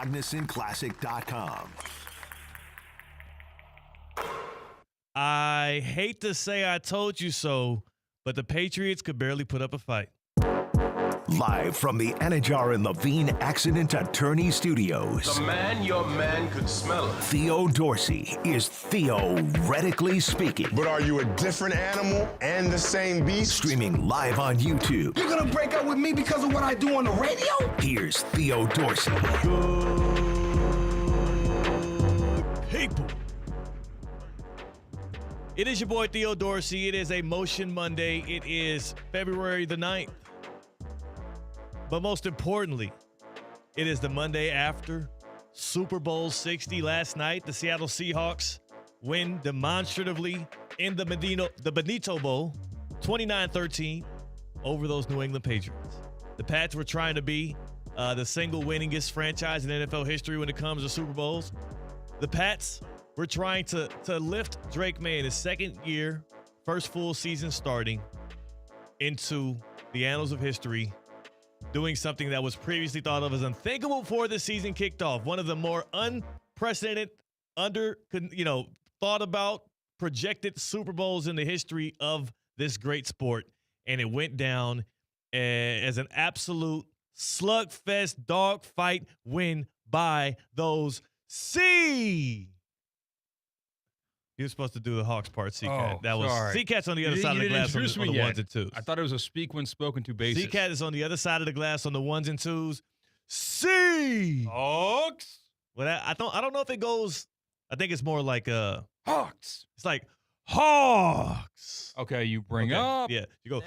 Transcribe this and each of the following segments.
CognisanClassic.com. I hate to say I told you so, but the Patriots could barely put up a fight. Live from the Anajar and Levine Accident Attorney Studios. The man, your man could smell it. Theo Dorsey is theoretically speaking. But are you a different animal and the same beast? Streaming live on YouTube. You're gonna break up with me because of what I do on the radio? Here's Theo Dorsey. Good people. It is your boy Theo Dorsey. It is a Motion Monday. It is February the 9th. But most importantly, it is the Monday after Super Bowl 60 last night. The Seattle Seahawks win demonstratively in the Benito Bowl, 29-13 over those New England Patriots. The Pats were trying to be the single winningest franchise in NFL history when it comes to Super Bowls. The Pats were trying to lift Drake May in his second year, first full season starting, into the annals of history, doing something that was previously thought of as unthinkable before the season kicked off. One of the more unprecedented, thought about, projected Super Bowls in the history of this great sport. And it went down as an absolute slugfest, dogfight win by those You're supposed to do the Hawks part, C-Katt. That was sorry. C-Katt's on the other side of the glass on the ones and twos. I thought it was a speak when spoken to basis. C-Katt is on the other side of the glass on the ones and twos. Seahawks. Well, I don't know if it goes. I think it's more like Hawks. It's like Hawks. Okay, you bring up. Yeah, you go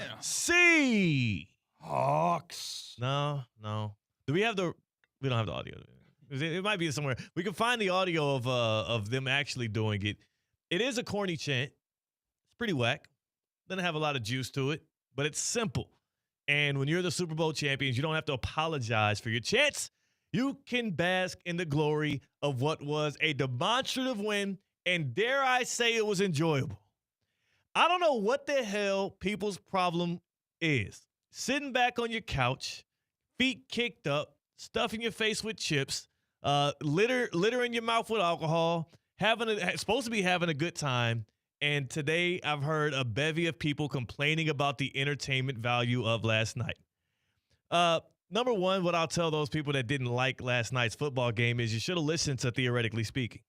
Hawks. No. Do we have the? We don't have the audio. It might be somewhere. We can find the audio of them actually doing it. It is a corny chant. It's pretty whack. Doesn't have a lot of juice to it, but it's simple. And when you're the Super Bowl champions, you don't have to apologize for your chants. You can bask in the glory of what was a demonstrative win, and dare I say it was enjoyable. I don't know what the hell people's problem is. Sitting back on your couch, feet kicked up, stuffing your face with chips, litter in your mouth with alcohol, supposed to be having a good time. And today I've heard a bevy of people complaining about the entertainment value of last night. Number one, what I'll tell those people that didn't like last night's football game is you should have listened to Theoretically Speaking.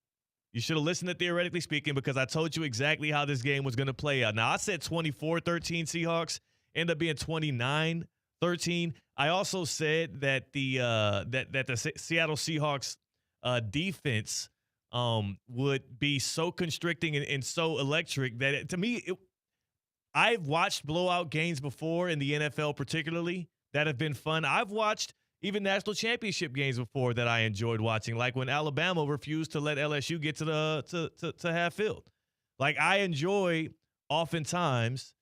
You should have listened to Theoretically Speaking because I told you exactly how this game was going to play out. Now, I said 24-13 Seahawks, ended up being 29-13. I also said that the Seattle Seahawks defense would be so constricting and so electric that to me, I've watched blowout games before in the NFL particularly that have been fun. I've watched even national championship games before that I enjoyed watching, like when Alabama refused to let LSU get to half field. Like, I enjoy oftentimes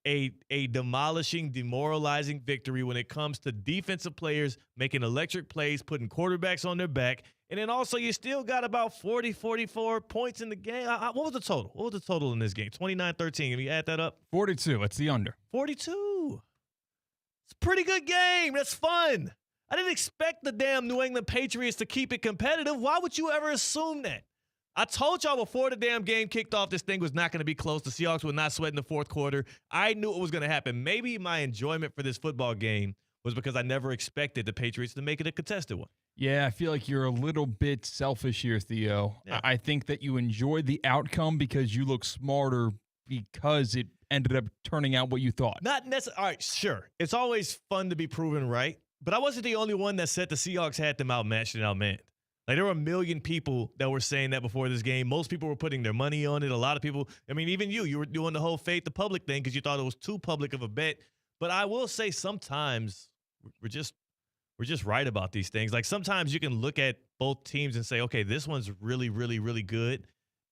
a demolishing, demoralizing victory when it comes to defensive players making electric plays, putting quarterbacks on their back. And then also you still got about 40, 44 points in the game. What was the total? What was the total in this game? 29-13. Can you add that up? 42. It's the under. 42. It's a pretty good game. That's fun. I didn't expect the damn New England Patriots to keep it competitive. Why would you ever assume that? I told y'all before the damn game kicked off, this thing was not going to be close. The Seahawks would not sweat in the fourth quarter. I knew it was going to happen. Maybe my enjoyment for this football game was because I never expected the Patriots to make it a contested one. Yeah, I feel like you're a little bit selfish here, Theo. Yeah. I think that you enjoyed the outcome because you look smarter because it ended up turning out what you thought. Not necessarily. All right, sure. It's always fun to be proven right, but I wasn't the only one that said the Seahawks had them outmatched and outmanned. Like, there were a million people that were saying that before this game. Most people were putting their money on it. A lot of people, I mean, even you were doing the whole fade the public thing because you thought it was too public of a bet. But I will say sometimes we're just right about these things. Like, sometimes you can look at both teams and say, okay, this one's really, really, really good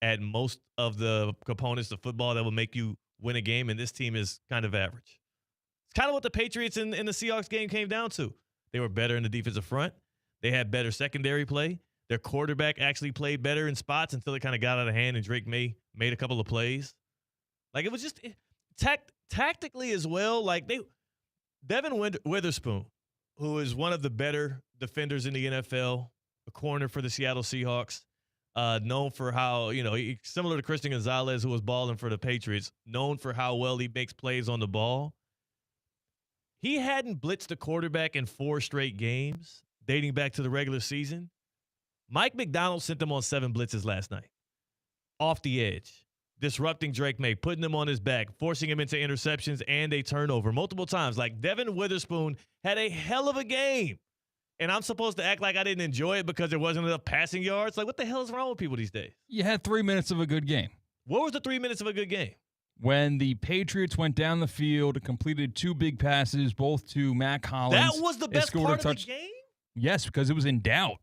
at most of the components of football that will make you win a game, and this team is kind of average. It's kind of what the Patriots in the Seahawks game came down to. They were better in the defensive front. They had better secondary play. Their quarterback actually played better in spots until it kind of got out of hand and Drake May made a couple of plays. Like, it was just tactically as well. Like, Devin Witherspoon, who is one of the better defenders in the NFL, a corner for the Seattle Seahawks, known for how, similar to Christian Gonzalez, who was balling for the Patriots, known for how well he makes plays on the ball. He hadn't blitzed a quarterback in 4 straight games, dating back to the regular season. Mike McDonald sent them on 7 blitzes last night. Off the edge, disrupting Drake May, putting him on his back, forcing him into interceptions and a turnover multiple times. Like, Devin Witherspoon had a hell of a game. And I'm supposed to act like I didn't enjoy it because there wasn't enough passing yards? Like, what the hell is wrong with people these days? You had 3 minutes of a good game. What was the 3 minutes of a good game? When the Patriots went down the field and completed 2 big passes, both to Matt Collins. That was the best part of the game? Yes, because it was in doubt.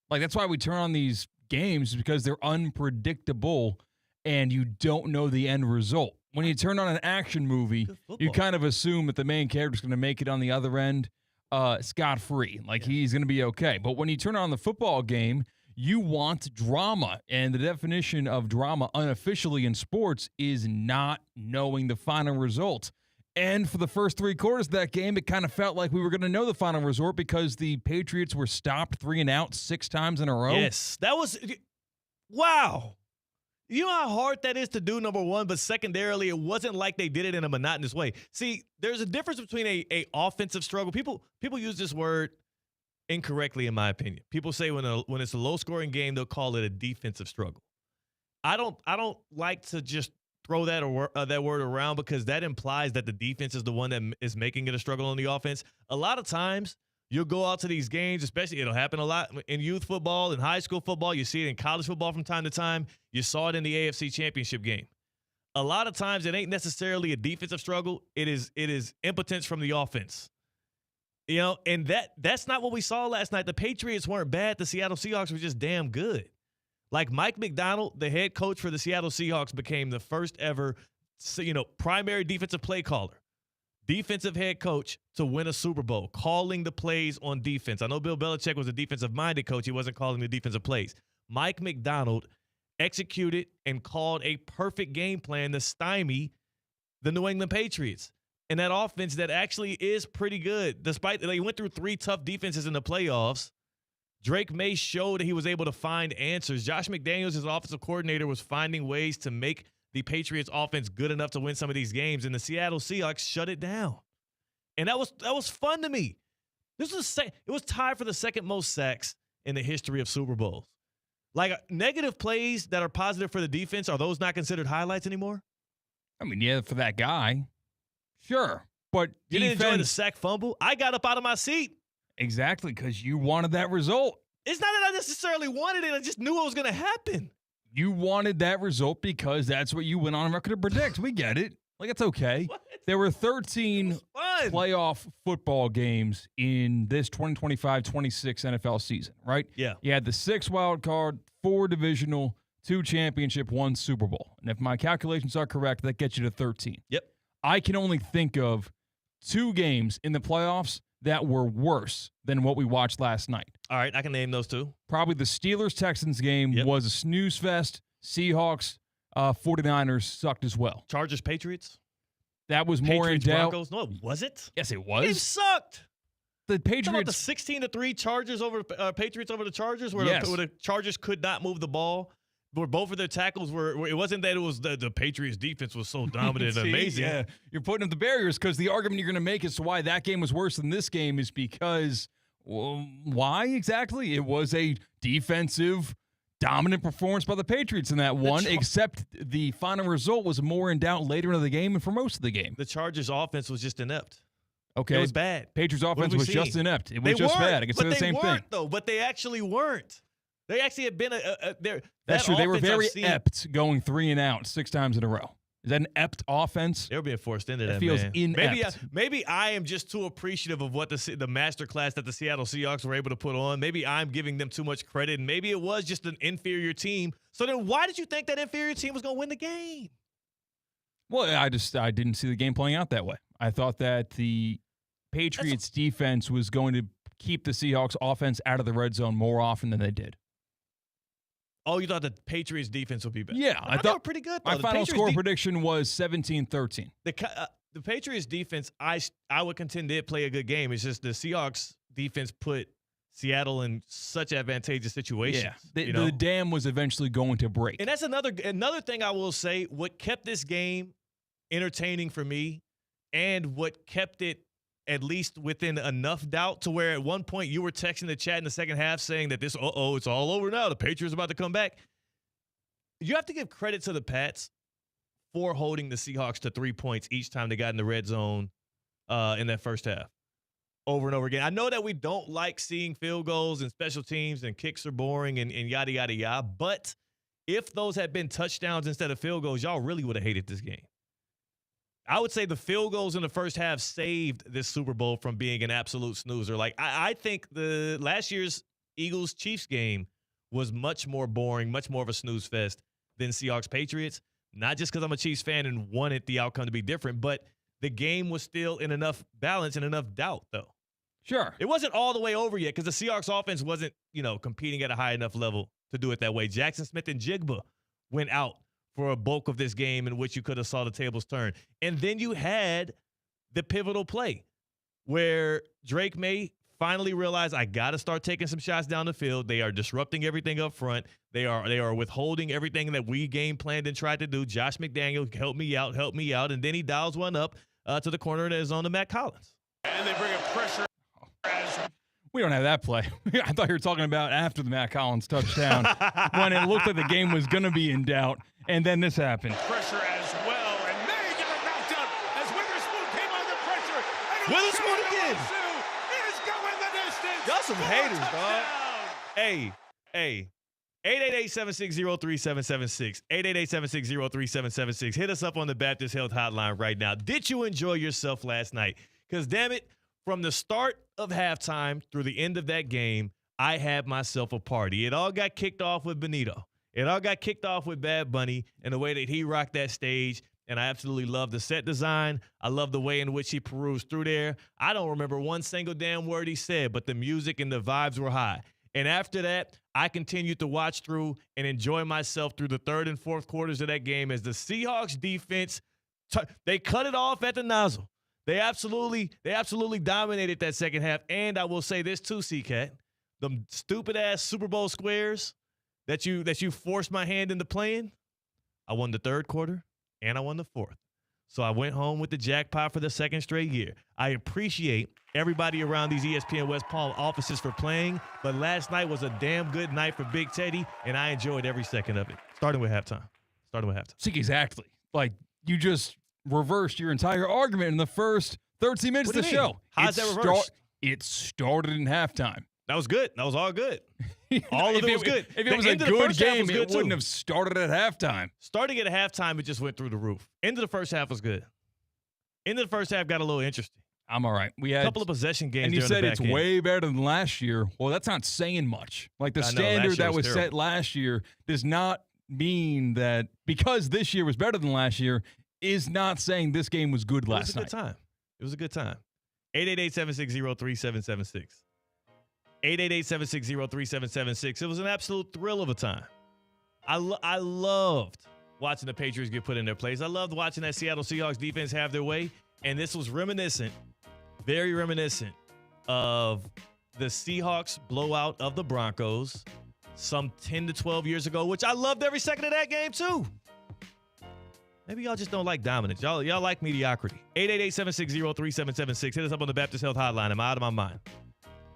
Like, that's why we turn on these games, because they're unpredictable and you don't know the end result. When you turn on an action movie, you kind of assume that the main character's going to make it on the other end scot-free. Like, he's going to be okay. But when you turn on the football game, you want drama. And the definition of drama unofficially in sports is not knowing the final result. And for the first 3 quarters of that game, it kind of felt like we were going to know the final result because the Patriots were stopped 3 and out 6 times in a row. Yes, that was – wow. You know how hard that is to do, number one, but secondarily, it wasn't like they did it in a monotonous way. See, there's a difference between a offensive struggle. People use this word incorrectly, in my opinion. People say when it's a low-scoring game, they'll call it a defensive struggle. I don't like to just throw that word around, because that implies that the defense is the one that is making it a struggle on the offense. A lot of times, you'll go out to these games, especially it'll happen a lot in youth football, in high school football. You see it in college football from time to time. You saw it in the AFC Championship game. A lot of times, it ain't necessarily a defensive struggle. It is impotence from the offense. And that's not what we saw last night. The Patriots weren't bad. The Seattle Seahawks were just damn good. Like, Mike McDonald, the head coach for the Seattle Seahawks, became the first ever, primary defensive play caller, defensive head coach to win a Super Bowl, calling the plays on defense. I know Bill Belichick was a defensive-minded coach. He wasn't calling the defensive plays. Mike McDonald executed and called a perfect game plan to stymie the New England Patriots. And that offense that actually is pretty good. Despite they went through 3 tough defenses in the playoffs, Drake May showed that he was able to find answers. Josh McDaniels, his offensive coordinator, was finding ways to make the Patriots offense good enough to win some of these games, and the Seattle Seahawks shut it down. And that was fun to me. It was tied for the second most sacks in the history of Super Bowls. Like, negative plays that are positive for the defense, are those not considered highlights anymore? I mean, yeah, for that guy, sure. But you didn't enjoy the sack fumble? I got up out of my seat. Exactly, because you wanted that result. It's not that I necessarily wanted it. I just knew it was going to happen. You wanted that result because that's what you went on record to predict. We get it. Like, it's okay. What? There were 13 playoff football games in this 2025-26 NFL season, right? Yeah. You had the 6 wild card, 4 divisional, 2 championship, 1 Super Bowl. And if my calculations are correct, that gets you to 13. Yep. I can only think of 2 games in the playoffs that were worse than what we watched last night. All right, I can name those 2. Probably the Steelers-Texans game was a snooze fest. Seahawks, 49ers sucked as well. Chargers-Patriots? That was more in doubt. Broncos? No, was it? Yes, it was. It sucked. The Patriots. About the 16-3 Chargers over Patriots over the Chargers, where the Chargers could not move the ball. Where both of their tackles were, it wasn't that it was the Patriots defense was so dominant and amazing. Yeah, you're putting up the barriers, because the argument you're going to make as to why that game was worse than this game is because, well, why exactly? It was a defensive dominant performance by the Patriots in that one, except the final result was more in doubt later in the game and for most of the game. The Chargers offense was just inept. Okay. It was bad. Patriots offense was just inept. It was just bad. I can say the same thing. But they actually weren't. They actually had been That's true. They were very ept going 3 and out 6 times in a row. Is that an ept offense? They were being forced into that. It feels inept. Maybe I am just too appreciative of what the master class that the Seattle Seahawks were able to put on. Maybe I'm giving them too much credit, and maybe it was just an inferior team. So then why did you think that inferior team was going to win the game? Well, I didn't see the game playing out that way. I thought that the Patriots defense was going to keep the Seahawks offense out of the red zone more often than they did. Oh, you thought the Patriots defense would be better? Yeah, I thought they were pretty good, though. My final score prediction was 17-13. The Patriots defense, I would contend did play a good game. It's just the Seahawks defense put Seattle in such advantageous situations. Yeah, the dam was eventually going to break. And that's another thing I will say. What kept this game entertaining for me, and what kept it at least within enough doubt to where at one point you were texting the chat in the second half saying that this, it's all over now. The Patriots are about to come back. You have to give credit to the Pats for holding the Seahawks to 3 points each time they got in the red zone in that first half. Over and over again. I know that we don't like seeing field goals and special teams and kicks are boring and yada, yada, yada. But if those had been touchdowns instead of field goals, y'all really would have hated this game. I would say the field goals in the first half saved this Super Bowl from being an absolute snoozer. Like, I think the last year's Eagles-Chiefs game was much more boring, much more of a snooze fest than Seahawks-Patriots. Not just because I'm a Chiefs fan and wanted the outcome to be different, but the game was still in enough balance and enough doubt, though. Sure. It wasn't all the way over yet because the Seahawks offense wasn't, competing at a high enough level to do it that way. Jackson Smith and Jigba went out for a bulk of this game in which you could have saw the tables turn. And then you had the pivotal play where Drake May finally realized, I got to start taking some shots down the field. They are disrupting everything up front. They are withholding everything that we game planned and tried to do. Josh McDaniel, help me out. And then he dials one up to the corner and is on to Matt Collins. And they bring a pressure. We don't have that play. I thought you were talking about after the Matt Collins touchdown when it looked like the game was going to be in doubt, and then this happened. Pressure as well, and May get a knockdown as Witherspoon came under pressure. Witherspoon again. Is going the distance. Y'all some haters, dog. Hey. 888-760-3776. 888-760-3776. Hit us up on the Baptist Health Hotline right now. Did you enjoy yourself last night? Because, damn it, from the start of halftime through the end of that game, I had myself a party. It all got kicked off with Benito. It all got kicked off with Bad Bunny and the way that he rocked that stage. And I absolutely love the set design. I love the way in which he perused through there. I don't remember one single damn word he said, but the music and the vibes were high. And after that, I continued to watch through and enjoy myself through the third and fourth quarters of that game as the Seahawks defense, they cut it off at the nozzle. They absolutely dominated that second half. And I will say this too, C-Katt. The stupid-ass Super Bowl squares that you forced my hand into playing, I won the third quarter and I won the fourth. So I went home with the jackpot for the second straight year. I appreciate everybody around these ESPN West Palm offices for playing, but last night was a damn good night for Big Teddy, and I enjoyed every second of it, starting with halftime. See, exactly. Like, you just reversed your entire argument in the first 13 minutes of the show. How's that reversed? It started in halftime. That was good. That was all good. All of it was good. If it was a good game, it wouldn't have started at halftime. Starting at halftime, it just went through the roof. End of the first half was good. End of the first half got a little interesting. I'm all right. We had a couple of possession games. And you said it's end. way better than last year. Well, that's not saying much. Like the standard that was set last year does not mean that because this year was better than last year is not saying this game was good last night. It was a good time. 888-760-3776. 888-760-3776. It was an absolute thrill of a time. I loved watching the Patriots get put in their place. I loved watching that Seattle Seahawks defense have their way. And this was reminiscent, very reminiscent of the Seahawks blowout of the Broncos some 10 to 12 years ago, which I loved every second of that game too. Maybe y'all just don't like dominance. Y'all like mediocrity. 888-760-3776. Hit us up on the Baptist Health Hotline. I'm out of my mind.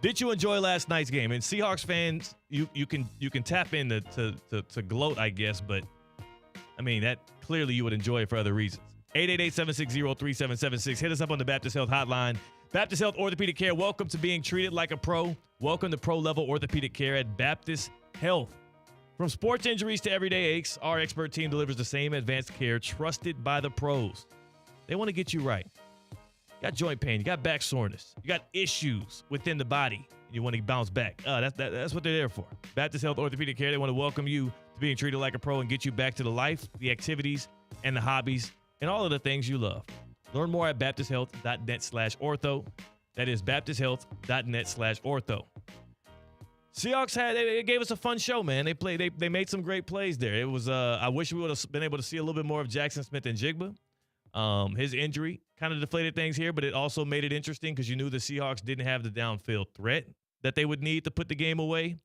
Did you enjoy last night's game? And Seahawks fans, you can tap in to gloat, I guess, but I mean that clearly you would enjoy it for other reasons. 888-760-3776. Hit us up on the Baptist Health Hotline. Baptist Health Orthopedic Care. Welcome to being treated like a pro. Welcome to pro-level orthopedic care at Baptist Health. From sports injuries to everyday aches, our expert team delivers the same advanced care trusted by the pros. They want to get you right. You got joint pain, you got back soreness, you got issues within the body, and you want to bounce back. That's what they're there for. Baptist Health Orthopedic Care, they want to welcome you to being treated like a pro and get you back to the life, the activities, and the hobbies, and all of the things you love. Learn more at baptisthealth.net/ortho. That is baptisthealth.net/ortho. Seahawks they gave us a fun show, man. They made some great plays there. It was I wish we would have been able to see a little bit more of Jackson Smith and Jigba. His injury kind of deflated things here, but it also made it interesting because you knew the Seahawks didn't have the downfield threat. that they would need to put the game away.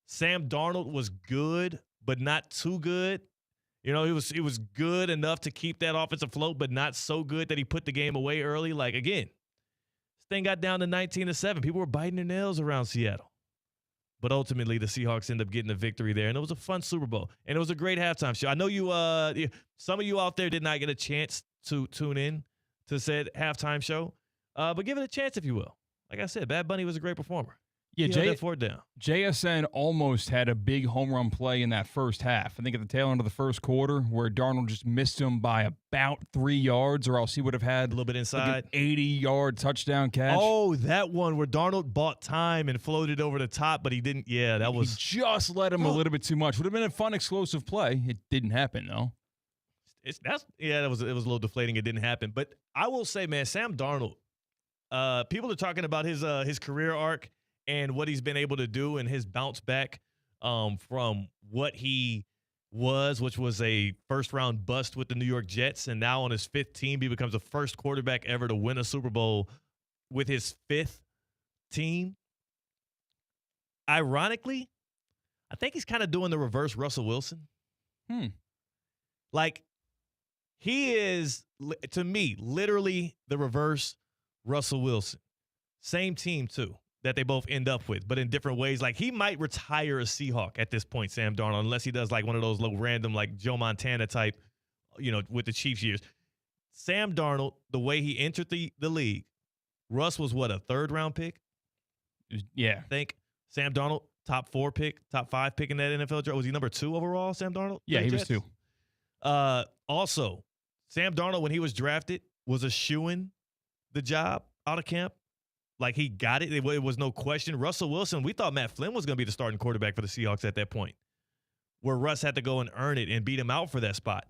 Sam Darnold was good, but not too good. You know, he was good enough to keep that offense afloat, but not so good that he put the game away early. Like, again, this thing got down to 19-7. People were biting their nails around Seattle. But ultimately, the Seahawks end up getting the victory there, and it was a fun Super Bowl. And it was a great halftime show. I know some of you out there did not get a chance to tune in to said halftime show, but give it a chance if you will. Like I said, Bad Bunny was a great performer. Yeah, he held that fort down. JSN almost had a big home run play in that first half. I think at the tail end of the first quarter where Darnold just missed him by about 3 yards, or else he would have had A little bit inside. like an 80-yard touchdown catch. Oh, that one where Darnold bought time and floated over the top, but he didn't. Yeah, that was. He just let him a little bit too much. Would have been a fun, explosive play. It didn't happen, though. It was a little deflating. It didn't happen. But I will say, man, Sam Darnold, people are talking about his career arc and what he's been able to do and his bounce back from what he was, which was a first-round bust with the New York Jets, and now on his fifth team, he becomes the first quarterback ever to win a Super Bowl with his fifth team. Ironically, I think he's kind of doing the reverse Russell Wilson. Like, he is, to me, literally the reverse Russell Wilson. Same team, too, that they both end up with, but in different ways. Like, he might retire a Seahawk at this point, Sam Darnold, unless he does like one of those little random, like Joe Montana type, with the Chiefs years. Sam Darnold, the way he entered the league, Russ was what, a third-round pick? Yeah. I think. Sam Darnold, top 5 pick in that NFL draft. Was he number 2 overall, Sam Darnold? Yeah, he was 2. Also, Sam Darnold, when he was drafted, was eschewing the job out of camp. Like, he got it. It was no question. Russell Wilson, we thought Matt Flynn was going to be the starting quarterback for the Seahawks at that point, where Russ had to go and earn it and beat him out for that spot.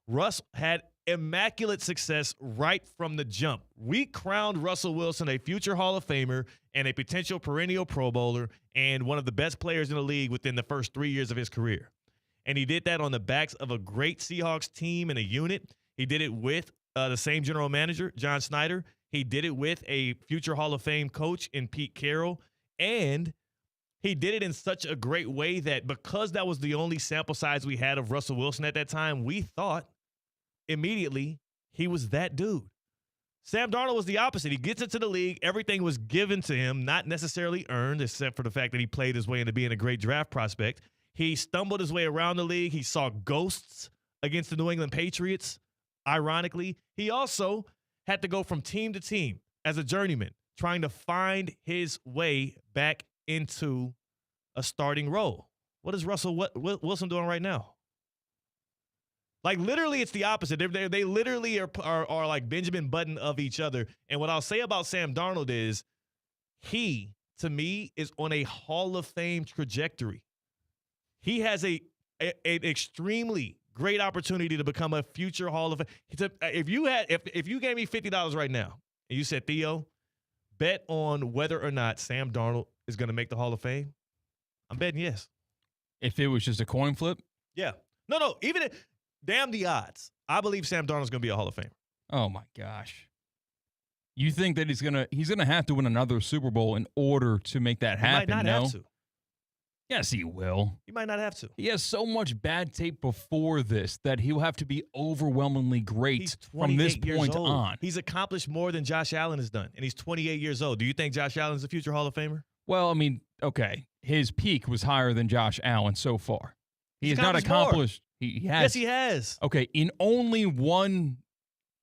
Russ had immaculate success right from the jump. We crowned Russell Wilson a future Hall of Famer and a potential perennial Pro Bowler and one of the best players in the league within the first 3 years of his career. And he did that on the backs of a great Seahawks team and a unit. He did it with the same general manager, John Snyder. He did it with a future Hall of Fame coach in Pete Carroll. And he did it in such a great way that because that was the only sample size we had of Russell Wilson at that time, we thought immediately he was that dude. Sam Darnold was the opposite. He gets into the league. Everything was given to him, not necessarily earned, except for the fact that he played his way into being a great draft prospect. He stumbled his way around the league. He saw ghosts against the New England Patriots, ironically. He also had to go from team to team as a journeyman, trying to find his way back into a starting role. What is Russell Wilson doing right now? Like, literally, it's the opposite. They literally are like Benjamin Button of each other. And what I'll say about Sam Darnold is he, to me, is on a Hall of Fame trajectory. He has an extremely great opportunity to become a future Hall of Fame. If you gave me $50 right now and you said, Theo, bet on whether or not Sam Darnold is going to make the Hall of Fame, I'm betting yes. If it was just a coin flip? Yeah. No. Damn the odds. I believe Sam Darnold's going to be a Hall of Famer. Oh, my gosh. You think that he's gonna have to win another Super Bowl in order to make that happen? He might not have to. Yes, he will. He might not have to. He has so much bad tape before this that he'll have to be overwhelmingly great from this point on. He's accomplished more than Josh Allen has done, and he's 28 years old. Do you think Josh Allen's a future Hall of Famer? Well, I mean, okay. His peak was higher than Josh Allen so far. He has not accomplished. He has. Yes, he has. Okay, in only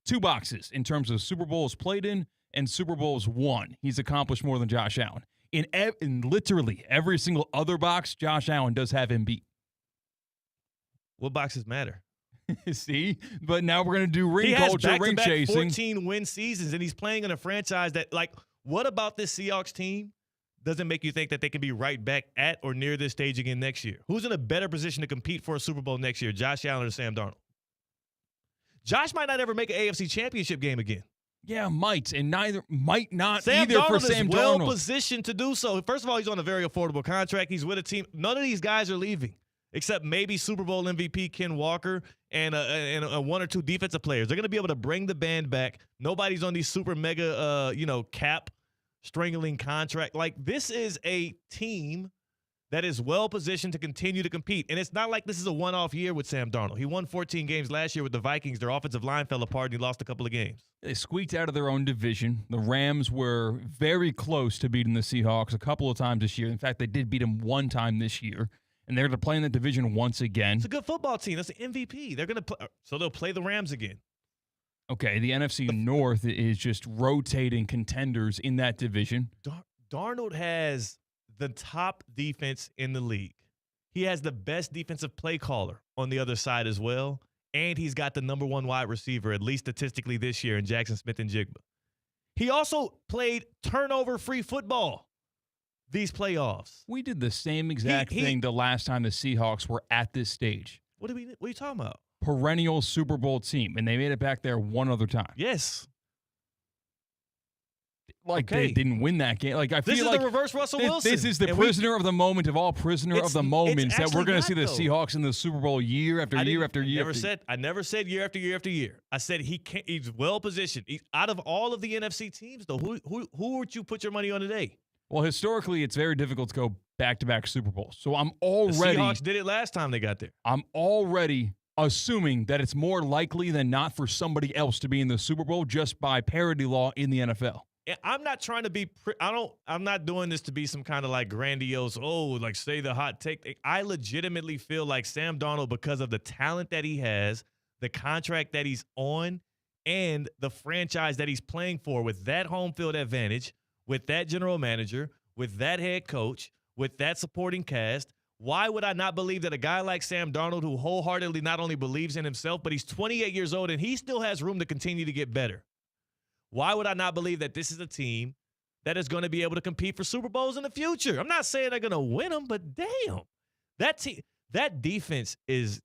two boxes in terms of Super Bowls played in and Super Bowls won, he's accomplished more than Josh Allen. In literally every single other box, Josh Allen does have him beat. What boxes matter? See? But now we're going to do ring culture, ring chasing. 14 win seasons, and he's playing in a franchise that, like, what about this Seahawks team doesn't make you think that they can be right back at or near this stage again next year? Who's in a better position to compete for a Super Bowl next year, Josh Allen or Sam Darnold? Josh might not ever make an AFC championship game again. Yeah, might, and might not Sam either Darnold for Sam is Darnold. well positioned to do so. First of all, he's on a very affordable contract. He's with a team. None of these guys are leaving, except maybe Super Bowl MVP Ken Walker and one or two defensive players. They're going to be able to bring the band back. Nobody's on these super mega, cap strangling contract. Like, this is a team that is well-positioned to continue to compete. And it's not like this is a one-off year with Sam Darnold. He won 14 games last year with the Vikings. Their offensive line fell apart, and he lost a couple of games. They squeaked out of their own division. The Rams were very close to beating the Seahawks a couple of times this year. In fact, they did beat them one time this year. And they're going to play in the division once again. It's a good football team. That's the MVP. They're going to play, so they'll play the Rams again. Okay, the NFC North is just rotating contenders in that division. Darnold has the top defense in the league. He has the best defensive play caller on the other side as well. And he's got the number one wide receiver, at least statistically this year, in Jackson Smith-Njigba. He also played turnover-free football these playoffs. We did the same exact thing the last time the Seahawks were at this stage. What are you talking about? Perennial Super Bowl team, and they made it back there one other time. Yes. They didn't win that game. Like, I this feel is like the reverse Russell Wilson. This is the prisoner of the moment of all prisoner of the moments that we're going to see the Seahawks in the Super Bowl year after year after year. I never said year after year after year. I said he's well positioned. Out of all of the NFC teams, though, who would you put your money on today? Well, historically, it's very difficult to go back-to-back Super Bowls. So I'm already the Seahawks did it last time they got there. I'm already assuming that it's more likely than not for somebody else to be in the Super Bowl just by parity law in the NFL. I'm not trying to be I'm not doing this to be some kind of like grandiose, like say the hot take. I legitimately feel like Sam Darnold, because of the talent that he has, the contract that he's on, and the franchise that he's playing for, with that home field advantage, with that general manager, with that head coach, with that supporting cast, why would I not believe that a guy like Sam Darnold, who wholeheartedly not only believes in himself, but he's 28 years old and he still has room to continue to get better? Why would I not believe that this is a team that is going to be able to compete for Super Bowls in the future? I'm not saying they're going to win them, but damn, that defense is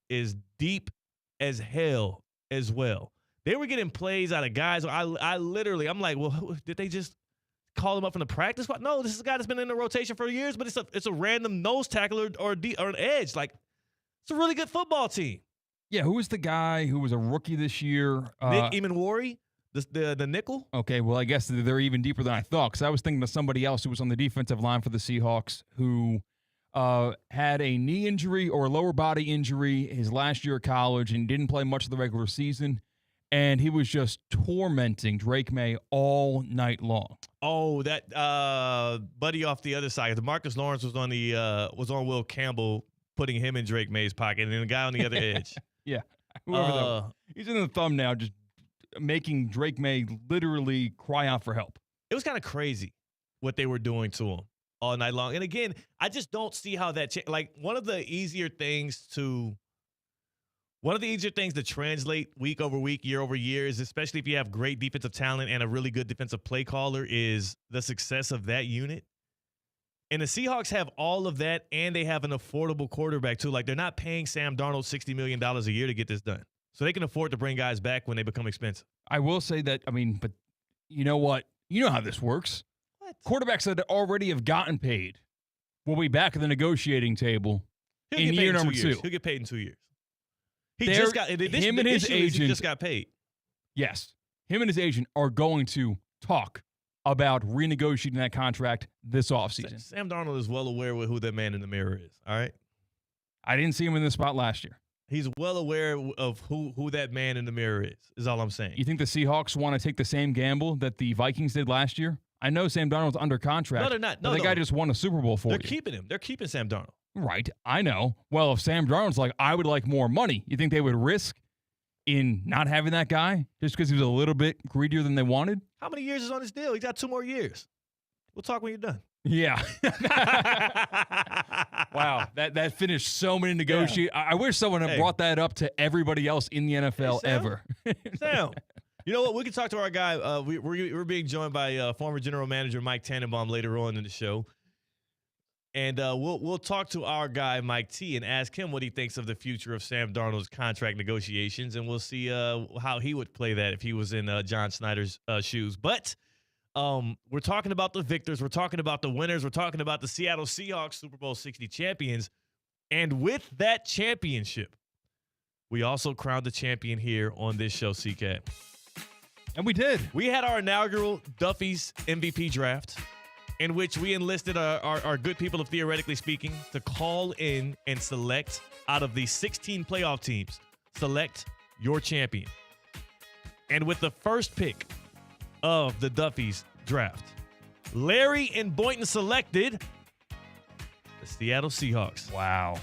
deep as hell as well. They were getting plays out of guys. I'm like, well, did they just call him up from the practice squad? No, this is a guy that's been in the rotation for years, but it's a random nose tackler or an edge. Like, it's a really good football team. Yeah, who was the guy who was a rookie this year? Nick Emanwari? The nickel? Okay, well, I guess they're even deeper than I thought, because I was thinking of somebody else who was on the defensive line for the Seahawks who had a knee injury or lower body injury his last year of college and didn't play much of the regular season, and he was just tormenting Drake May all night long. Oh, that buddy off the other side. DeMarcus Lawrence was on Will Campbell, putting him in Drake May's pocket, and then the guy on the other edge. Yeah, whoever that was. He's in the thumbnail, just making Drake May literally cry out for help. It was kind of crazy what they were doing to him all night long. And again, I just don't see how that like one of the easier things to translate week over week, year over year, is, especially if you have great defensive talent and a really good defensive play caller, is the success of that unit. And the Seahawks have all of that, and they have an affordable quarterback too. Like, they're not paying Sam Darnold $60 million a year to get this done. So they can afford to bring guys back when they become expensive. I will say that, but you know what? You know how this works. What? Quarterbacks that already have gotten paid will be back at the negotiating table in year number 2. He'll get paid in 2 years. Him and his agent he just got paid. Yes. Him and his agent are going to talk about renegotiating that contract this offseason. Sam Darnold is well aware of who that man in the mirror is, all right? I didn't see him in this spot last year. He's well aware of who that man in the mirror is all I'm saying. You think the Seahawks want to take the same gamble that the Vikings did last year? I know Sam Darnold's under contract. No, they're not. No, the guy just won a Super Bowl for you. They're keeping him. They're keeping Sam Darnold. Right. I know. Well, if Sam Darnold's like, I would like more money, you think they would risk in not having that guy just because he was a little bit greedier than they wanted? How many years is on his deal? He's got 2 more years. We'll talk when you're done. Yeah. Wow. That finished so many negotiations. Yeah. I wish someone had brought that up to everybody else in the NFL ever. Sam, you know what? We can talk to our guy. We're being joined by former general manager Mike Tannenbaum later on in the show. And we'll talk to our guy, Mike T, and ask him what he thinks of the future of Sam Darnold's contract negotiations. And we'll see how he would play that if he was in John Snyder's shoes. But we're talking about the victors. We're talking about the winners. We're talking about the Seattle Seahawks, Super Bowl 60 champions. And with that championship, we also crowned the champion here on this show, C-Katt. And we did. We had our inaugural Duffy's MVP draft, in which we enlisted our good people of Theoretically Speaking to call in and select out of the 16 playoff teams, select your champion. And with the first pick of the Duffy's draft, Larry and Boynton selected the Seattle Seahawks. Wow.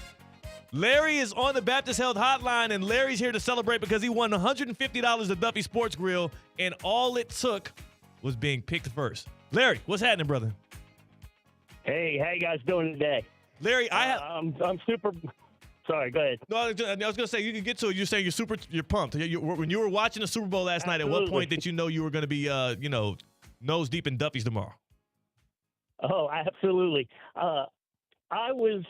Larry is on the Baptist Health Hotline, and Larry's here to celebrate because he won $150 at Duffy Sports Grill, and all it took was being picked first. Larry, what's happening, brother? Hey, how you guys doing today? Larry, I'm super. Sorry, go ahead. No, I was going to say, you can get to it. You're saying you're pumped. When you were watching the Super Bowl last night, at what point did you know you were going to be, nose deep in Duffy's tomorrow? Oh, absolutely. I was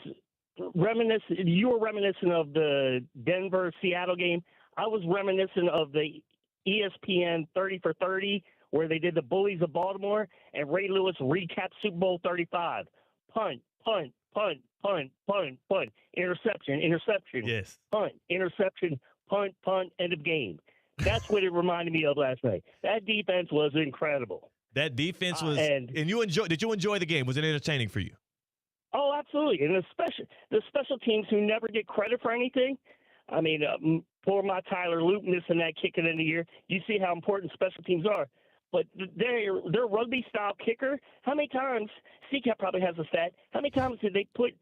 reminiscent. You were reminiscent of the Denver-Seattle game. I was reminiscent of the ESPN 30 for 30, where they did the Bullies of Baltimore, and Ray Lewis recapped Super Bowl 35. Punt, punt, punt, punt, punt, punt, interception, interception, yes, punt, interception, punt, punt, end of game. That's what it reminded me of last night. That defense was incredible. That defense was, and you did you enjoy the game? Was it entertaining for you? Oh, absolutely. And the special teams who never get credit for anything. I mean, poor my Tyler Loop missing that kick at the end of the year. You see how important special teams are. But their rugby-style kicker, how many times, C-Katt probably has a stat, how many times did they put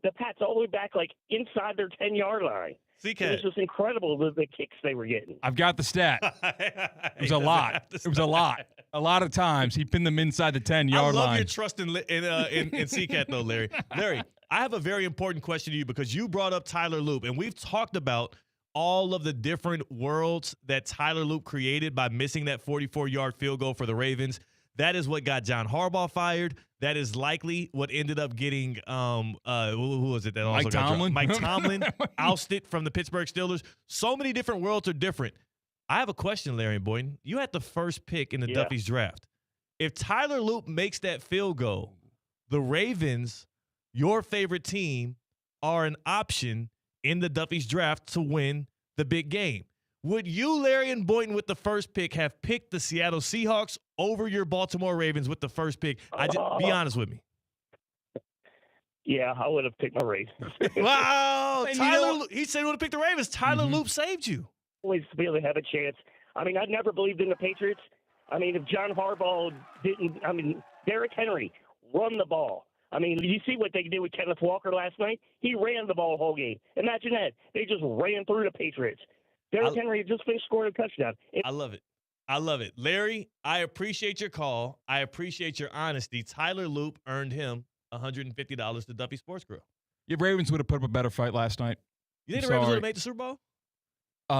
the Pats all the way back, like, inside their 10-yard line? C-Katt. It was just incredible, the kicks they were getting. I've got the stat. It was a lot. It was a lot. A lot of times he pinned them inside the 10-yard line. I love your trust in C-Katt, though, Larry. Larry, I have a very important question to you because you brought up Tyler Loop, and we've talked about all of the different worlds that Tyler Loop created by missing that 44-yard field goal for the Ravens. That is what got John Harbaugh fired. That is likely what ended up getting who was it that also got dropped? Mike Tomlin ousted from the Pittsburgh Steelers. So many different worlds are different. I have a question, Larry and Boynton. You had the first pick in the Duffy's draft. If Tyler Loop makes that field goal, the Ravens, your favorite team, are an option in the Duffy's draft to win the big game. Would you, Larry and Boynton, with the first pick, have picked the Seattle Seahawks over your Baltimore Ravens with the first pick? Be honest with me. Yeah, I would have picked my Ravens. Wow. Tyler, he said he would have picked the Ravens. Tyler Loop saved you. Always to be able to have a chance. I mean, I never believed in the Patriots. I mean, if John Harbaugh didn't, Derrick Henry run the ball. I mean, you see what they did with Kenneth Walker last night? He ran the ball the whole game. Imagine that. They just ran through the Patriots. Derrick Henry just finished scoring a touchdown. I love it. I love it. Larry, I appreciate your call. I appreciate your honesty. Tyler Loop earned him $150 to Duffy Sports Grill. Your Ravens would have put up a better fight last night. You think the Ravens would have made the Super Bowl?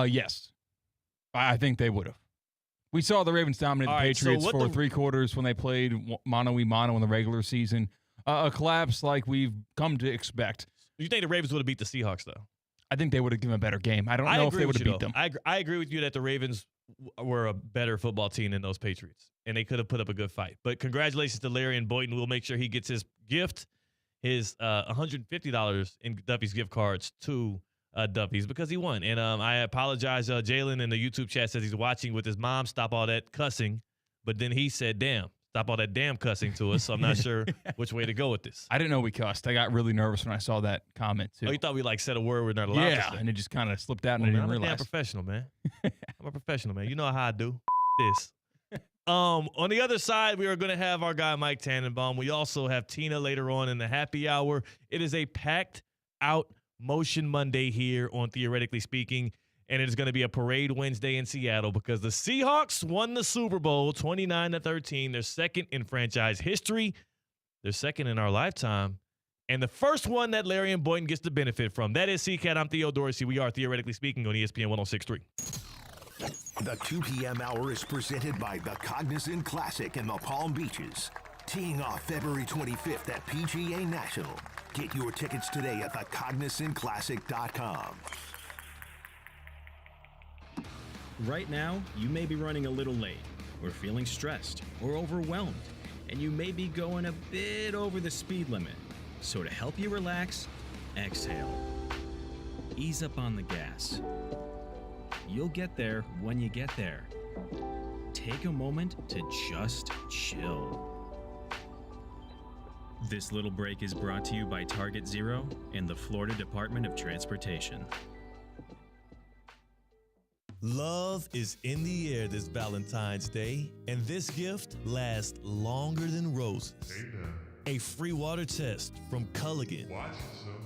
Yes. I think they would have. We saw the Ravens dominate the Patriots for 3 quarters when they played mano-a-mano in the regular season. A collapse like we've come to expect. You think the Ravens would have beat the Seahawks, though? I think they would have given a better game. I don't know if they would have beat them. I agree with you that the Ravens were a better football team than those Patriots, and they could have put up a good fight. But congratulations to Larry and Boynton. We'll make sure he gets his gift, his $150 in Duffy's gift cards to Duffy's because he won. And I apologize. Jalen in the YouTube chat says he's watching with his mom. Stop all that cussing. But then he said, damn. Stop all that damn cussing to us, so I'm not sure which way to go with this. I didn't know we cussed. I got really nervous when I saw that comment, too. Oh, you thought we, said a word we're not allowed to say? Yeah, and it just kind of slipped out and I didn't realize. I'm a professional, man. I'm a professional, man. You know how I do this. On the other side, we are going to have our guy Mike Tannenbaum. We also have Tina later on in the happy hour. It is a packed-out Motion Monday here on Theoretically Speaking. And it is going to be a parade Wednesday in Seattle because the Seahawks won the Super Bowl 29-13. They're second in franchise history. They're second in our lifetime. And the first one that Larry and Boynton gets to benefit from. That is C-Katt. I'm Theo Dorsey. We are Theoretically Speaking on ESPN 106.3. The 2 p.m. hour is presented by the Cognizant Classic in the Palm Beaches. Teeing off February 25th at PGA National. Get your tickets today at thecognizantclassic.com. Right now, you may be running a little late, or feeling stressed, or overwhelmed, and you may be going a bit over the speed limit. So to help you relax, exhale. Ease up on the gas. You'll get there when you get there. take a moment to just chill. This little break is brought to you by Target Zero and the Florida Department of Transportation. Love is in the air this Valentine's Day, and this gift lasts longer than roses. A free water test from Culligan.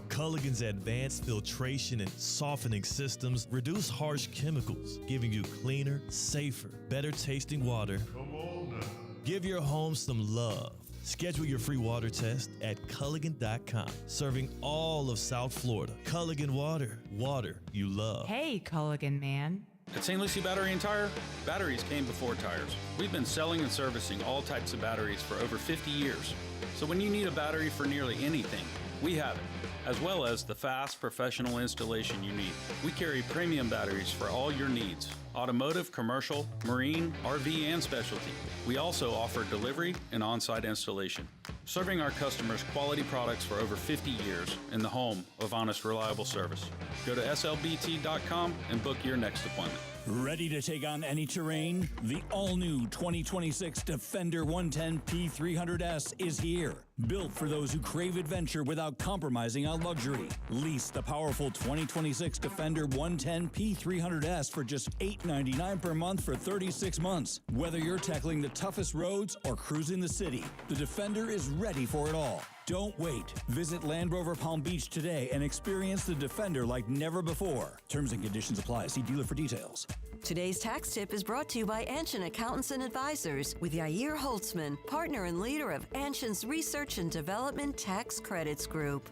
Culligan's advanced filtration and softening systems reduce harsh chemicals, giving you cleaner, safer, better tasting water. Come on now. Give your home some love. Schedule your free water test at Culligan.com. Serving all of South Florida. Culligan Water. Water you love. Hey, Culligan man. At St. Lucie Battery and Tire, batteries came before tires. We've been selling and servicing all types of batteries for over 50 years. So when you need a battery for nearly anything, we have it, as well as the fast professional installation you need. We carry premium batteries for all your needs: automotive, commercial, marine, RV, and specialty. We also offer delivery and on-site installation, serving our customers quality products for over 50 years in the home of honest, reliable service. Go to slbt.com and book your next appointment. Ready to take on any terrain? The all-new 2026 Defender 110 P300S is here. Built for those who crave adventure without compromising on luxury. Lease the powerful 2026 Defender 110 P300S for just $899 per month for 36 months. Whether you're tackling the toughest roads or cruising the city, the Defender is ready for it all. Don't wait. Visit Land Rover Palm Beach today and experience the Defender like never before. Terms and conditions apply. See dealer for details. Today's tax tip is brought to you by Anshin Accountants and Advisors with Yair Holtzman, partner and leader of Anshin's Research and Development Tax Credits Group.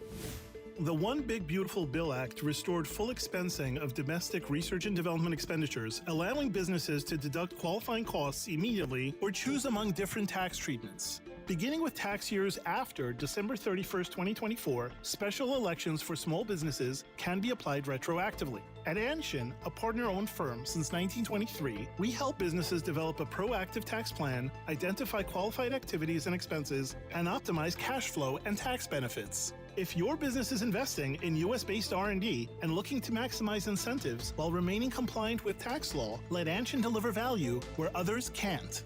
The One Big Beautiful Bill Act restored full expensing of domestic research and development expenditures, allowing businesses to deduct qualifying costs immediately or choose among different tax treatments. Beginning with tax years after December 31st, 2024, special elections for small businesses can be applied retroactively. At Anshin, a partner-owned firm since 1923, we help businesses develop a proactive tax plan, identify qualified activities and expenses, and optimize cash flow and tax benefits. If your business is investing in U.S.-based R&D and looking to maximize incentives while remaining compliant with tax law, let Anshin deliver value where others can't.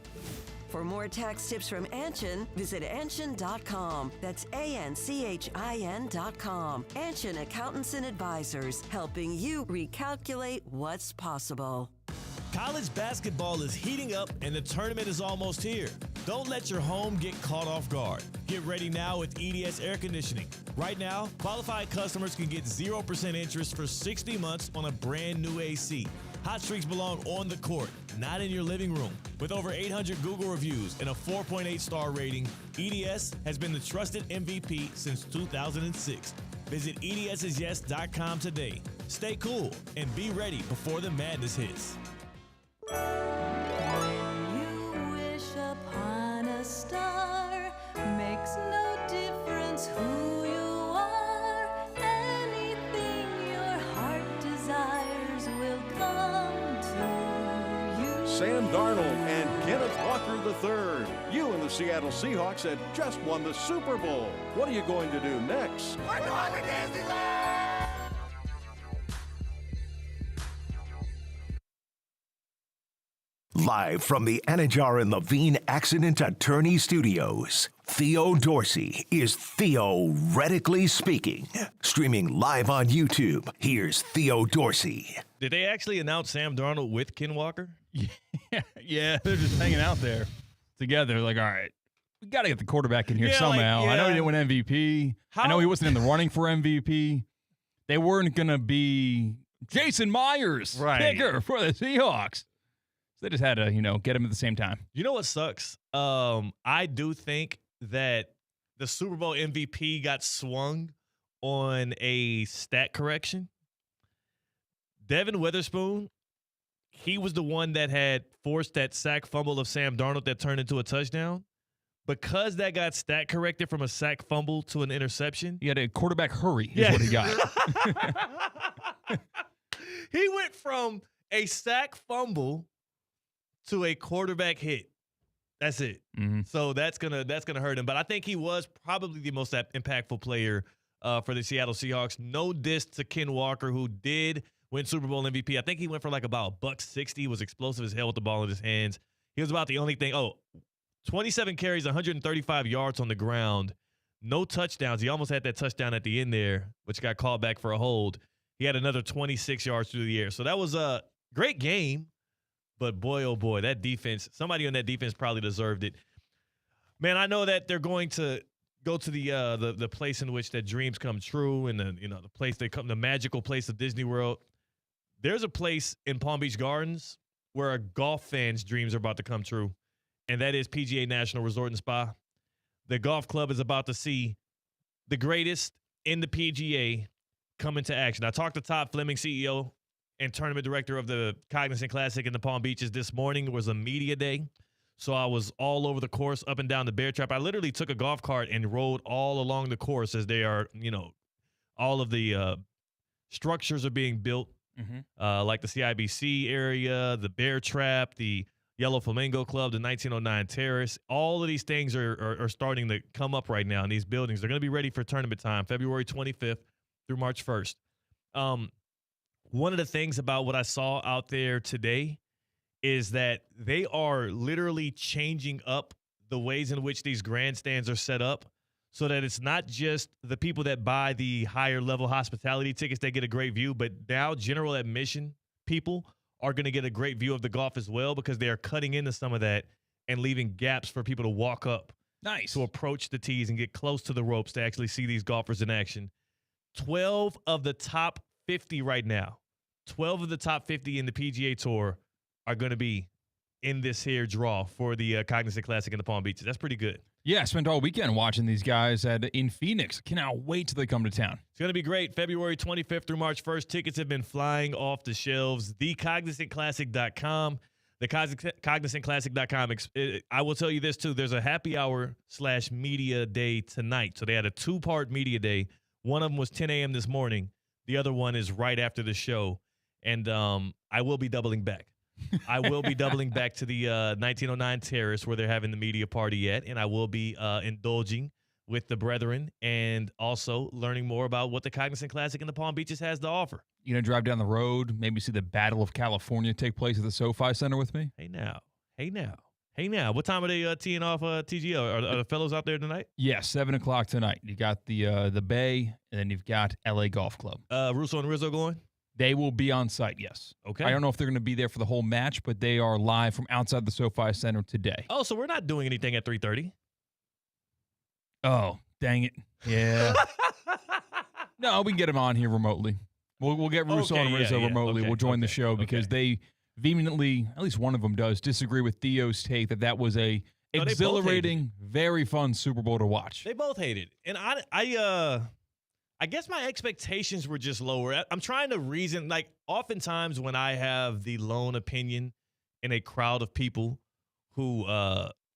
For more tax tips from Anshin, visit Anshin.com. That's ANCHIN.com. Anshin Accountants and Advisors, helping you recalculate what's possible. College basketball is heating up and the tournament is almost here. Don't let your home get caught off guard. Get ready now with EDS Air Conditioning. Right now, qualified customers can get 0% interest for 60 months on a brand new AC. Hot streaks belong on the court, not in your living room. With over 800 Google reviews and a 4.8 star rating, EDS has been the trusted MVP since 2006. Visit EDSIsyes.com today. Stay cool and be ready before the madness hits. You wish upon a star, makes no difference who you are. Anything your heart desires will come to you. Sam Darnold and Kenneth Walker III. You and the Seattle Seahawks had just won the Super Bowl. What are you going to do next? We're going to Disneyland! Live from the Anajar and Levine Accident Attorney Studios, Theo Dorsey is theoretically speaking. Streaming live on YouTube, here's Theo Dorsey. Did they actually announce Sam Darnold with Ken Walker? Yeah, they're just hanging out there together. Like, all right, we got to get the quarterback in here somehow. I know he didn't win MVP. I know he wasn't in the running for MVP. They weren't going to be Jason Myers, kicker for the Seahawks. They just had to, get him at the same time. You know what sucks? I do think that the Super Bowl MVP got swung on a stat correction. Devin Witherspoon, he was the one that had forced that sack fumble of Sam Darnold that turned into a touchdown. Because that got stat corrected from a sack fumble to an interception. He had a quarterback hurry is what he got. He went from a sack fumble to a quarterback hit. That's it. Mm-hmm. So that's gonna hurt him. But I think he was probably the most impactful player for the Seattle Seahawks. No diss to Ken Walker, who did win Super Bowl MVP. I think he went for like about $160. He was explosive as hell with the ball in his hands. He was about the only thing. 27 carries, 135 yards on the ground. No touchdowns. He almost had that touchdown at the end there, which got called back for a hold. He had another 26 yards through the air. So that was a great game. But boy, oh boy, that defense, somebody on that defense probably deserved it. Man, I know that they're going to go to the place in which that dreams come true, and the magical place of Disney World. There's a place in Palm Beach Gardens where a golf fan's dreams are about to come true, and that is PGA National Resort and Spa. The golf club is about to see the greatest in the PGA come into action. I talked to Todd Fleming, CEO and tournament director of the Cognizant Classic in the Palm Beaches this morning. It was a media day, so I was all over the course, up and down the bear trap. I literally took a golf cart and rode all along the course as they are, all of the structures are being built, like the CIBC area, the bear trap, the Yellow Flamingo Club, the 1909 Terrace. All of these things are starting to come up right now in these buildings. They're going to be ready for tournament time, February 25th through March 1st. One of the things about what I saw out there today is that they are literally changing up the ways in which these grandstands are set up so that it's not just the people that buy the higher level hospitality tickets that get a great view, but now general admission people are going to get a great view of the golf as well, because they are cutting into some of that and leaving gaps for people to walk up. Nice. To approach the tees and get close to the ropes to actually see these golfers in action. 12 of the top 50 right now, 12 of the top 50 in the PGA Tour are going to be in this here draw for the Cognizant Classic in the Palm Beaches. That's pretty good. Yeah, I spent all weekend watching these guys in Phoenix. Cannot wait till they come to town. It's going to be great. February 25th through March 1st. Tickets have been flying off the shelves. TheCognizantClassic.com. TheCognizantClassic.com. I will tell you this, too. There's a happy hour / media day tonight. So they had a 2-part media day. One of them was 10 a.m. this morning. The other one is right after the show. And I will be doubling back. I will be doubling back to the 1909 Terrace where they're having the media party at, and I will be indulging with the brethren and also learning more about what the Cognizant Classic in the Palm Beaches has to offer. You know, drive down the road, maybe see the Battle of California take place at the SoFi Center with me? Hey, now. What time are they teeing off TGO? Are the fellows out there tonight? Yeah, 7 o'clock tonight. You got the Bay, and then you've got LA Golf Club. Russo and Rizzo going? They will be on site, yes. Okay. I don't know if they're going to be there for the whole match, but they are live from outside the SoFi Center today. Oh, so we're not doing anything at 3:30. Oh, dang it. Yeah. No, we can get them on here remotely. We'll get Russo and Rizzo remotely. We'll join the show because they vehemently, at least one of them does, disagree with Theo's take that was a exhilarating, very fun Super Bowl to watch. They both hate it. And I guess my expectations were just lower. I'm trying to reason, like oftentimes when I have the lone opinion in a crowd of people who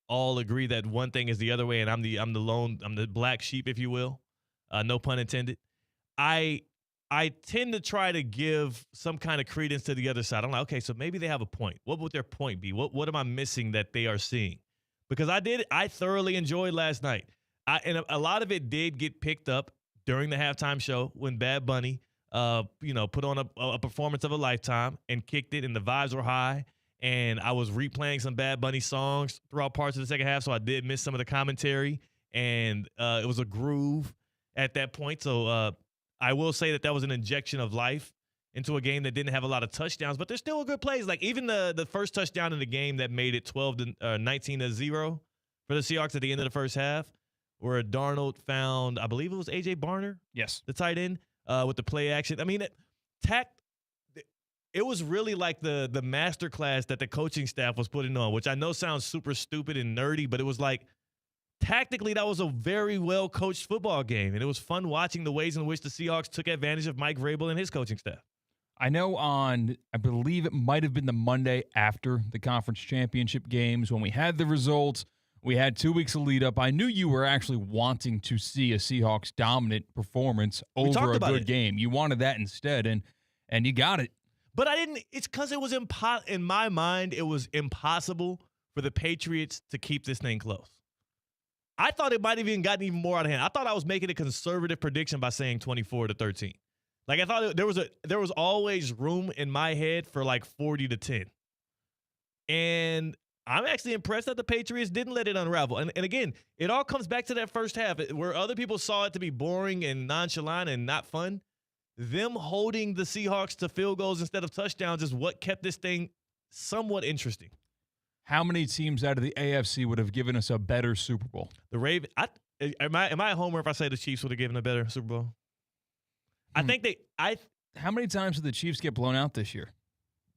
all agree that one thing is the other way, and I'm the black sheep, if you will, no pun intended. I tend to try to give some kind of credence to the other side. I'm like, okay, so maybe they have a point. What would their point be? What am I missing that they are seeing? Because I thoroughly enjoyed last night. And a lot of it did get picked up during the halftime show when Bad Bunny, put on a performance of a lifetime and kicked it, and the vibes were high. And I was replaying some Bad Bunny songs throughout parts of the second half, so I did miss some of the commentary. And it was a groove at that point. So I will say that was an injection of life into a game that didn't have a lot of touchdowns, but there's still good plays. Like even the first touchdown in the game that made it 19-0 for the Seahawks at the end of the first half, where Darnold found, I believe it was A.J. Barner? Yes. The tight end with the play action. I mean, it was really like the masterclass that the coaching staff was putting on, which I know sounds super stupid and nerdy, but it was like, tactically, that was a very well-coached football game, and it was fun watching the ways in which the Seahawks took advantage of Mike Vrabel and his coaching staff. I know I believe it might have been the Monday after the conference championship games when we had the results. We had 2 weeks of lead up. I knew you were actually wanting to see a Seahawks dominant performance over a good game. You wanted that instead, and you got it. But I didn't. It's because it was in my mind, it was impossible for the Patriots to keep this thing close. I thought it might have even gotten even more out of hand. I thought I was making a conservative prediction by saying 24-13. Like I thought there was always room in my head for like 40-10. And I'm actually impressed that the Patriots didn't let it unravel. And again, it all comes back to that first half where other people saw it to be boring and nonchalant and not fun. Them holding the Seahawks to field goals instead of touchdowns is what kept this thing somewhat interesting. How many teams out of the AFC would have given us a better Super Bowl? The Ravens. Am I a homer if I say the Chiefs would have given a better Super Bowl? I think they. How many times did the Chiefs get blown out this year?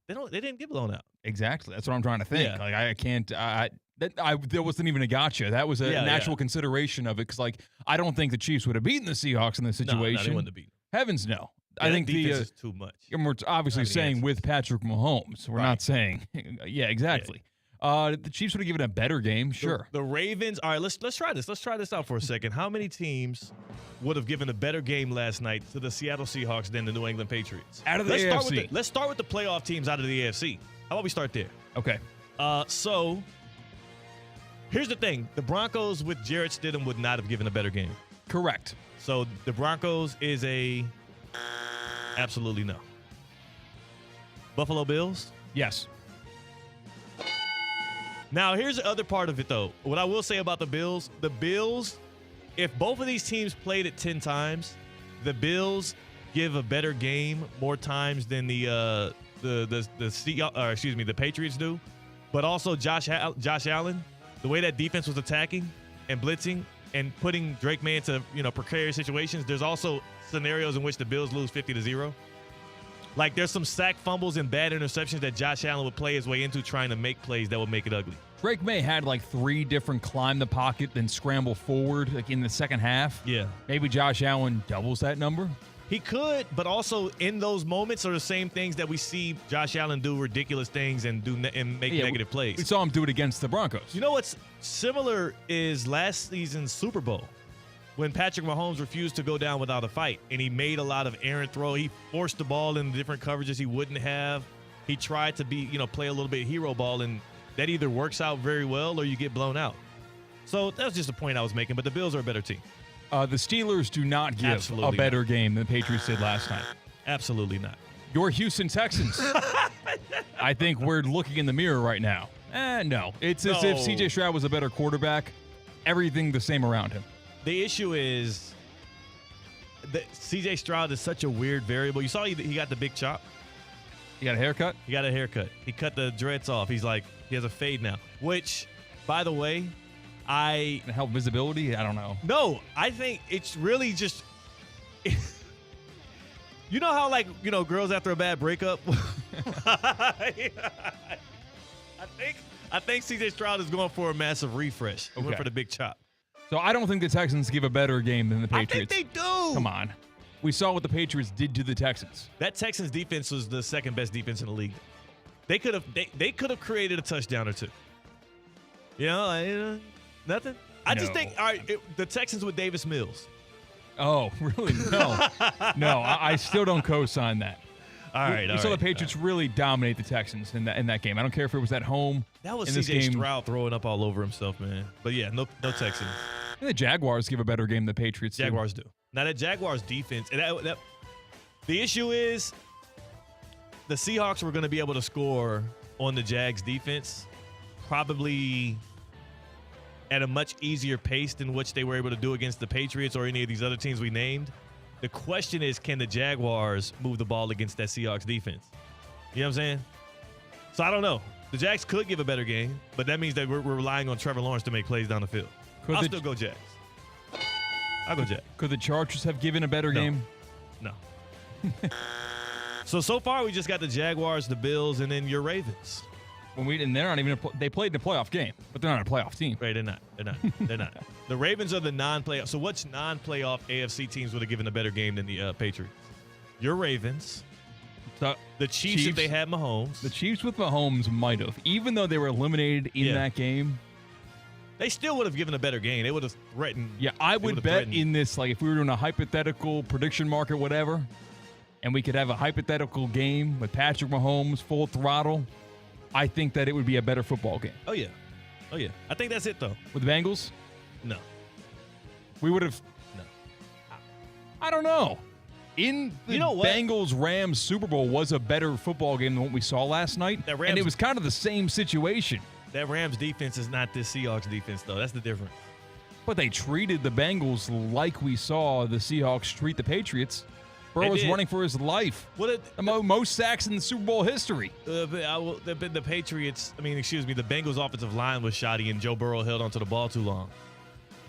They didn't get blown out. Exactly. That's what I'm trying to think. Yeah. Like I can't. There wasn't even a gotcha. That was an actual consideration of it because, like, I don't think the Chiefs would have beaten the Seahawks in this situation. No, they wouldn't have beaten. Heavens no. Yeah, I think defense is too much. And we're obviously saying with Patrick Mahomes. We're not saying. Yeah, exactly. The Chiefs would have given a better game, sure. The Ravens. All right, let's try this. Let's try this out for a second. How many teams would have given a better game last night to the Seattle Seahawks than the New England Patriots? Out of the AFC. Let's start with the playoff teams out of the AFC. How about we start there? Okay. So here's the thing: the Broncos with Jarrett Stidham would not have given a better game. Correct. So the Broncos is a absolutely no. Buffalo Bills? Yes. Now, here's the other part of it, though. What I will say about the Bills, if both of these teams played it 10 times, the Bills give a better game more times than the Patriots do. But also Josh Allen, the way that defense was attacking and blitzing and putting Drake May into precarious situations, there's also scenarios in which the Bills lose 50-0. Like, there's some sack fumbles and bad interceptions that Josh Allen would play his way into trying to make plays that would make it ugly. Drake May had like 3 different climb the pocket, then scramble forward like in the second half. Yeah. Maybe Josh Allen doubles that number. He could, but also in those moments are the same things that we see Josh Allen do ridiculous things and make negative plays. We saw him do it against the Broncos. You know what's similar is last season's Super Bowl, when Patrick Mahomes refused to go down without a fight, and he made a lot of errant throw. He forced the ball in different coverages he wouldn't have. He tried to play a little bit of hero ball, and that either works out very well or you get blown out. So that was just a point I was making, but the Bills are a better team. The Steelers do not give a better game than the Patriots did last night. Absolutely not. Your Houston Texans. I think we're looking in the mirror right now. No. It's as if C.J. Stroud was a better quarterback. Everything the same around him. The issue is that C.J. Stroud is such a weird variable. You saw he got the big chop. He got a haircut? He got a haircut. He cut the dreads off. He's like, he has a fade now. Which, by the way, help visibility? I don't know. No, I think it's really just... You know how, girls after a bad breakup? I think C.J. Stroud is going for a massive refresh. He went for the big chop. So I don't think the Texans give a better game than the Patriots. I think they do. Come on. We saw what the Patriots did to the Texans. That Texans defense was the second best defense in the league. They could have created a touchdown or two. Nothing. I just think the Texans with Davis Mills. Oh, really? No. No, I still don't co-sign that. All right. We saw the Patriots really dominate the Texans in that game. I don't care if it was at home. That was C.J. Stroud throwing up all over himself, man. But yeah, no Texans. And the Jaguars give a better game than the Patriots. Jaguars do. Now that Jaguars defense, the issue is the Seahawks were going to be able to score on the Jags defense, probably at a much easier pace than which they were able to do against the Patriots or any of these other teams we named. The question is, can the Jaguars move the ball against that Seahawks defense? You know what I'm saying? So I don't know. The Jags could give a better game, but that means that we're relying on Trevor Lawrence to make plays down the field. I'll still go Jags. I'll go Jags. Could the Chargers have given a better game? No. So far we just got the Jaguars, the Bills, and then your Ravens. And they're not even they played in a playoff game, but they're not a playoff team. Right, they're not. They're not. The Ravens are the non-playoff. So which non-playoff AFC teams would have given a better game than the Patriots? Your Ravens. The Chiefs if they had Mahomes. The Chiefs with Mahomes might have. Even though they were eliminated in that game. They still would have given a better game. They would have threatened. Yeah, I would bet in this, like if we were doing a hypothetical prediction market, whatever, and we could have a hypothetical game with Patrick Mahomes full throttle, I think that it would be a better football game. Oh, yeah. I think that's it, though. With the Bengals? No. We would have. No. I don't know. In the Bengals-Rams Super Bowl was a better football game than what we saw last night. And it was kind of the same situation. That Rams defense is not this Seahawks defense, though. That's the difference. But they treated the Bengals like we saw the Seahawks treat the Patriots. Burrow was running for his life. Most sacks in the Super Bowl history. The Patriots, the Bengals offensive line was shoddy, and Joe Burrow held onto the ball too long.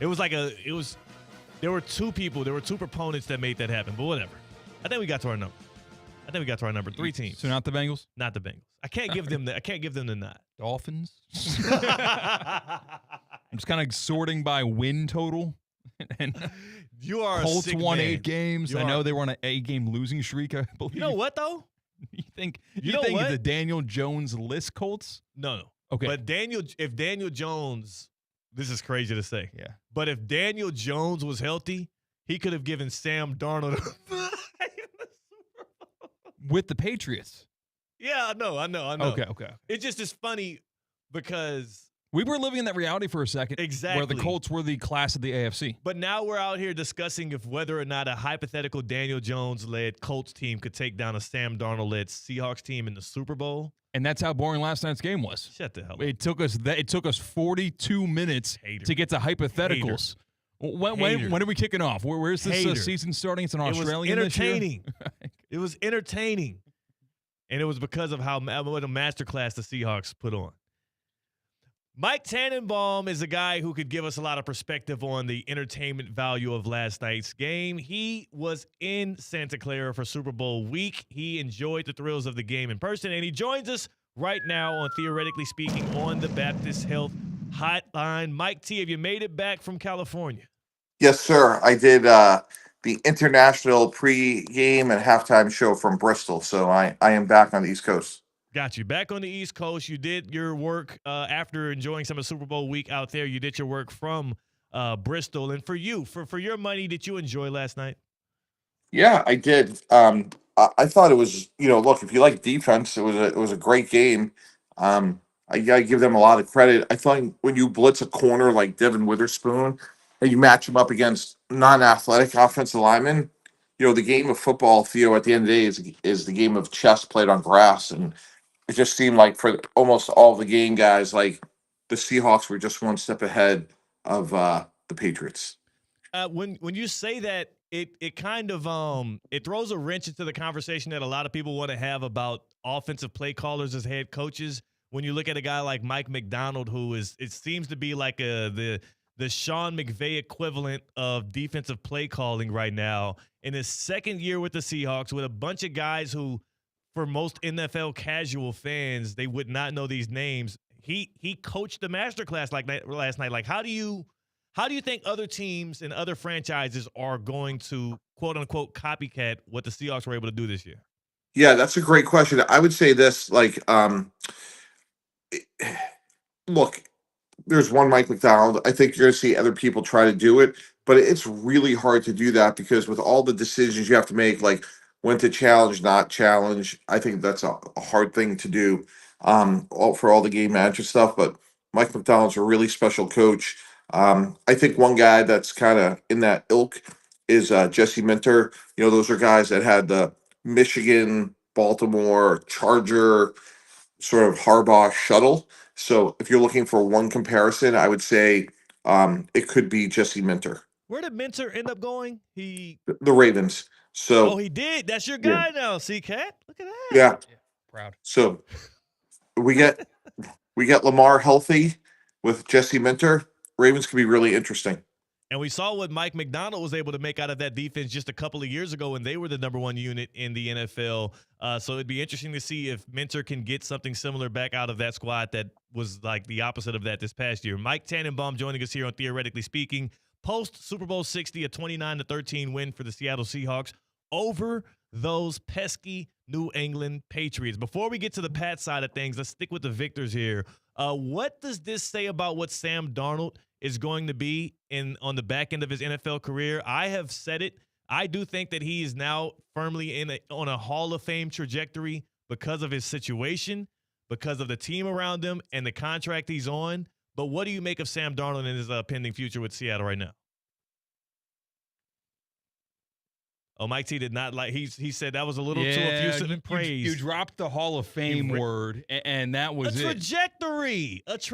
There were two proponents that made that happen, but whatever. I think we got to our number. 3 teams. So not the Bengals? Not the Bengals. I can't give them the nod. Dolphins? I'm just kind of sorting by win total. And you are Colts a sick won man. 8 games. I know they were on an 8-game losing streak, I believe. You know what, though? You think what? the Daniel Jones list Colts? No. Okay. But if Daniel Jones, this is crazy to say. Yeah. But if Daniel Jones was healthy, he could have given Sam Darnold with the Patriots. Yeah, I know. Okay. It just is funny because we were living in that reality for a second. Exactly. Where the Colts were the class of the AFC. But now we're out here discussing if whether or not a hypothetical Daniel Jones-led Colts team could take down a Sam Darnold-led Seahawks team in the Super Bowl. And that's how boring last night's game was. Shut the hell up. It took us 42 minutes to get to hypotheticals. When are we kicking off? Where's this season starting? It's an Australian this year? It was entertaining. And it was because of what a masterclass the Seahawks put on. Mike Tannenbaum is a guy who could give us a lot of perspective on the entertainment value of last night's game. He was in Santa Clara for Super Bowl week. He enjoyed the thrills of the game in person, and he joins us right now on Theoretically Speaking on the Baptist Health Hotline. Mike T, have you made it back from California? Yes, sir. I did the international pre-game and halftime show from Bristol, so I am back on the East Coast. Got you. Back on the East Coast, you did your work after enjoying some of Super Bowl week out there. You did your work from Bristol. And for you, for your money, did you enjoy last night? Yeah, I did. I thought it was, look, if you like defense, it was a great game. I gotta give them a lot of credit. I thought when you blitz a corner like Devin Witherspoon and you match him up against non-athletic offensive linemen, the game of football, Theo, at the end of the day is the game of chess played on grass. And it just seemed like for almost all the game guys, like the Seahawks were just one step ahead of the Patriots. When you say that, it kind of it throws a wrench into the conversation that a lot of people want to have about offensive play callers as head coaches. When you look at a guy like Mike McDonald, who it seems to be like the Sean McVay equivalent of defensive play calling right now in his second year with the Seahawks, with a bunch of guys who, for most NFL casual fans, they would not know these names. He coached the masterclass last night. Like, how do you think other teams and other franchises are going to, quote unquote, copycat what the Seahawks were able to do this year? Yeah, that's a great question. I would say this, look, there's one Mike McDonald. I think you're going to see other people try to do it, but it's really hard to do that because with all the decisions you have to make, like when to challenge, not challenge, I think that's a hard thing to do for all the game manager stuff. But Mike McDonald's a really special coach. I think one guy that's kind of in that ilk is Jesse Minter. Those are guys that had the Michigan, Baltimore, Charger sort of Harbaugh shuttle. So if you're looking for one comparison, I would say it could be Jesse Minter. Where did Minter end up going? The Ravens. So he did. That's your guy now, C-Katt. Look at that. Yeah. Proud. So we get Lamar healthy with Jesse Minter. Ravens could be really interesting. And we saw what Mike McDonald was able to make out of that defense just a couple of years ago when they were the number one unit in the NFL. So it'd be interesting to see if Minter can get something similar back out of that squad that was like the opposite of that this past year. Mike Tannenbaum joining us here on Theoretically Speaking. Post Super Bowl 60, a 29-13 win for the Seattle Seahawks over those pesky New England Patriots. Before we get to the Pat side of things, let's stick with the victors here. What does this say about what Sam Darnold is going to be on the back end of his NFL career? I have said it. I do think that he is now firmly on a Hall of Fame trajectory because of his situation, because of the team around him, and the contract he's on. But what do you make of Sam Darnold and his pending future with Seattle right now? Oh, Mike T did not like. He said that was a little too Yeah, effusive in praise. you dropped the Hall of Fame word, and that was a it. trajectory. He's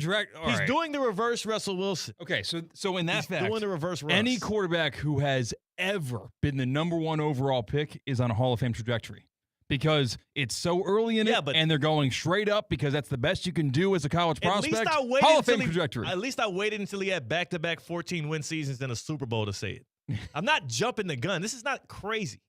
right. doing the reverse Russell Wilson. Okay, so in that He's fact, doing the reverse Russ. any quarterback who has ever been the number 1 overall pick is on a Hall of Fame trajectory because it's so early in it, and they're going straight up because that's the best you can do as a college prospect. Hall of Fame trajectory. At least I waited until he had back-to-back 14-win seasons and a Super Bowl to say it. I'm not jumping the gun. This is not crazy.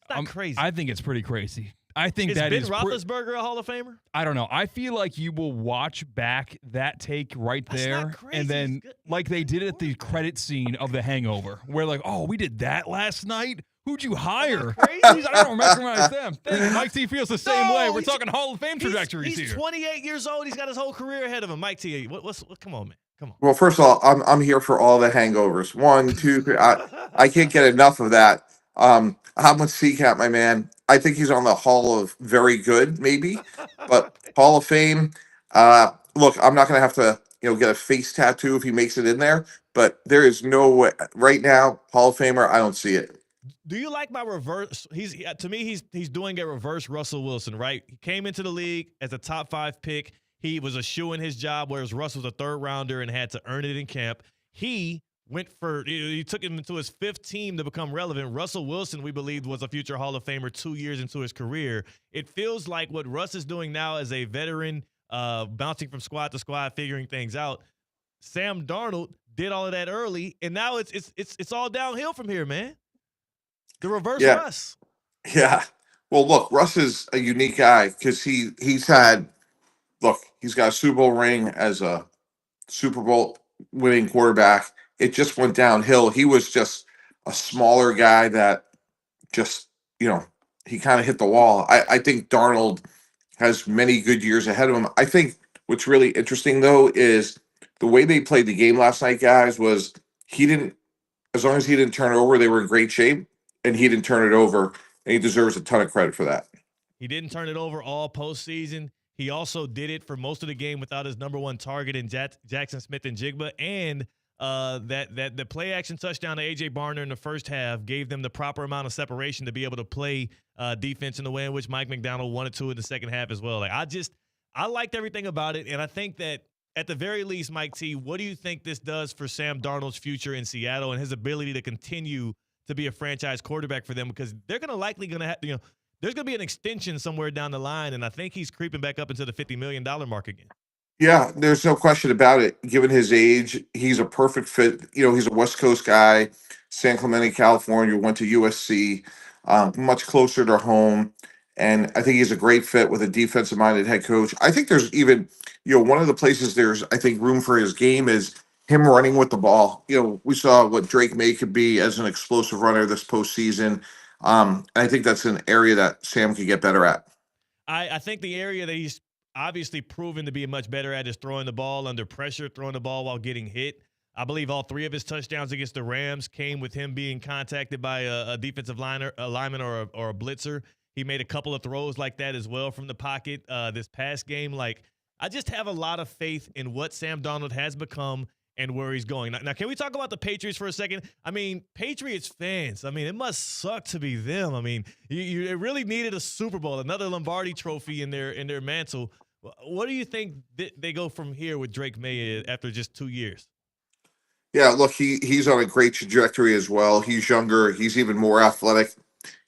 It's not crazy. I think it's pretty crazy. I think is that Ben is Roethlisberger a Hall of Famer? I don't know. I feel like you will watch back that take right there, and then like they did at the credit scene of The Hangover, where like, oh, we did that last night. Who'd you hire? I don't recognize them. Mike T feels the same way. We're talking Hall of Fame trajectories he's here. 28 years old. He's got his whole career ahead of him. Mike T, come on, man. Come on. Well, first of all, I'm here for all the hangovers. 1, 2, 3. I can't get enough of that. I'm with C-Katt, my man. I think he's on the Hall of Very Good, maybe, but Hall of Fame. Look, I'm not going to have to, get a face tattoo if he makes it in there. But there is no way right now. Hall of Famer, I don't see it. Do you like my reverse? To me, he's doing a reverse Russell Wilson, right? He came into the league as a top 5 pick. He was a shoe in his job, whereas Russ was a 3rd rounder and had to earn it in camp. He took him into his 5th team to become relevant. Russell Wilson, we believed, was a future Hall of Famer 2 years into his career. It feels like what Russ is doing now as a veteran, bouncing from squad to squad, figuring things out. Sam Darnold did all of that early, and now it's all downhill from here, man. The reverse Russ. Yeah. Well, look, Russ is a unique guy because he's got a Super Bowl ring as a Super Bowl winning quarterback. It just went downhill. He was just a smaller guy that just, he kind of hit the wall. I think Darnold has many good years ahead of him. I think what's really interesting, though, is the way they played the game last night, guys, was as long as he didn't turn it over, they were in great shape, and he didn't turn it over, and he deserves a ton of credit for that. He didn't turn it over all postseason. He also did it for most of the game without his number 1 target in Jackson Smith and Jigba, and that the play action touchdown to A.J. Barner in the first half gave them the proper amount of separation to be able to play defense in the way in which Mike McDonald wanted to in the second half as well. Like I liked everything about it, and I think that at the very least, Mike T, what do you think this does for Sam Darnold's future in Seattle and his ability to continue to be a franchise quarterback for them? Because they're likely going to have, there's going to be an extension somewhere down the line, and I think he's creeping back up into the $50 million mark again. Yeah, there's no question about it. Given his age, he's a perfect fit. He's a West Coast guy, San Clemente, California, went to USC, much closer to home. And I think he's a great fit with a defensive-minded head coach. I think there's even, one of the places there's, I think, room for his game is him running with the ball. We saw what Drake May could be as an explosive runner this postseason. I think that's an area that Sam could get better at. I think the area that he's obviously proven to be much better at is throwing the ball under pressure, throwing the ball while getting hit. I believe all 3 of his touchdowns against the Rams came with him being contacted by a defensive lineman or a blitzer. He made a couple of throws like that as well from the pocket this past game. Like, I just have a lot of faith in what Sam Darnold has become and where he's going. Now, can we talk about the Patriots for a second? I mean, Patriots fans, it must suck to be them. You really needed a Super Bowl, another Lombardi trophy in their mantle. What do you think they go from here with Drake May after just 2 years? Yeah, look, he's on a great trajectory as well. He's younger. He's even more athletic.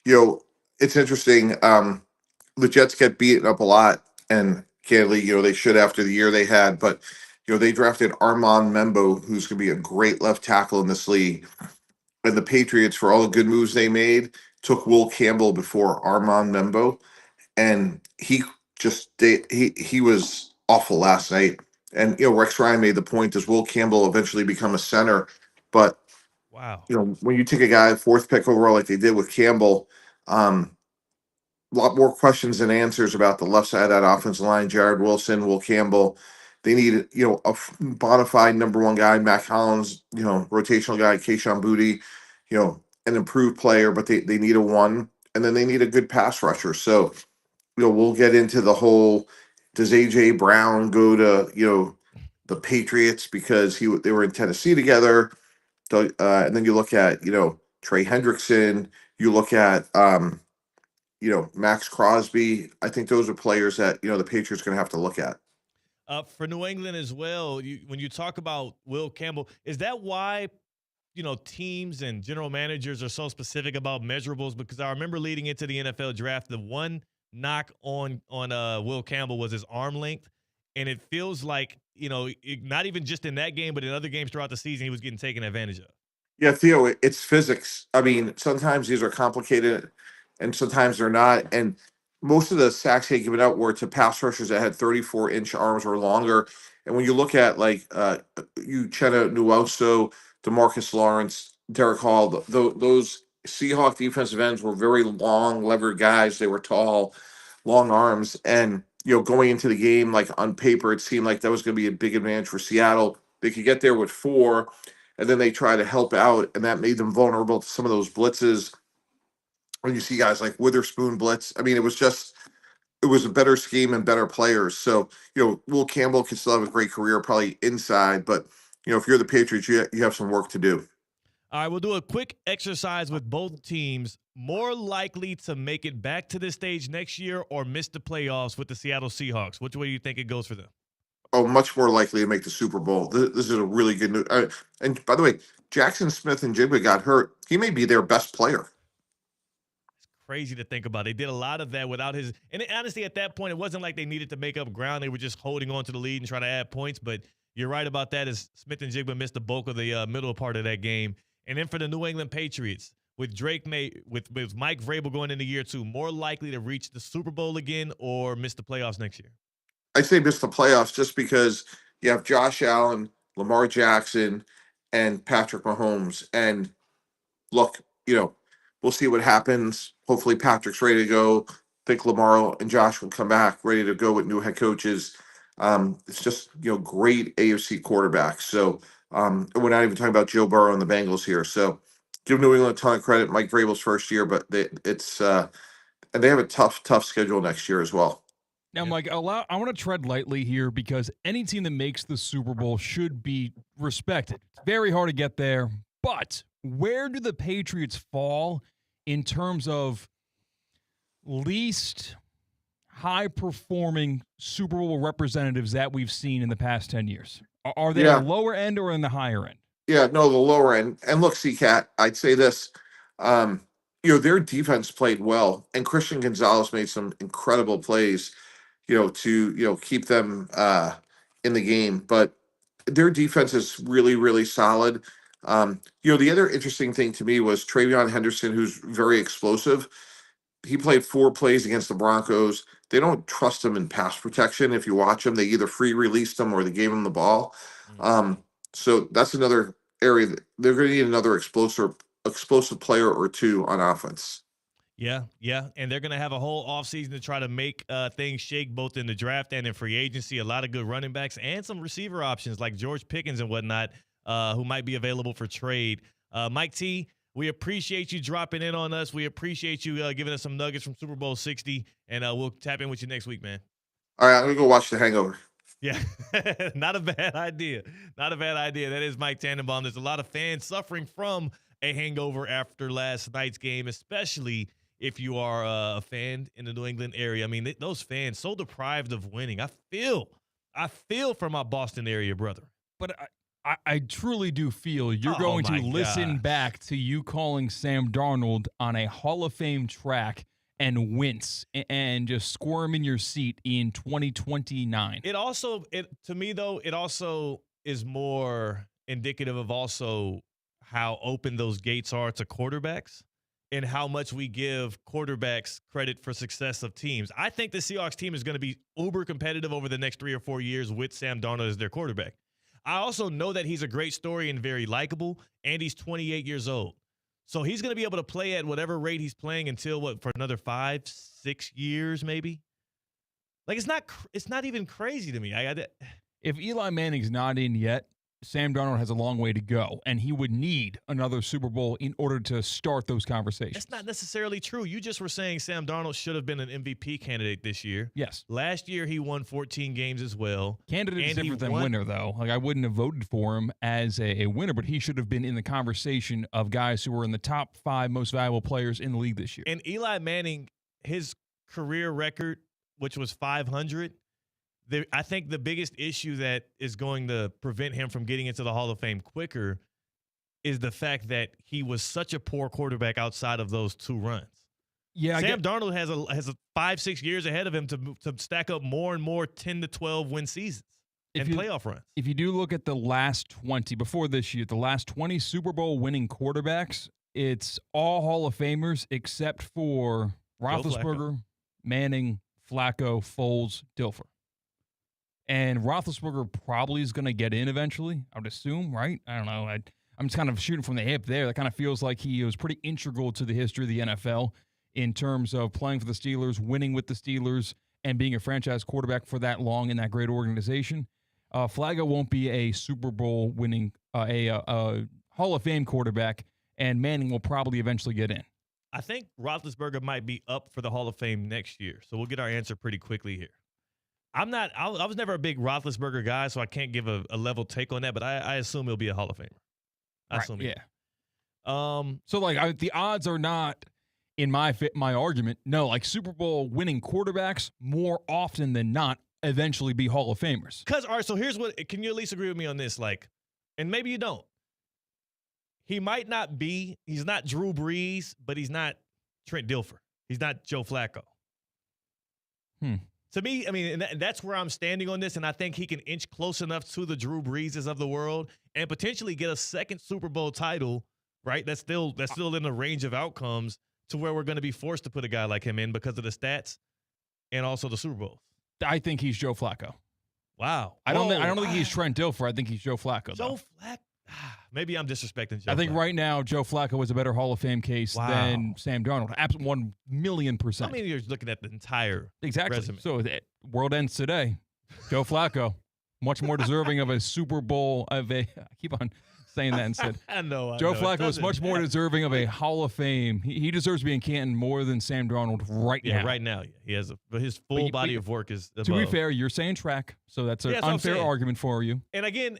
It's interesting. The Jets get beaten up a lot, and candidly, they should after the year they had. But, they drafted Armand Membo, who's going to be a great left tackle in this league. And the Patriots, for all the good moves they made, took Will Campbell before Armand Membo. And he was awful last night. And, Rex Ryan made the point, does Will Campbell eventually become a center? But, wow, when you take a guy 4th pick overall like they did with Campbell, a lot more questions than answers about the left side of that offensive line. Jared Wilson, Will Campbell. They need, a bona fide number 1 guy, Mac Hollins, rotational guy, Kayshon Boutte, an improved player, but they need a 1. And then they need a good pass rusher. So, we'll get into the whole, does A.J. Brown go to, the Patriots because they were in Tennessee together? And then you look at, Trey Hendrickson. You look at Max Crosby. I think those are players that the Patriots are going to have to look at. For New England as well, when you talk about Will Campbell, is that why teams and general managers are so specific about measurables? Because I remember leading into the NFL draft, the one knock on Will Campbell was his arm length, and it feels like not even just in that game, but in other games throughout the season, he was getting taken advantage of. Yeah, Theo, it's physics. I mean, sometimes these are complicated and sometimes they're not. And most of the sacks he had given out were to pass rushers that had 34-inch arms or longer. And when you look at Uchenna Nwosu, DeMarcus Lawrence, Derek Hall, those Seahawk defensive ends were very long, levered guys. They were tall, long arms. And, going into the game, like on paper, it seemed like that was going to be a big advantage for Seattle. They could get there with 4, and then they try to help out, and that made them vulnerable to some of those blitzes. When you see guys like Witherspoon blitz, I mean, it was a better scheme and better players. So, Will Campbell can still have a great career, probably inside, but if you're the Patriots, you have some work to do. All right, we'll do a quick exercise with both teams. More likely to make it back to this stage next year or miss the playoffs with the Seattle Seahawks? Which way do you think it goes for them? Oh, much more likely to make the Super Bowl. This is a really good news. And by the way, Jackson Smith and Jigba got hurt. He may be their best player. Crazy to think about. They did a lot of that without his. And honestly, at that point, it wasn't like they needed to make up ground. They were just holding on to the lead and trying to add points. But you're right about that, as Smith and Jigba missed the bulk of the middle part of that game. And then for the New England Patriots, with with Mike Vrabel going into year 2, more likely to reach the Super Bowl again or miss the playoffs next year? I'd say miss the playoffs just because you have Josh Allen, Lamar Jackson, and Patrick Mahomes. And look, we'll see what happens. Hopefully Patrick's ready to go. I think Lamar and Josh will come back ready to go with new head coaches. It's just, great AFC quarterbacks. So we're not even talking about Joe Burrow and the Bengals here. So give New England a ton of credit. Mike Vrabel's first year, but and they have a tough schedule next year as well. Now, Mike, I want to tread lightly here because any team that makes the Super Bowl should be respected. It's very hard to get there, but where do the Patriots fall in terms of least high-performing Super Bowl representatives that we've seen in the past 10 years? Are they on the lower end or in the higher end? Yeah, no, the lower end. And look, C-Katt, I'd say this. Their defense played well, and Christian Gonzalez made some incredible plays, to keep them in the game. But their defense is really, really solid. The other interesting thing to me was Travion Henderson, who's very explosive. He played 4 plays against the Broncos. They don't trust him in pass protection. If you watch him, they either free released him or they gave him the ball. So that's another area that they're going to need another explosive player or two on offense. Yeah, and they're going to have a whole offseason to try to make things shake both in the draft and in free agency. A lot of good running backs and some receiver options like George Pickens and whatnot who might be available for trade. Mike T., we appreciate you dropping in on us. We appreciate you giving us some nuggets from Super Bowl 60, and we'll tap in with you next week, man. All right, I'm going to go watch The Hangover. Yeah, not a bad idea. Not a bad idea. That is Mike Tannenbaum. There's a lot of fans suffering from a hangover after last night's game, especially if you are a fan in the New England area. I mean, those fans so deprived of winning. I feel for my Boston area brother. But I truly do feel you're going to listen back to you calling Sam Darnold on a Hall of Fame track and wince and just squirm in your seat in 2029. To me though, it also is more indicative of also how open those gates are to quarterbacks and how much we give quarterbacks credit for success of teams. I think the Seahawks team is going to be uber competitive over the next 3 or 4 years with Sam Darnold as their quarterback. I also know that he's a great story and very likable, and he's 28 years old. So he's going to be able to play at whatever rate he's playing until for another 5-6 years maybe? Like it's not even crazy to me. If Eli Manning's not in yet, Sam Darnold has a long way to go, and he would need another Super Bowl in order to start those conversations. That's not necessarily true. You just were saying Sam Darnold should have been an MVP candidate this year. Yes. Last year, he won 14 games as well. Candidate is different than winner, though. Like, I wouldn't have voted for him as a winner, but he should have been in the conversation of guys who were in the top 5 most valuable players in the league this year. And Eli Manning, his career record, which was 500, I think the biggest issue that is going to prevent him from getting into the Hall of Fame quicker is the fact that he was such a poor quarterback outside of those 2 runs. Yeah, Sam Darnold has a 5-6 years ahead of him to stack up more and more 10 to 12 win seasons and playoff runs. If you do look at the last 20, before this year, the last 20 Super Bowl winning quarterbacks, it's all Hall of Famers except for Roethlisberger, Manning, Flacco, Foles, Dilfer. And Roethlisberger probably is going to get in eventually, I would assume, right? I don't know. I'm just kind of shooting from the hip there. That kind of feels like he was pretty integral to the history of the NFL in terms of playing for the Steelers, winning with the Steelers, and being a franchise quarterback for that long in that great organization. Flacco won't be a Super Bowl winning, a Hall of Fame quarterback, and Manning will probably eventually get in. I think Roethlisberger might be up for the Hall of Fame next year, so we'll get our answer pretty quickly here. I was never a big Roethlisberger guy, so I can't give a level take on that, but I assume he'll be a Hall of Famer. I assume he will. So, like, the odds are not, in my argument, no, like Super Bowl winning quarterbacks more often than not eventually be Hall of Famers. Because, all right, so here's what, can you at least agree with me on this? Like, and maybe you don't. He's not Drew Brees, but he's not Trent Dilfer. He's not Joe Flacco. To me, I mean, and that's where I'm standing on this, and I think he can inch close enough to the Drew Breeses of the world and potentially get a second Super Bowl title, right? That's still in the range of outcomes to where we're going to be forced to put a guy like him in because of the stats and also the Super Bowls. I think he's Joe Flacco. Wow. I don't think he's Trent Dilfer. I think he's Joe Flacco. Joe Flacco. Maybe I'm disrespecting Joe I think Flacco. right now Joe Flacco is a better Hall of Fame case than Sam Darnold. 1,000,000%. I mean, you're looking at the entire resume. So the world ends today. Joe Flacco, much more deserving of a Super Bowl I keep on saying that instead. I know. Joe Flacco is much more deserving of a Hall of Fame. He deserves to be in Canton more than Sam Darnold right now. Yeah, right now. Yeah. He has his full body of work is above. To be fair, you're saying track, so that's an unfair argument for you. And again,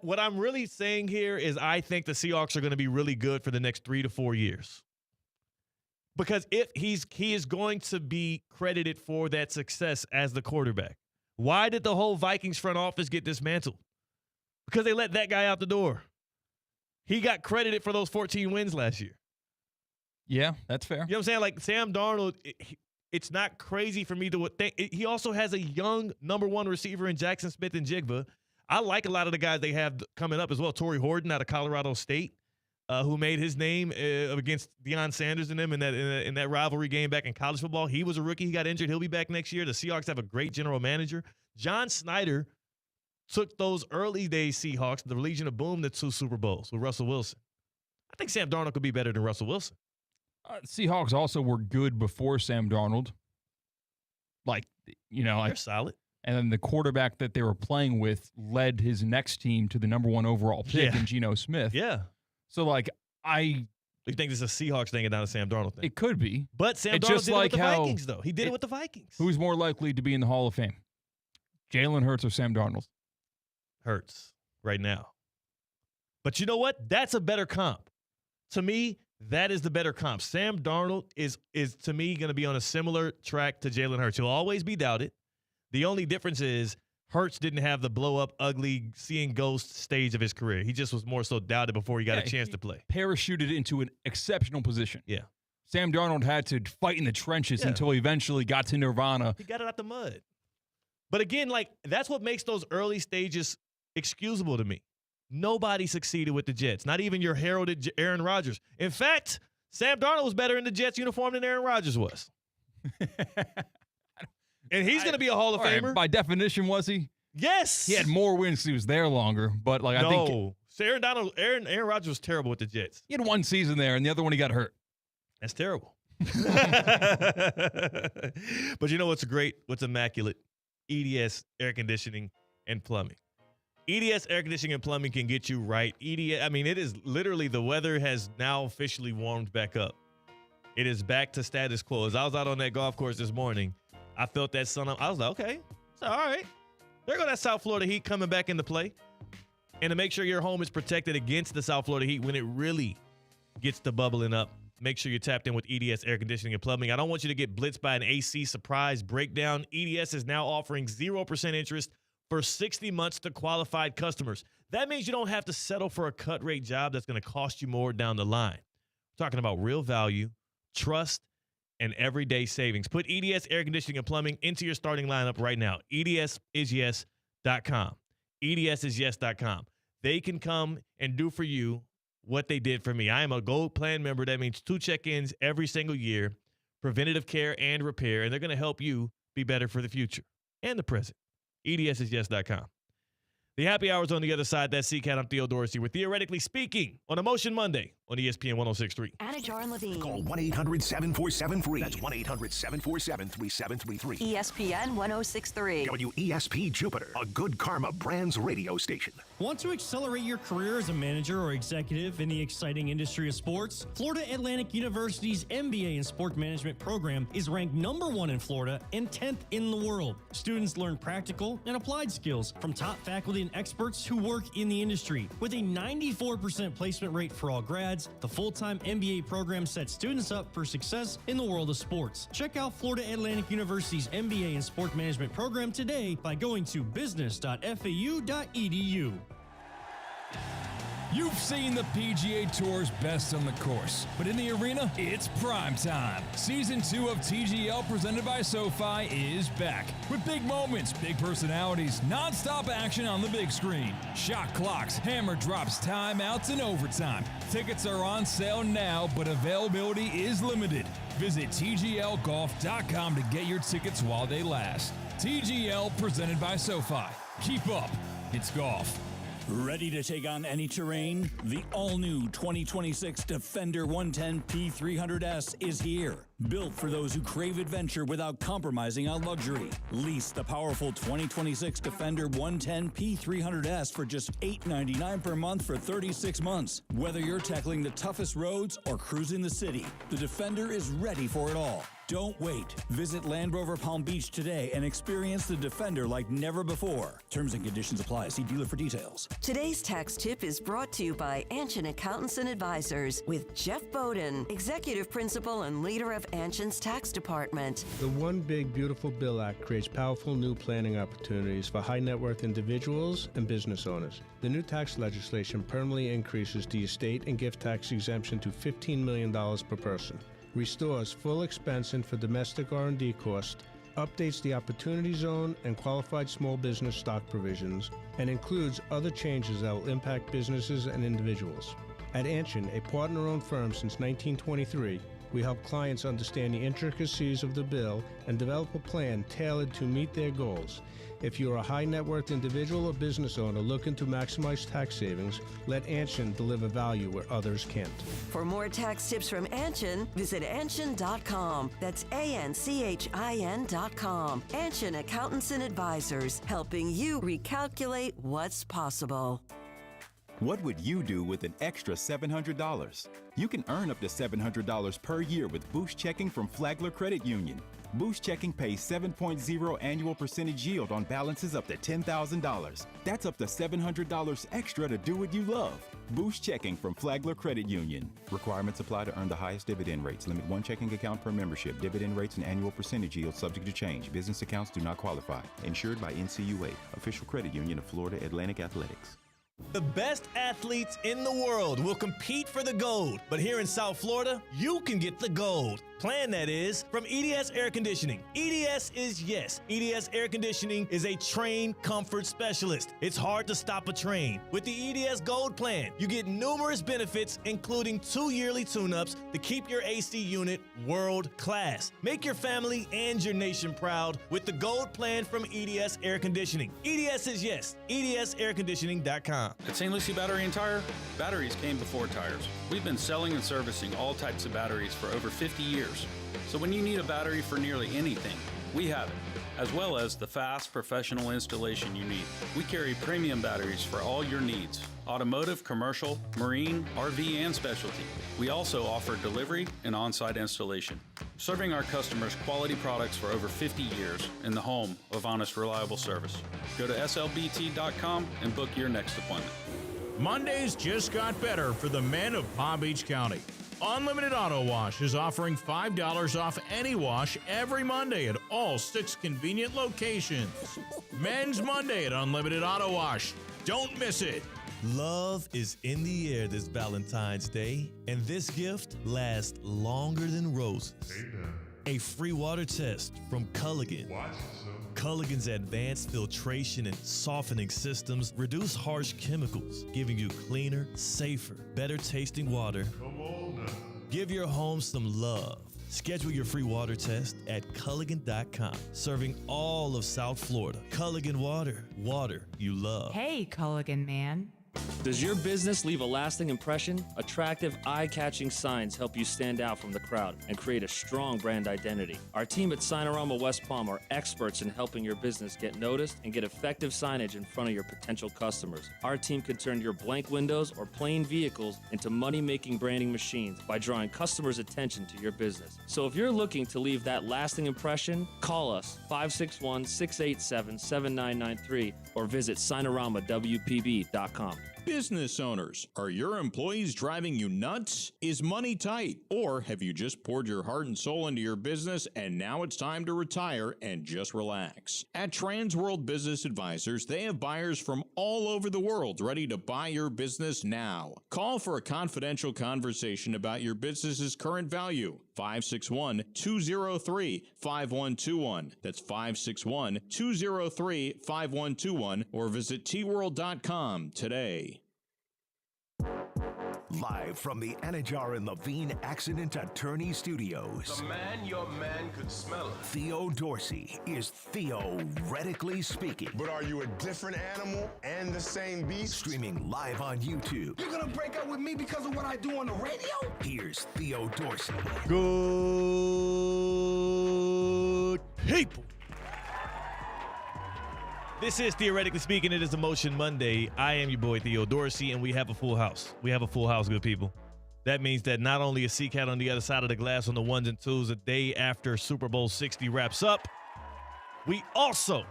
what I'm really saying here is I think the Seahawks are going to be really good for the next 3 to 4 years. Because if he is going to be credited for that success as the quarterback. Why did the whole Vikings front office get dismantled? Because they let that guy out the door. He got credited for those 14 wins last year. Yeah, that's fair. You know what I'm saying? Like Sam Darnold, it's not crazy for me to think. He also has a young number 1 receiver in Jackson Smith and Jigba. I like a lot of the guys they have coming up as well. Torrey Horton out of Colorado State, who made his name against Deion Sanders and them in that rivalry game back in college football. He was a rookie. He got injured. He'll be back next year. The Seahawks have a great general manager. John Snyder took those early days Seahawks, the Legion of Boom, to 2 Super Bowls with Russell Wilson. I think Sam Darnold could be better than Russell Wilson. Seahawks also were good before Sam Darnold. They're solid. And then the quarterback that they were playing with led his next team to the number 1 overall pick in Geno Smith. Yeah. So, you think this is a Seahawks thing and not a Sam Darnold thing? It could be. But Sam Darnold did it with the Vikings, though. He did it with the Vikings. Who's more likely to be in the Hall of Fame? Jalen Hurts or Sam Darnold? Hurts right now. But you know what? That's a better comp. To me, that is the better comp. Sam Darnold is to me, going to be on a similar track to Jalen Hurts. He'll always be doubted. The only difference is Hurts didn't have the blow-up, ugly, seeing ghost stage of his career. He just was more so doubted before he got a chance to play. Parachuted into an exceptional position. Yeah. Sam Darnold had to fight in the trenches until he eventually got to Nirvana. He got it out the mud. But again, that's what makes those early stages excusable to me. Nobody succeeded with the Jets, not even your heralded Aaron Rodgers. In fact, Sam Darnold was better in the Jets uniform than Aaron Rodgers was. And he's going to be a Hall of Famer. Right, by definition, was he? Yes. He had more wins because he was there longer. But I think Aaron Rodgers was terrible with the Jets. He had 1 season there, and the other one he got hurt. That's terrible. But you know what's immaculate? EDS, air conditioning, and plumbing. EDS Air Conditioning and Plumbing can get you right. EDS, I mean, it is literally, the weather has now officially warmed back up. It is back to status quo. As I was out on that golf course this morning, I felt that sun. I was like, okay, it's all right. There go that South Florida heat coming back into play. And to make sure your home is protected against the South Florida heat when it really gets to bubbling up, make sure you're tapped in with EDS Air Conditioning and Plumbing. I don't want you to get blitzed by an AC surprise breakdown. EDS is now offering 0% interest for 60 months to qualified customers. That means you don't have to settle for a cut rate job that's going to cost you more down the line. We're talking about real value, trust, and everyday savings. Put EDS Air Conditioning and Plumbing into your starting lineup right now. EDSIsYes.com. EDSIsYes.com. They can come and do for you what they did for me. I am a Gold Plan member. That means 2 check-ins every single year, preventative care and repair, and they're going to help you be better for the future and the present. EDSIsYes.com. The happy hour's on the other side. That's C-Katt. I'm Theo Dorsey. We're Theoretically Speaking on Emotion Monday on ESPN 106.3. Anna Jar and Levine. Call 1-800-747-FREE. That's 1-800-747-3733. ESPN 106.3. WESP Jupiter, a Good Karma Brands radio station. Want to accelerate your career as a manager or executive in the exciting industry of sports? Florida Atlantic University's MBA in Sport Management program is ranked #1 in Florida and 10th in the world. Students learn practical and applied skills from top faculty and experts who work in the industry. With a 94% placement rate for all grads, the full-time MBA program sets students up for success in the world of sports. Check out Florida Atlantic University's MBA in Sport Management program today by going to business.fau.edu. You've seen the PGA Tour's best on the course, but in the arena, it's prime time. Season 2 of TGL presented by SoFi is back. With big moments, big personalities, non-stop action on the big screen. Shot clocks, hammer drops, timeouts, and overtime. Tickets are on sale now, but availability is limited. Visit TGLGolf.com to get your tickets while they last. TGL presented by SoFi. Keep up. It's golf. Ready to take on any terrain? The all-new 2026 Defender 110 P300S is here. Built for those who crave adventure without compromising on luxury. Lease the powerful 2026 Defender 110 P300S for just $899 per month for 36 months. Whether you're tackling the toughest roads or cruising the city, the Defender is ready for it all. Don't wait. Visit Land Rover Palm Beach today and experience the Defender like never before. Terms and conditions apply. See dealer for details. Today's tax tip is brought to you by Anshin Accountants and Advisors with Jeff Bowden, Executive Principal and leader of Anshin's Tax Department. The One Big Beautiful Bill Act creates powerful new planning opportunities for high net worth individuals and business owners. The new tax legislation permanently increases the estate and gift tax exemption to $15 million per person, restores full expensing for domestic R&D costs, updates the Opportunity Zone and qualified small business stock provisions, and includes other changes that will impact businesses and individuals. At Anshin, a partner-owned firm since 1923, we help clients understand the intricacies of the bill and develop a plan tailored to meet their goals. If you're a high net worth individual or business owner looking to maximize tax savings, let Anshin deliver value where others can't. For more tax tips from Anshin, visit Anshin.com. That's ANCHIN.com. Anshin Accountants and Advisors, helping you recalculate what's possible. What would you do with an extra $700? You can earn up to $700 per year with Boost Checking from Flagler Credit Union. Boost Checking pays 7.0 annual percentage yield on balances up to $10,000. That's up to $700 extra to do what you love. Boost Checking from Flagler Credit Union. Requirements apply to earn the highest dividend rates. Limit 1 checking account per membership. Dividend rates and annual percentage yield subject to change. Business accounts do not qualify. Insured by NCUA, official credit union of Florida Atlantic Athletics. The best athletes in the world will compete for the gold, but here in South Florida, you can get the gold. Plan, that is, from EDS Air Conditioning. EDS is yes. EDS Air Conditioning is a train comfort specialist. It's hard to stop a train. With the EDS Gold Plan, you get numerous benefits, including 2 yearly tune-ups to keep your AC unit world class. Make your family and your nation proud with the Gold Plan from EDS Air Conditioning. EDS is yes. EDSAirconditioning.com. At St. Lucie Battery and Tire, batteries came before tires. We've been selling and servicing all types of batteries for over 50 years. years. So when you need a battery for nearly anything, we have it, as well as the fast professional installation you need. We carry premium batteries for all your needs: automotive, commercial, marine, RV, and specialty. We also offer delivery and on-site installation, serving our customers quality products for over 50 years in the home of honest, reliable service. Go to slbt.com and book your next appointment. Mondays just got better for the men of Palm Beach County. Unlimited Auto Wash is offering $5 off any wash every Monday at all 6 convenient locations. Men's Monday at Unlimited Auto Wash. Don't miss it. Love is in the air this Valentine's Day, and this gift lasts longer than roses. A free water test from Culligan. Culligan's advanced filtration and softening systems reduce harsh chemicals, giving you cleaner, safer, better tasting water. Give your home some love. Schedule your free water test at Culligan.com. Serving all of South Florida. Culligan Water. Water you love. Hey, Culligan man. Does your business leave a lasting impression? Attractive, eye-catching signs help you stand out from the crowd and create a strong brand identity. Our team at Signorama West Palm are experts in helping your business get noticed and get effective signage in front of your potential customers. Our team can turn your blank windows or plain vehicles into money-making branding machines by drawing customers' attention to your business. So if you're looking to leave that lasting impression, call us 561-687-7993 or visit SignoramawPB.com. Business owners, are your employees driving you nuts? Is money tight? Or have you just poured your heart and soul into your business and now it's time to retire and just relax? At Transworld Business Advisors, they have buyers from all over the world ready to buy your business now. Call for a confidential conversation about your business's current value. 561-203-5121. That's 561-203-5121 or visit tworld.com today. Live from the Anajar and Levine Accident Attorney Studios. The man your man could smell it. Theo Dorsey is theoretically speaking. But are you a different animal and the same beast? Streaming live on YouTube. You're gonna break up with me because of what I do on the radio? Here's Theo Dorsey. Good people. This is Theoretically Speaking. It is Emotion Monday. I am your boy, Theo Dorsey, and we have a full house. We have a full house, good people. That means that not only is C-Katt on the other side of the glass on the ones and twos a day after Super Bowl 60 wraps up, we also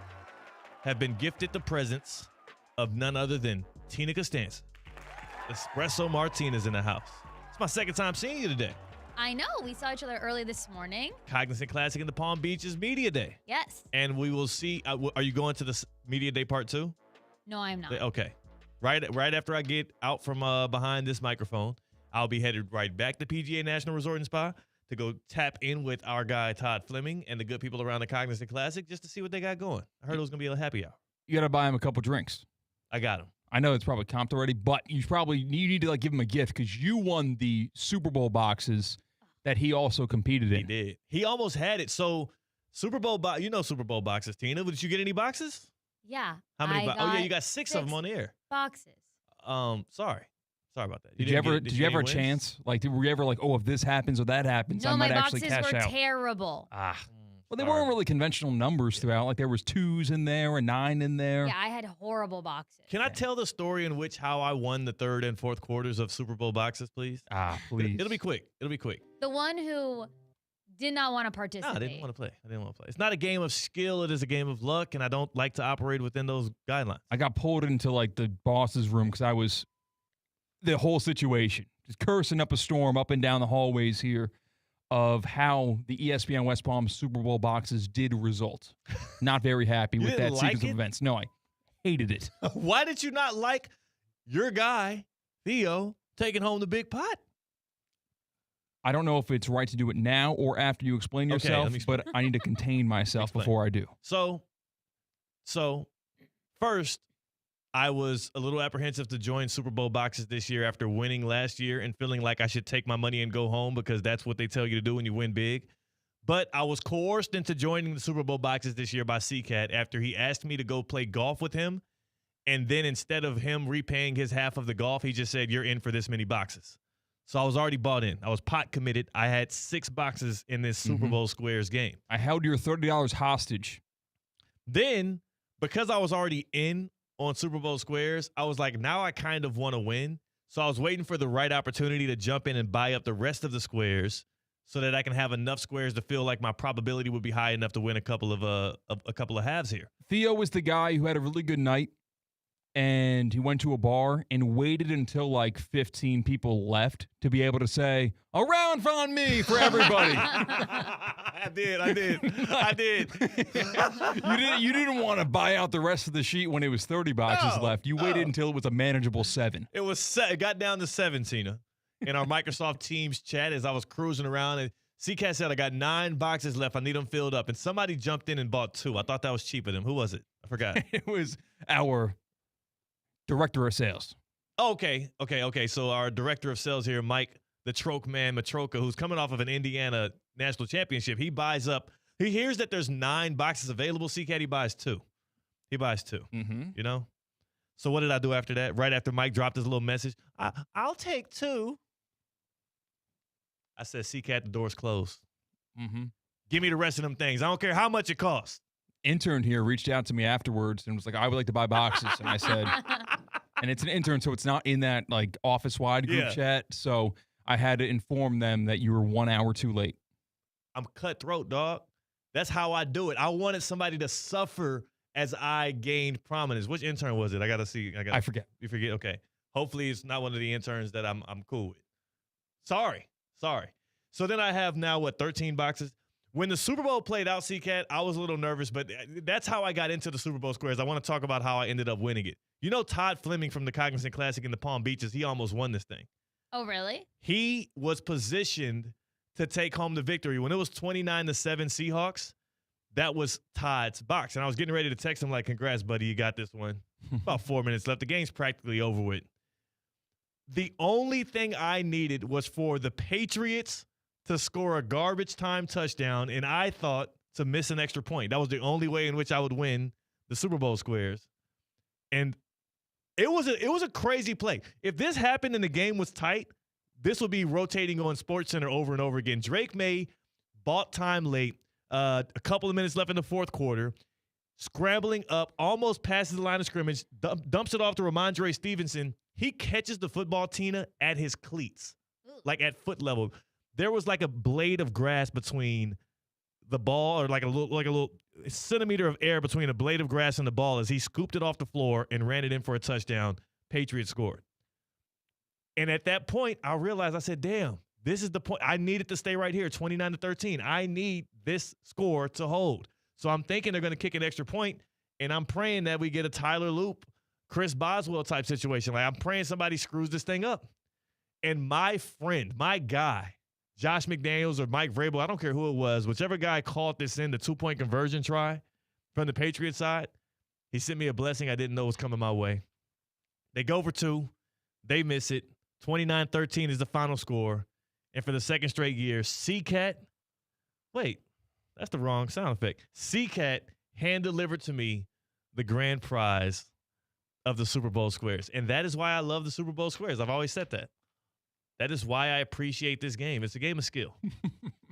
have been gifted the presence of none other than Tina Costanza. Espresso Mar-Tina's in the house. It's my second time seeing you today. I know. We saw each other early this morning. Cognizant Classic in the Palm Beaches Media Day. Yes. And we will see. Are you going to the Media Day part 2? No, I'm not. Okay. Right after I get out from behind this microphone, I'll be headed right back to PGA National Resort and Spa to go tap in with our guy Todd Fleming and the good people around the Cognizant Classic just to see what they got going. I heard it was going to be a happy hour. You got to buy him a couple drinks. I got him. I know it's probably comped already, but you need to give him a gift because you won the Super Bowl boxes that he also competed in. He did. He almost had it. So Super Bowl Super Bowl boxes, Tina. Did you get any boxes? Yeah. How many? Oh yeah, you got six of them on the air. Boxes. Sorry about that. Did you ever a chance? Like, were you ever like, oh, if this happens or that happens, No, I might my actually boxes cash were out? terrible. Well, they weren't really conventional numbers throughout. Like there was 2s in there and 9 in there. Yeah, I had horrible boxes. Can I tell the story in which how I won the third and fourth quarters of Super Bowl boxes, please? Please. It'll be quick. The one who did not want to participate. No, I didn't want to play. It's not a game of skill. It is a game of luck, and I don't like to operate within those guidelines. I got pulled into like the boss's room because I was the whole situation, just cursing up a storm up and down the hallways here of how the ESPN West Palm Super Bowl boxes did result. Not very happy with that sequence of events. No, I hated it. Why did you not like your guy, Theo, taking home the big pot? I don't know if it's right to do it now or after you explain yourself, but I need to contain myself before I do. So first, I was a little apprehensive to join Super Bowl boxes this year after winning last year and feeling like I should take my money and go home because that's what they tell you to do when you win big. But I was coerced into joining the Super Bowl boxes this year by C-Katt after he asked me to go play golf with him. And then instead of him repaying his half of the golf, he just said, you're in for this many boxes. So I was already bought in. I was pot committed. I had 6 boxes in this Super Bowl Squares game. I held your $30 hostage. Then, because I was already in on Super Bowl Squares, I was like, now I kind of want to win. So I was waiting for the right opportunity to jump in and buy up the rest of the squares so that I can have enough squares to feel like my probability would be high enough to win a couple of halves here. Theo was the guy who had a really good night, and he went to a bar and waited until like 15 people left to be able to say, "A round on me for everybody." I did. You didn't want to buy out the rest of the sheet when it was 30 boxes left. You waited until it was a manageable 7. It got down to 7, Tina, in our Microsoft Teams chat as I was cruising around. And C-Katt said, I got 9 boxes left. I need them filled up. And somebody jumped in and bought 2. I thought that was cheap of them. Who was it? I forgot. It was our director of sales. Okay. So our director of sales here, Mike, the Troke Man Matroka, who's coming off of an Indiana national championship, he buys up. He hears that there's 9 boxes available. C-Katt, he buys 2. He buys 2. You know? So what did I do after that? Right after Mike dropped his little message, I'll take 2. I said, C-Katt, the door's closed. Give me the rest of them things. I don't care how much it costs. Intern here reached out to me afterwards and was like, I would like to buy boxes. And I said, and it's an intern, so it's not in that like office-wide group chat. So I had to inform them that you were 1 hour too late. I'm cutthroat, dog. That's how I do it. I wanted somebody to suffer as I gained prominence. Which intern was it? I got to see. I forget. You forget? Okay. Hopefully it's not one of the interns that I'm cool with. Sorry. So then I have now, 13 boxes? When the Super Bowl played out, C-Katt, I was a little nervous, but that's how I got into the Super Bowl Squares. I want to talk about how I ended up winning it. You know Todd Fleming from the Cognizant Classic in the Palm Beaches, he almost won this thing. Oh, really? He was positioned to take home the victory. When it was 29-7 Seahawks, that was Todd's box. And I was getting ready to text him like, congrats, buddy, you got this one. About 4 minutes left. The game's practically over with. The only thing I needed was for the Patriots to score a garbage time touchdown, and I thought to miss an extra point. That was the only way in which I would win the Super Bowl Squares. And it was a crazy play. If this happened and the game was tight, this would be rotating on SportsCenter over and over again. Drake May bought time late, a couple of minutes left in the fourth quarter, scrambling up, almost passes the line of scrimmage, dumps it off to Ramondre Stevenson. He catches the football, Tina, at his cleats, like at foot level. There was like a blade of grass between the ball, or like a little centimeter of air between a blade of grass and the ball as he scooped it off the floor and ran it in for a touchdown. Patriots scored. And at that point, I realized, I said, damn, this is the point. I needed to stay right here, 29-13. I need this score to hold. So I'm thinking they're going to kick an extra point, and I'm praying that we get a Tyler Loop, Chris Boswell type situation. Like, I'm praying somebody screws this thing up. And my friend, my guy, Josh McDaniels or Mike Vrabel, I don't care who it was, whichever guy called this in, the 2-point conversion try from the Patriots side, he sent me a blessing I didn't know was coming my way. They go for 2. They miss it. 29-13 is the final score. And for the second straight year, C-Katt, wait, that's the wrong sound effect. C-Katt hand-delivered to me the grand prize of the Super Bowl Squares. And that is why I love the Super Bowl Squares. I've always said that. That is why I appreciate this game. It's a game of skill. Do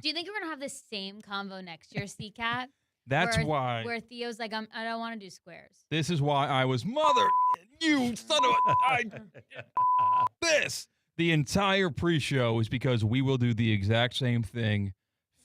you think we're going to have the same combo next year, C-Katt? That's why. Where Theo's like, I don't want to do squares. This is why I was you son of a... This. The entire pre-show is because we will do the exact same thing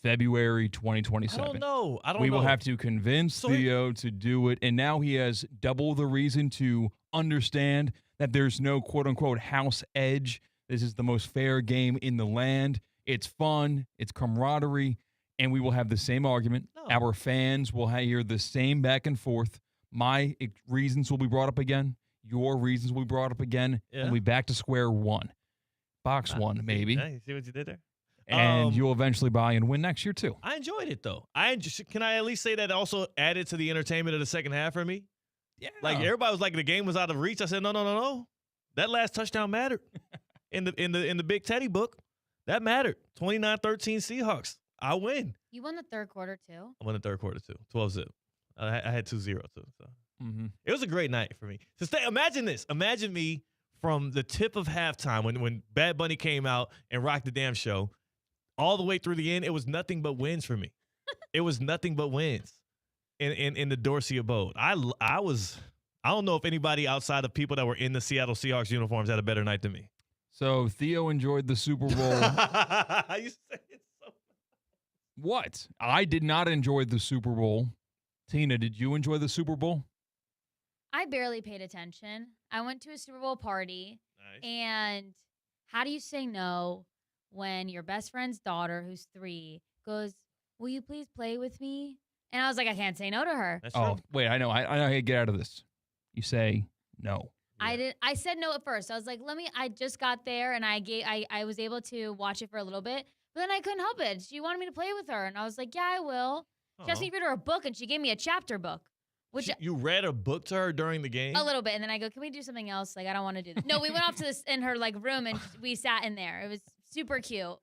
February 2027. I don't know. We will have to convince Theo to do it, and now he has double the reason to understand that there's no quote-unquote house edge. This is the most fair game in the land. It's fun. It's camaraderie. And we will have the same argument. No. Our fans will hear the same back and forth. My reasons will be brought up again. Your reasons will be brought up again. Yeah. We'll be back to square one. Box one, maybe. Yeah, you see what you did there? And you'll eventually buy and win next year, too. I enjoyed it, though. Can I at least say that also added to the entertainment of the second half for me? Yeah. Like, everybody was like, the game was out of reach. I said, no. That last touchdown mattered. In the Big Teddy book, that mattered. 29-13 Seahawks. I win. You won the third quarter, too? I won the third quarter, too. 12-0. I had 2-0, too. So. It was a great night for me. Imagine this. Imagine me from the tip of halftime when Bad Bunny came out and rocked the damn show, all the way through the end, it was nothing but wins for me. It was nothing but wins in the Dorsey abode. I don't know if anybody outside of people that were in the Seattle Seahawks uniforms had a better night than me. So Theo enjoyed the Super Bowl. You say it so. What? I did not enjoy the Super Bowl. Tina, did you enjoy the Super Bowl? I barely paid attention. I went to a Super Bowl party, and how do you say no when your best friend's daughter, who's 3, goes, "Will you please play with me?" And I was like, I can't say no to her. That's true. Wait, I know how to get out of this. You say no. I said no at first. I was like, I just got there and I was able to watch it for a little bit, but then I couldn't help it. She wanted me to play with her, and I was like, yeah, I will. She asked me to read her a book, and she gave me a chapter book. Which You read a book to her during the game? a little bit, and then I go, can we do something else? Like, I don't want to do this. No, we went off to this in her room, and we sat in there. It was super cute,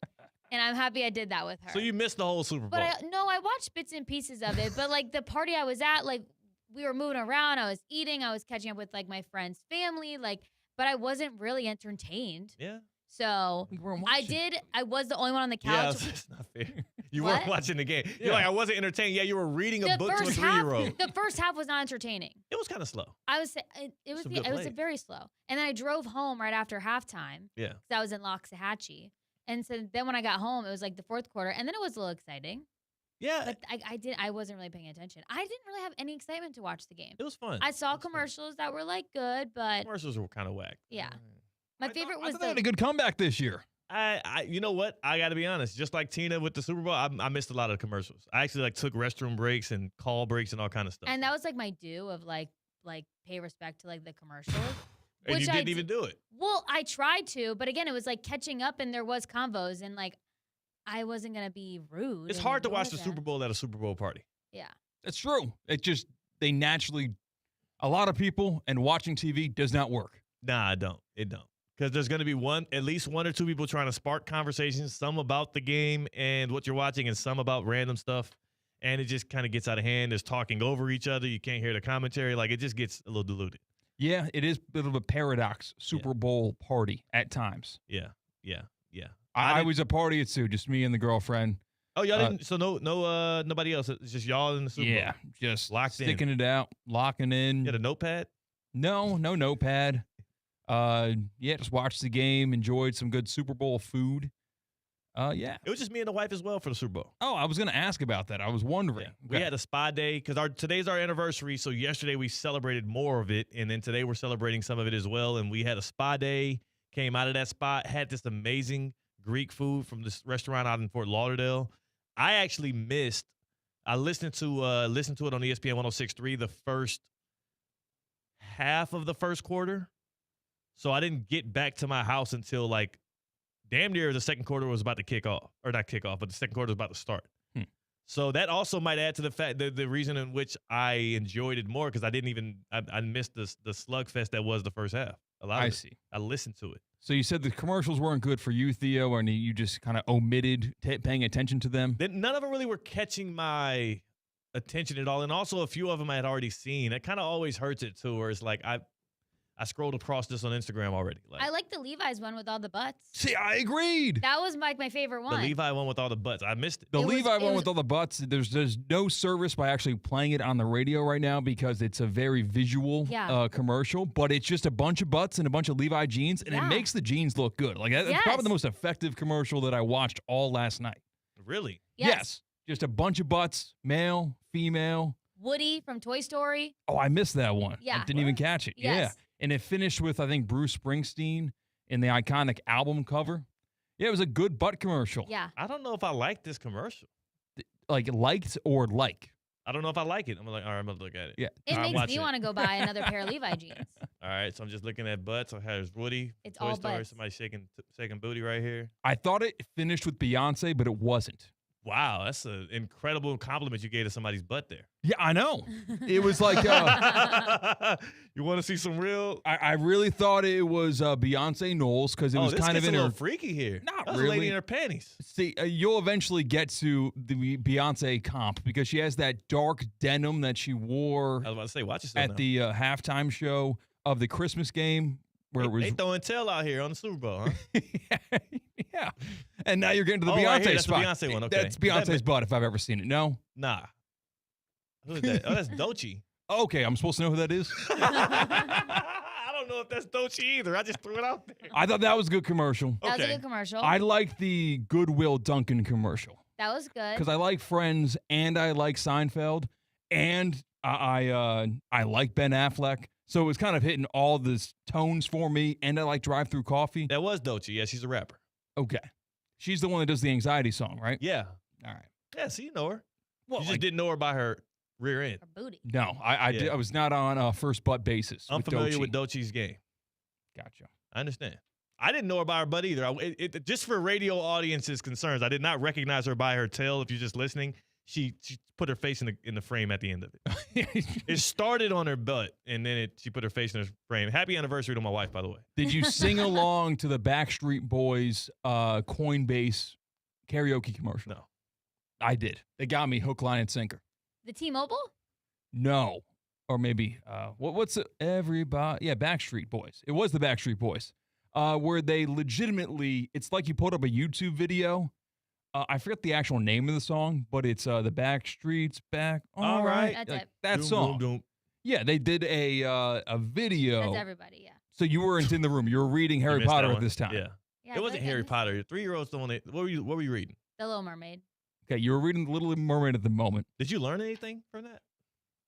and I'm happy I did that with her. So you missed the whole Super Bowl. But I watched bits and pieces of it. But the party I was at, we were moving around. I was eating. I was catching up with my friend's family. But I wasn't really entertained. Yeah. So I was the only one on the couch. Yeah, that's not fair. You weren't watching the game. You're like, I wasn't entertained. Yeah, you were reading a book to a 3-year-old. The first half was not entertaining. It was kind of slow. It was very slow. And then I drove home right after halftime. Yeah. Because I was in Loxahatchee. And so then when I got home, it was the fourth quarter, and then it was a little exciting. Yeah. But I wasn't really paying attention. I didn't really have any excitement to watch the game. It was fun. I saw commercials that were good, but commercials were kind of whack. Yeah. My favorite was they had a good comeback this year. You know what? I got to be honest. Just like Tina with the Super Bowl, I missed a lot of the commercials. I actually took restroom breaks and call breaks and all kind of stuff. And that was my due of pay respect to the commercials. And you didn't even do it. Well, I tried to, but again, it was catching up, and there was convos, and I wasn't gonna be rude. It's hard to watch the Super Bowl at a Super Bowl party. Yeah. That's true. It just, they naturally, a lot of people, and watching TV does not work. Nah, it don't. Because there's going to be at least one or two people trying to spark conversations, some about the game and what you're watching, and some about random stuff. And it just kind of gets out of hand. There's talking over each other. You can't hear the commentary. It just gets a little diluted. Yeah, it is a bit of a paradox Super Bowl party at times. Yeah. I was a party at Sue, just me and the girlfriend. Oh, y'all didn't? So nobody else. It's just y'all in the Super Bowl. Yeah, just locked sticking in. it out, locking in. You had a notepad? No notepad. Just watched the game, enjoyed some good Super Bowl food. It was just me and the wife as well for the Super Bowl. Oh, I was going to ask about that. I was wondering. We had a spa day because today's our anniversary. So yesterday we celebrated more of it, and then today we're celebrating some of it as well. And we had a spa day. Came out of that spot, had this amazing Greek food from this restaurant out in Fort Lauderdale. I actually missed. I listened to it on ESPN 106.3 the first half of the first quarter. So I didn't get back to my house until damn near the second quarter was about to kick off. Or not kick off, but the second quarter was about to start. So that also might add to the fact that the reason in which I enjoyed it more, because I missed the slugfest that was the first half. I see. I listened to it. So you said the commercials weren't good for you, Theo, and you just kind of omitted paying attention to them? None of them really were catching my attention at all. And also a few of them I had already seen. It kind of always hurts it too, where it's I scrolled across this on Instagram already. I like the Levi's one with all the butts. See, I agreed. That was my favorite one. The Levi one with all the butts. I missed it. The Levi one with all the butts, there's no service by actually playing it on the radio right now because it's a very visual commercial, but it's just a bunch of butts and a bunch of Levi jeans, and it makes the jeans look good. That's probably the most effective commercial that I watched all last night. Really? Yes. Just a bunch of butts, male, female. Woody from Toy Story. Oh, I missed that one. Yeah. I didn't even catch it. Yes. Yeah. And it finished with, I think, Bruce Springsteen in the iconic album cover. Yeah, it was a good butt commercial. Yeah. I don't know if I like this commercial. Liked or like? I don't know if I like it. I'm all right, I'm going to look at it. Yeah. It makes me want to go buy another pair of Levi jeans. All right, so I'm just looking at butts. There's Woody. It's Toy all Story. butts. Somebody shaking booty right here. I thought it finished with Beyonce, but it wasn't. Wow, that's an incredible compliment you gave to somebody's butt there. Yeah, I know. It was like... you want to see some real... I really thought it was Beyonce Knowles because it was kind of in a her... little freaky here. Not that was really. a lady in her panties. See, you'll eventually get to the Beyonce comp because she has that dark denim that she wore I was about to say, watch yourself at now. the halftime show of the Christmas game where it was. They throwing tail out here on the Super Bowl, huh? Yeah. And now you're getting to the Oh, Beyonce right here, that's the spot. Beyonce one, okay. That's Beyonce's butt if I've ever seen it. No? Nah. Who is that? Oh, that's Doechii. Okay, I'm supposed to know who that is? I don't know if that's Doechii either. I just threw it out there. I thought that was a good commercial. That was a good commercial. I liked the Goodwill Duncan commercial. That was good. Because I like Friends and I like Seinfeld and I like Ben Affleck. So it was kind of hitting all the tones for me, and I like Drive-Thru Coffee. That was Doechii. Yeah, she's a rapper. Okay. She's the one that does the anxiety song, right? Yeah. All right. Yeah, so you know her. Well, you just didn't know her by her rear end. Her booty. No, I was not on a first butt basis. I'm familiar Doechii. with Doechii's game. Gotcha. I understand. I didn't know her by her butt either. Just for radio audiences' concerns, I did not recognize her by her tail. If you're just listening, she put her face in the frame at the end of it. It started on her butt, and then she put her face in her frame. Happy anniversary to my wife, by the way. Did you sing along to the Backstreet Boys Coinbase karaoke commercial? No. I did. They got me hook, line, and sinker. The T-Mobile? No. Or maybe, what's it? Everybody. Yeah, Backstreet Boys. It was the Backstreet Boys. Where they legitimately, it's like you put up a YouTube video. I forget the actual name of the song, but it's the Backstreet's Back. All right. That's Like, it. that Doom, song. doom, doom. Yeah, they did a video. That's everybody, yeah. So you weren't in the room. You were reading You Harry missed that Potter at one. this time. Yeah. Yeah, It wasn't but Harry it's- Potter. Your 3-year-old's the one that, what were you reading? The Little Mermaid. Okay, you were reading The Little Mermaid at the moment. Did you learn anything from that?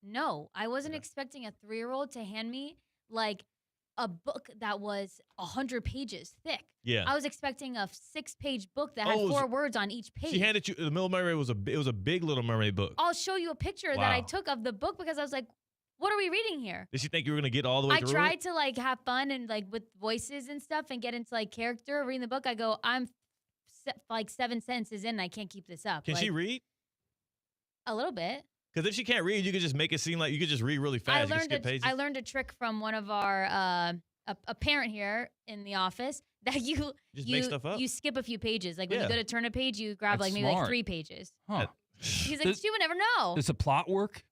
No, I wasn't expecting a 3-year-old to hand me like a book that was 100 pages thick. Yeah. I was expecting a 6-page book that had Oh, 4 words on each page. She handed you the Little Mermaid was a big Little Mermaid book. I'll show you a picture that I Wow. took of the book because I was like, what are we reading here? Did she think you were gonna get all the way I through tried it? to like have fun and like with voices and stuff and get into like character reading the book. I go, I'm like 7 sentences in and I can't keep this up. Can like, she read? A little bit. Because if she can't read, you could just make it seem like you could just read really fast. You could skip pages. I learned a trick from one of our a parent here in the office that you Just make stuff up? You skip a few pages. Like when Yeah. you go to turn a page, you grab That's like maybe like smart. 3 pages. Huh. He's like, Does- she would never know. Does the plot work?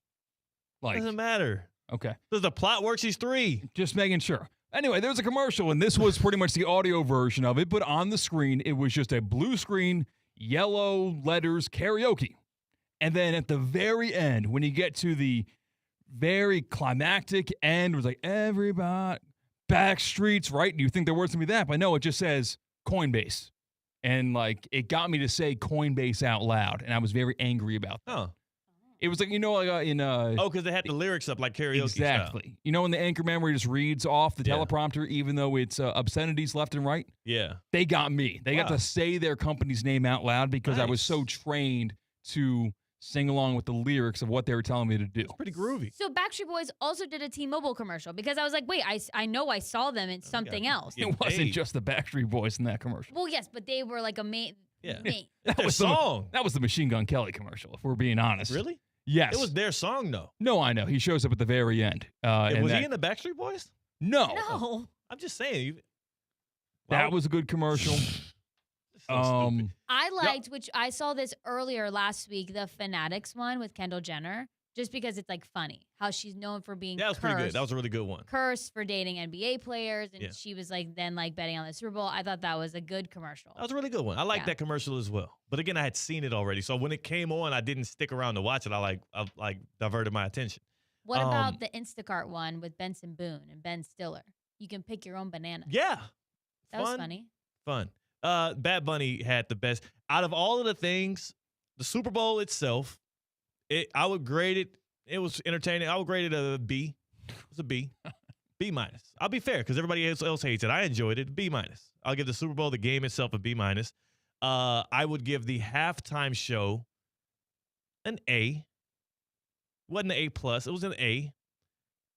Like, Doesn't matter. okay. Does the plot work? She's 3. Just making sure. Anyway, there's a commercial, and this was pretty much the audio version of it, but on the screen, it was just a blue screen, yellow letters, karaoke. And then at the very end, when you get to the very climactic end, it was like, everybody, Backstreets, right? And you think the words going to be that, but no, it just says Coinbase. And like, it got me to say Coinbase out loud, and I was very angry about that. Huh. It was like, you know, like in Oh, because they had the lyrics up like karaoke exactly. style. You know, when the anchorman where he just reads off the Yeah. teleprompter, even though it's obscenities left and right? Yeah. They got me. They got Wow. to say their company's name out loud because I was Nice. so trained to sing along with the lyrics of what they were telling me to do. Pretty groovy. So Backstreet Boys also did a T-Mobile commercial because I was like, wait, I know I saw them in something else. Yeah. It wasn't paid. just the Backstreet Boys in that commercial. Well, yes, but they were like a main. Yeah. main. That's their was the- song. That was the Machine Gun Kelly commercial, if we're being honest. Really? Yes. It was their song, though. No, I know. He shows up at the very end. And was that, he in the Backstreet Boys? No. No. I'm just saying. That was a good commercial. I liked, which I saw this earlier last week, the Fanatics one with Kendall Jenner, just because it's like funny how she's known for being That was cursed, pretty good. That was a really good one. cursed for dating NBA players, and Yeah. she was like then like betting on the Super Bowl. I thought that was a good commercial. That was a really good one. I like Yeah. that commercial as well. But again, I had seen it already. So when it came on, I didn't stick around to watch it. I diverted my attention. What about the Instacart one with Benson Boone and Ben Stiller? You can pick your own banana. Yeah. That was Fun. funny. Fun. Bad Bunny had the best. Out of all of the things, the Super Bowl itself, I would grade it. It was entertaining. I would grade it a B. It's a B. B minus. I'll be fair because everybody else hates it. I enjoyed it. B minus. I'll give the Super Bowl, the game itself, a B minus. I would give the halftime show an A. Wasn't an A plus. It was an A.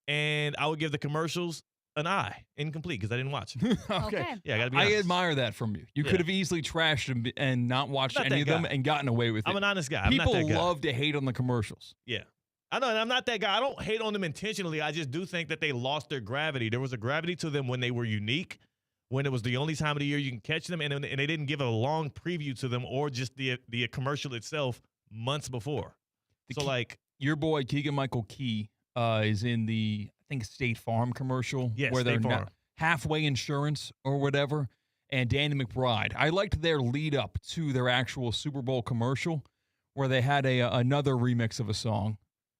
And I would give the commercials an I, incomplete, because I didn't watch it. Okay. Yeah, I gotta be I honest. admire that from you. You Yeah. could have easily trashed them and not watched Not any that of them guy. and gotten away with it. I'm an honest guy. I'm not People that guy. love to hate on the commercials. Yeah. I know, and I'm not that guy. I don't hate on them intentionally. I just do think that they lost their gravity. There was a gravity to them when they were unique, when it was the only time of the year you can catch them, and they didn't give a long preview to them or just the commercial itself months before. Your boy Keegan-Michael Key is in the, I think, State Farm commercial. Yes, where they're State Farm. Halfway Insurance or whatever, and Danny McBride. I liked their lead up to their actual Super Bowl commercial where they had another remix of a song.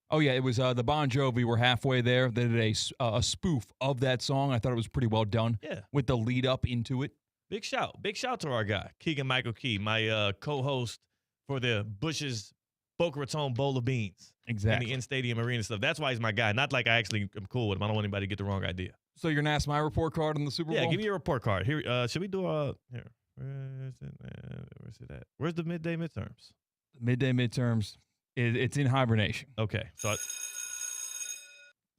Oh, yeah, it was the Bon Jovi were halfway there. They did a spoof of that song. I thought it was pretty well done with the lead up into it. Big shout to our guy, Keegan-Michael Key, my co-host for the Bush's Boca Raton Bowl of Beans. Exactly. And the in-stadium arena stuff. That's why he's my guy. Not like I actually am cool with him. I don't want anybody to get the wrong idea. So you're going to ask my report card on the Super Bowl? Yeah, give me your report card. Here, should we do here. Where's it at? Where's the midday midterms? Midday midterms. It's in hibernation. Okay. So, all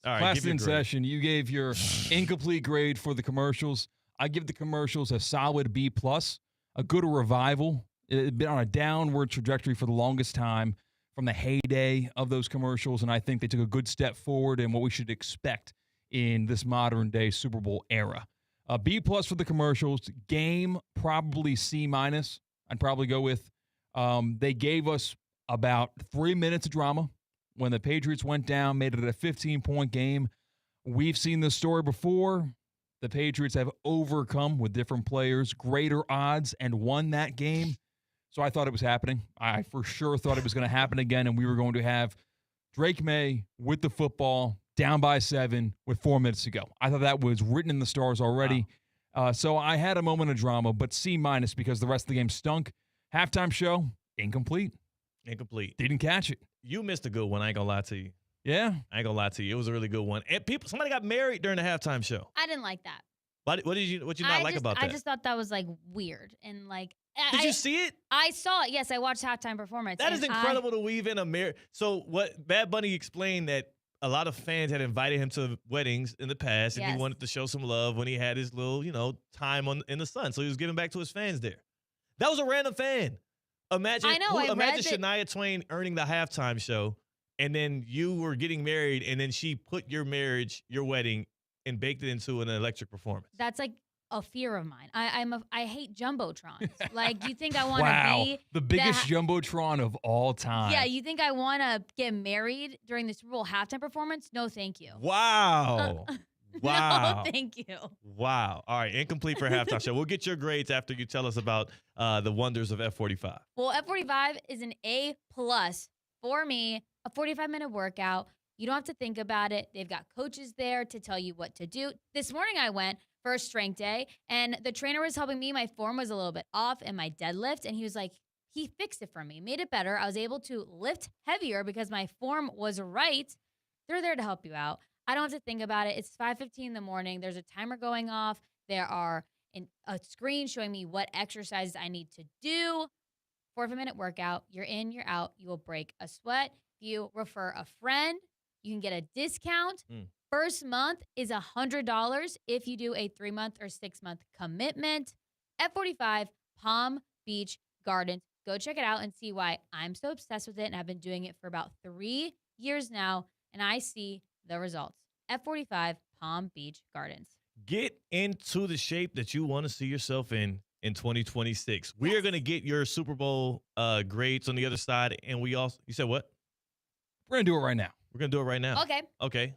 right. Class in session. You gave your incomplete grade for the commercials. I give the commercials a solid B+, a good revival. It had been on a downward trajectory for the longest time from the heyday of those commercials, and I think they took a good step forward in what we should expect in this modern-day Super Bowl era. B+ for the commercials. Game, probably C-. I'd probably go with. They gave us about 3 minutes of drama when the Patriots went down, made it a 15-point game. We've seen this story before. The Patriots have overcome with different players, greater odds, and won that game. So I thought it was happening. I for sure thought it was going to happen again, and we were going to have Drake May with the football, down by 7 with 4 minutes to go. I thought that was written in the stars already. Wow. So I had a moment of drama, but C- because the rest of the game stunk. Halftime show, incomplete. Didn't catch it. You missed a good one. I ain't gonna lie to you. Yeah. I ain't gonna lie to you. It was a really good one. And somebody got married during the halftime show. I didn't like that. What you not like about that? I just thought that was like weird and like. Did you see it? I saw it. Yes, I watched halftime performance. That is incredible to weave in a marriage. So what Bad Bunny explained that a lot of fans had invited him to weddings in the past, and he wanted to show some love when he had his little, time in the sun. So he was giving back to his fans there. That was a random fan. Imagine Shania Twain earning the halftime show, and then you were getting married, and then she put your wedding, and baked it into an electric performance. That's like a fear of mine. I hate jumbotrons. Like, you think I want to be the biggest jumbotron of all time? Yeah, you think I want to get married during the Super Bowl halftime performance? No, thank you. Wow. Wow. No, thank you. Wow. All right, incomplete for halftime show. We'll get your grades after you tell us about the wonders of F45. Well, F45 is an A+ for me, a 45-minute workout. You don't have to think about it. They've got coaches there to tell you what to do. This morning I went for a strength day, and the trainer was helping me. My form was a little bit off in my deadlift, and he was like, he fixed it for me, made it better. I was able to lift heavier because my form was right. They're there to help you out. I don't have to think about it. It's 5:15 in the morning. There's a timer going off. There are a screen showing me what exercises I need to do. 45-minute workout. You're in, you're out. You will break a sweat. If you refer a friend, you can get a discount. First month is $100 if you do a 3-month or 6-month commitment. F45 Palm Beach Gardens. Go check it out and see why I'm so obsessed with it. And I've been doing it for about 3 years now, and I see the results. F45 Palm Beach Gardens. Get into the shape that you want to see yourself in 2026. We are going to get your Super Bowl grades on the other side. And you said what? We're going to do it right now. We're going to do it right now. Okay.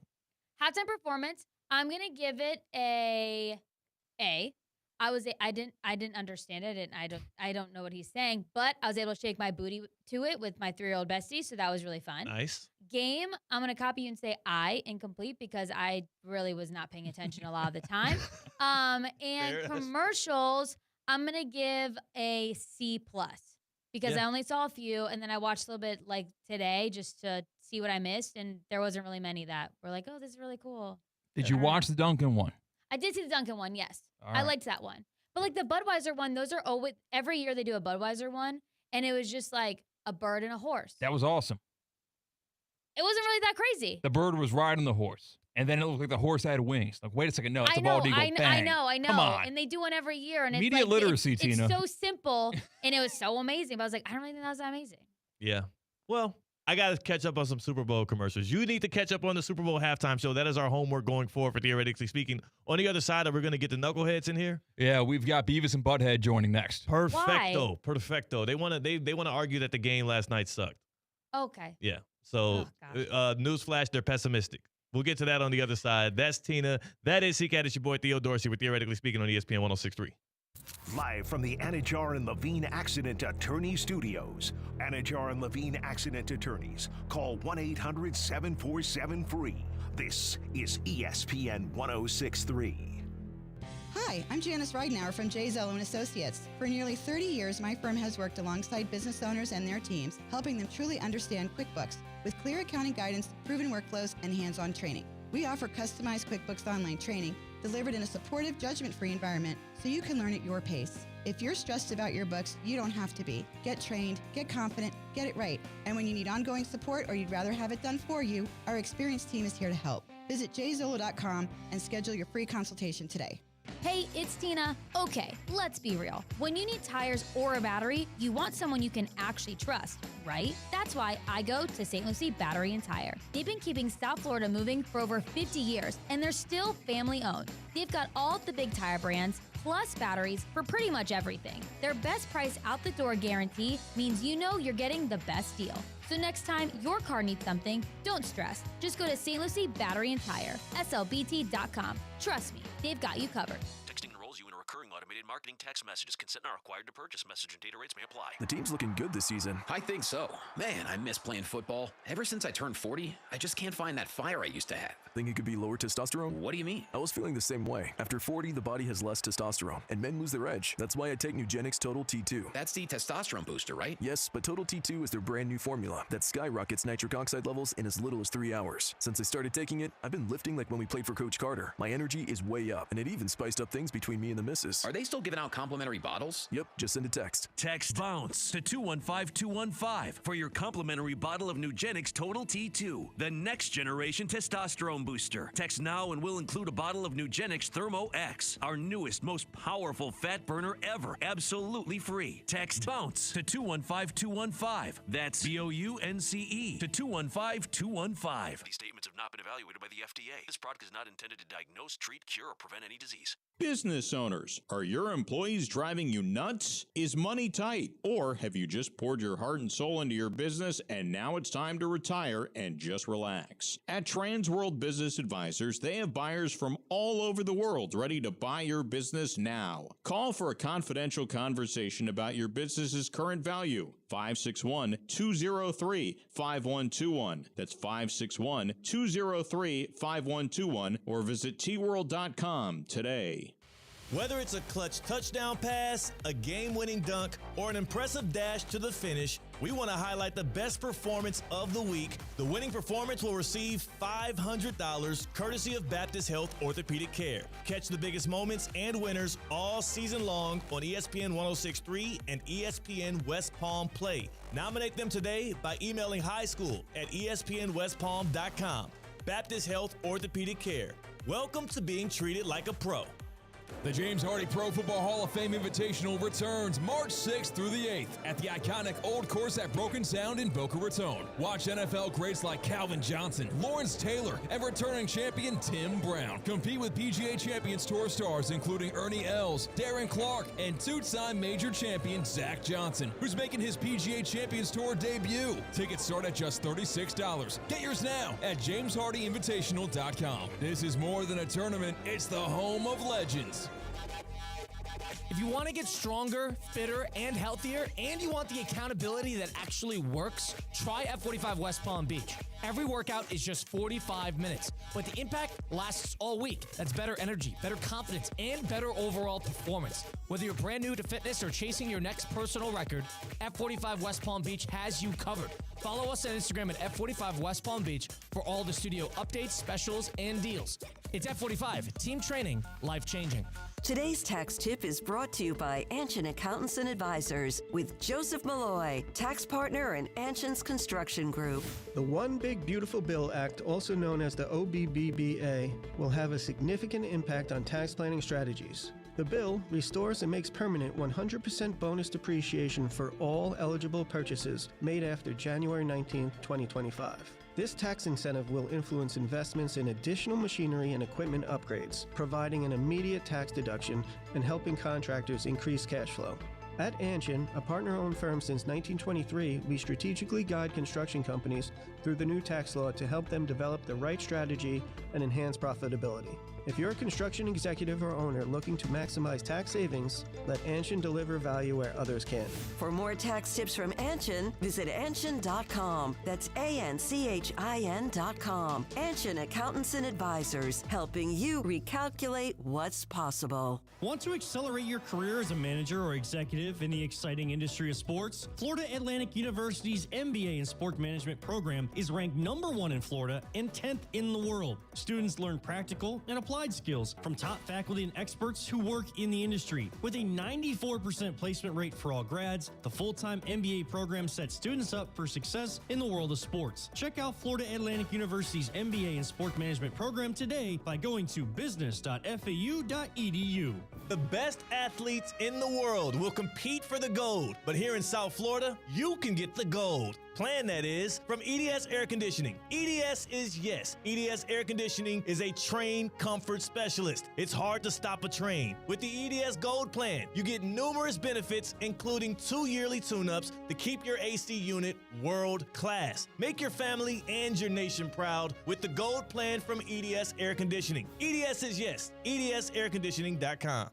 Halftime performance, I'm going to give it a A. I didn't understand it, and I don't know what he's saying, but I was able to shake my booty to it with my 3-year-old bestie, so that was really fun. Nice. Game, I'm going to copy you and say I, incomplete, because I really was not paying attention a lot of the time. And commercials, I'm going to give a C+, because I only saw a few, and then I watched a little bit like today just to see what I missed, and there wasn't really many that were like, oh, this is really cool. Did you watch the Duncan one? I did see the Duncan one, yes. All I right. liked that one. But like the Budweiser one, those are always, every year they do a Budweiser one, and it was just like a bird and a horse. That was awesome. It wasn't really that crazy. The bird was riding the horse, and then it looked like the horse had wings. Like, wait a second, no, it's a bald eagle. I Bang. know. Come on. And they do one every year. And it's Media like, literacy, it's Tina. so simple, and it was so amazing. But I was like, I don't really think that was that amazing. Yeah. Well, I got to catch up on some Super Bowl commercials. You need to catch up on the Super Bowl halftime show. That is our homework going forward for Theoretically Speaking. On the other side, we're going to get the knuckleheads in here. Yeah, we've got Beavis and Butthead joining next. Perfecto. They want to argue that the game last night sucked. Okay. Yeah. So, newsflash, they're pessimistic. We'll get to that on the other side. That's Tina. That is C-Katt. It's your boy Theo Dorsey with Theoretically Speaking on ESPN 106.3. Live from the Anajar and Levine Accident Attorney Studios. Anajar and Levine Accident Attorneys. Call 1-800-747-FREE. This is ESPN 106.3. Hi, I'm Janice Ridenour from J. Zello & Associates. For nearly 30 years, my firm has worked alongside business owners and their teams, helping them truly understand QuickBooks with clear accounting guidance, proven workflows, and hands-on training. We offer customized QuickBooks Online training delivered in a supportive, judgment-free environment so you can learn at your pace. If you're stressed about your books, you don't have to be. Get trained, get confident, get it right. And when you need ongoing support or you'd rather have it done for you, our experienced team is here to help. Visit jzolo.com and schedule your free consultation today. Hey, it's Tina. Okay, let's be real. When you need tires or a battery, you want someone you can actually trust, right? That's why I go to St. Lucie Battery and Tire. They've been keeping South Florida moving for over 50 years, and they're still family-owned. They've got all the big tire brands, plus batteries for pretty much everything. Their best price out the door guarantee means you know you're getting the best deal. So next time your car needs something, don't stress. Just go to St. Lucie Battery and Tire, slbt.com. Trust me, they've got you covered. Texting enrolls you in a recurring automated marketing text messages. Consent not required to purchase. Message and data rates may apply. The team's looking good this season. I think so. Man, I miss playing football. Ever since I turned 40, I just can't find that fire I used to have. Think it could be lower testosterone? What do you mean? I was feeling the same way. After 40, the body has less testosterone, and men lose their edge. That's why I take Nugenix Total T2. That's the testosterone booster, right? Yes, but Total T2 is their brand new formula that skyrockets nitric oxide levels in as little as 3 hours. Since I started taking it, I've been lifting like when we played for Coach Carter. My energy is way up, and it even spiced up things between me and the missus. Are they still giving out complimentary bottles? Yep, just send a text. Text BOUNCE to 215215 for your complimentary bottle of Nugenix Total T2, the next generation testosterone booster. Text now and we'll include a bottle of Nugenix Thermo X, our newest, most powerful fat burner ever, absolutely free. Text BOUNCE to 215215. That's BOUNCE to 215215. These statements have not been evaluated by the FDA. This product is not intended to diagnose, treat, cure, or prevent any disease. Business owners, are your employees driving you nuts? Is money tight? Or have you just poured your heart and soul into your business and now it's time to retire and just relax? At Transworld Business Advisors, they have buyers from all over the world ready to buy your business now. Call for a confidential conversation about your business's current value. 561-203-5121. That's 561-203-5121 or visit tworld.com today. Whether it's a clutch touchdown pass, a game-winning dunk, or an impressive dash to the finish, we want to highlight the best performance of the week. The winning performance will receive $500 courtesy of Baptist Health Orthopedic Care. Catch the biggest moments and winners all season long on ESPN 106.3 and ESPN West Palm Play. Nominate them today by emailing highschool@espnwestpalm.com. Baptist Health Orthopedic Care. Welcome to being treated like a pro. The James Hardy Pro Football Hall of Fame Invitational returns March 6th through the 8th at the iconic Old Course at Broken Sound in Boca Raton. Watch NFL greats like Calvin Johnson, Lawrence Taylor, and returning champion Tim Brown compete with PGA Champions Tour stars including Ernie Els, Darren Clark, and two-time major champion Zach Johnson, who's making his PGA Champions Tour debut. Tickets start at just $36. Get yours now at jameshardyinvitational.com. This is more than a tournament, it's the home of legends. If you want to get stronger, fitter, and healthier, and you want the accountability that actually works, try F45 West Palm Beach. Every workout is just 45 minutes, but the impact lasts all week. That's better energy, better confidence, and better overall performance. Whether you're brand new to fitness or chasing your next personal record, F45 West Palm Beach has you covered. Follow us on Instagram at F45 West Palm Beach for all the studio updates, specials, and deals. It's F45, team training, life-changing. Today's tax tip is brought to you by Anshin Accountants and Advisors with Joseph Malloy, tax partner in Anshin's Construction Group. The One Big Beautiful Bill Act, also known as the OBBBA, will have a significant impact on tax planning strategies. The bill restores and makes permanent 100% bonus depreciation for all eligible purchases made after January 19, 2025. This tax incentive will influence investments in additional machinery and equipment upgrades, providing an immediate tax deduction and helping contractors increase cash flow. At Anshin, a partner-owned firm since 1923, we strategically guide construction companies through the new tax law to help them develop the right strategy and enhance profitability. If you're a construction executive or owner looking to maximize tax savings, let Anshin deliver value where others can't. For more tax tips from Anshin, visit Anshin.com. That's ANCHIN.com. Anshin Accountants and Advisors, helping you recalculate what's possible. Want to accelerate your career as a manager or executive in the exciting industry of sports? Florida Atlantic University's MBA in Sport Management program is ranked #1 in Florida and 10th in the world. Students learn practical and applied skills from top faculty and experts who work in the industry. With a 94% placement rate for all grads, the full-time MBA program sets students up for success in the world of sports. Check out Florida Atlantic University's MBA in Sport Management program today by going to business.fau.edu. The best athletes in the world will compete for the gold, but here in South Florida, you can get the gold. Plan, that is, from EDS Air Conditioning. EDS is yes. EDS Air Conditioning is a trained comfort specialist. It's hard to stop a train. With the EDS Gold Plan, you get numerous benefits, including 2 yearly tune-ups to keep your AC unit world class. Make your family and your nation proud with the Gold Plan from EDS Air Conditioning. EDS is yes. EDSAirconditioning.com.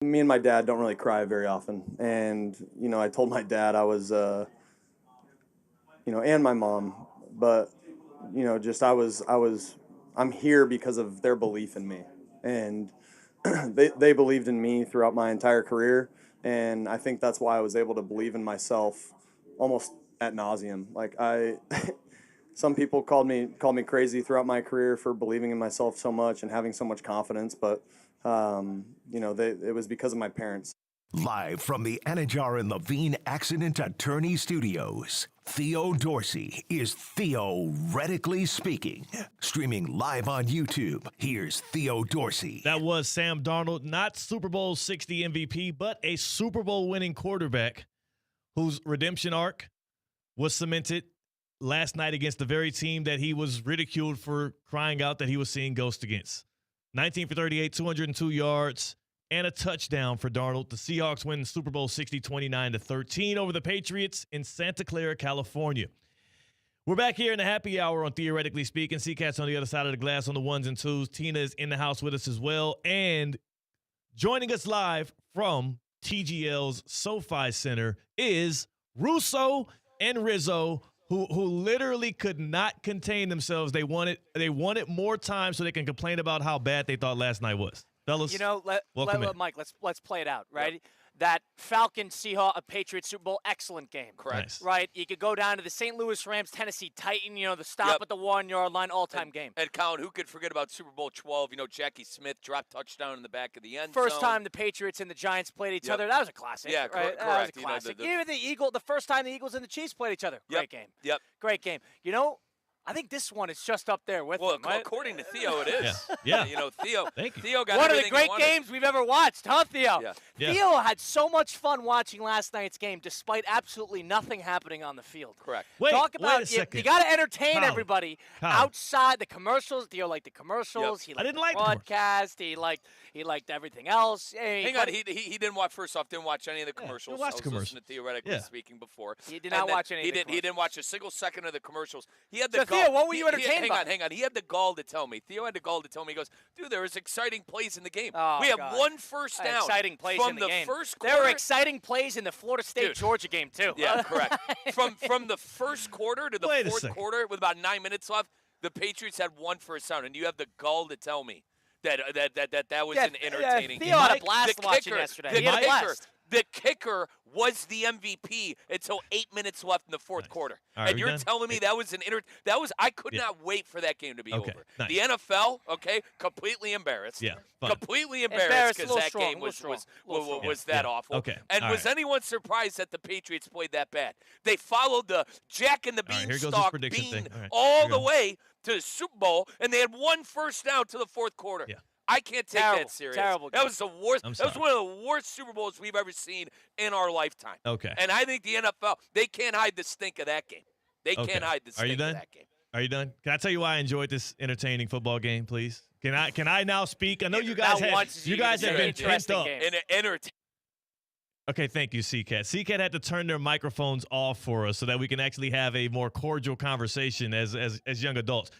Me and my dad don't really cry very often. And, I told my dad I was, and my mom, but, I'm here because of their belief in me. And they believed in me throughout my entire career. And I think that's why I was able to believe in myself almost ad nauseum. Some people called me crazy throughout my career for believing in myself so much and having so much confidence, but it was because of my parents. Live from the Anajar and Levine Accident Attorney Studios, Theo Dorsey is theoretically speaking. Streaming live on YouTube, here's Theo Dorsey. That was Sam Darnold, not Super Bowl 60 MVP, but a Super Bowl winning quarterback whose redemption arc was cemented last night against the very team that he was ridiculed for crying out that he was seeing ghosts against. 19 for 38, 202 yards, and a touchdown for Darnold. The Seahawks win Super Bowl 60, 29-13 over the Patriots in Santa Clara, California. We're back here in the happy hour on Theoretically Speaking. C-Katt's on the other side of the glass on the ones and twos. Tina is in the house with us as well. And joining us live from TGL's SoFi Center is Russo and Rizzo, who literally could not contain themselves. They wanted more time so they can complain about how bad they thought last night was. Fellas, Mike, let's play it out, right? Yep. That Falcons-Seahawks Patriots Super Bowl, excellent game. Correct. Nice. Right? You could go down to the St. Louis Rams, Tennessee Titan, the stop at the 1-yard line, all-time game. And Colin, who could forget about Super Bowl 12? Jackie Smith dropped touchdown in the back of the end First zone. time the Patriots and the Giants played each other. That was a classic. Yeah, right? correct. That was a classic. Even the first time the Eagles and the Chiefs played each other. Great game. Yep. Great game. I think this one is just up there with them. Right? According to Theo, it is. Yeah. Theo. Thank you. Theo got one of the everything great he wanted. games we've ever watched, huh, Theo? Yeah. Theo had so much fun watching last night's game, despite absolutely nothing happening on the field. Correct. Talk about wait a second. You got to entertain everybody Kyle. outside the commercials. Theo liked the commercials. Yep. He liked the broadcast. He liked everything else. Hang on, he didn't watch. First off, didn't watch any of the commercials. watch I was commercials. listening to Theoretically Speaking before. He did not watch any. He of the didn't. He didn't watch a single second of the commercials. He had the So, gall. Theo, what were you entertained by? Hang on. He had the gall to tell me. Theo had the gall to tell me. He goes, dude, there was exciting plays in the game. Oh, we have God. one first down. Exciting plays from in the game. First There quarter. were exciting plays in the Florida State-Georgia game, too. Yeah, correct. From the first quarter to the Wait a fourth second. quarter, with about 9 minutes left, the Patriots had one first down, and you have the gall to tell me that was an entertaining. Theo had a blast the watching kicker, yesterday. The He had a kicker, blast. the kicker was the MVP until 8 minutes left in the fourth quarter. All right, And we you're done? telling me that was I could not wait for that game to be Okay, over. nice. The NFL, completely embarrassed. Yeah, fun. Completely Embarrassed, embarrassed a because little that strong, game a little was strong. that awful. Okay, And all was right. anyone surprised that the Patriots played that bad? They followed the Jack and the All right, here goes this Beanstalk prediction bean thing. All right, all here we the go. way to the Super Bowl, and they had one first down to the fourth quarter. Yeah. I can't take Terrible, that serious. terrible That game. was the worst. I'm That was sorry. one of the worst Super Bowls we've ever seen in our lifetime. Okay. And I think the NFL, they can't hide the stink of that game. They Okay. can't hide the Are you stink done? of that game. Are you done? Can I tell you why I enjoyed this entertaining football game, please? Can I now speak? I know you guys have been pent up. Okay, thank you, C-Katt. C-Katt had to turn their microphones off for us so that we can actually have a more cordial conversation as young adults.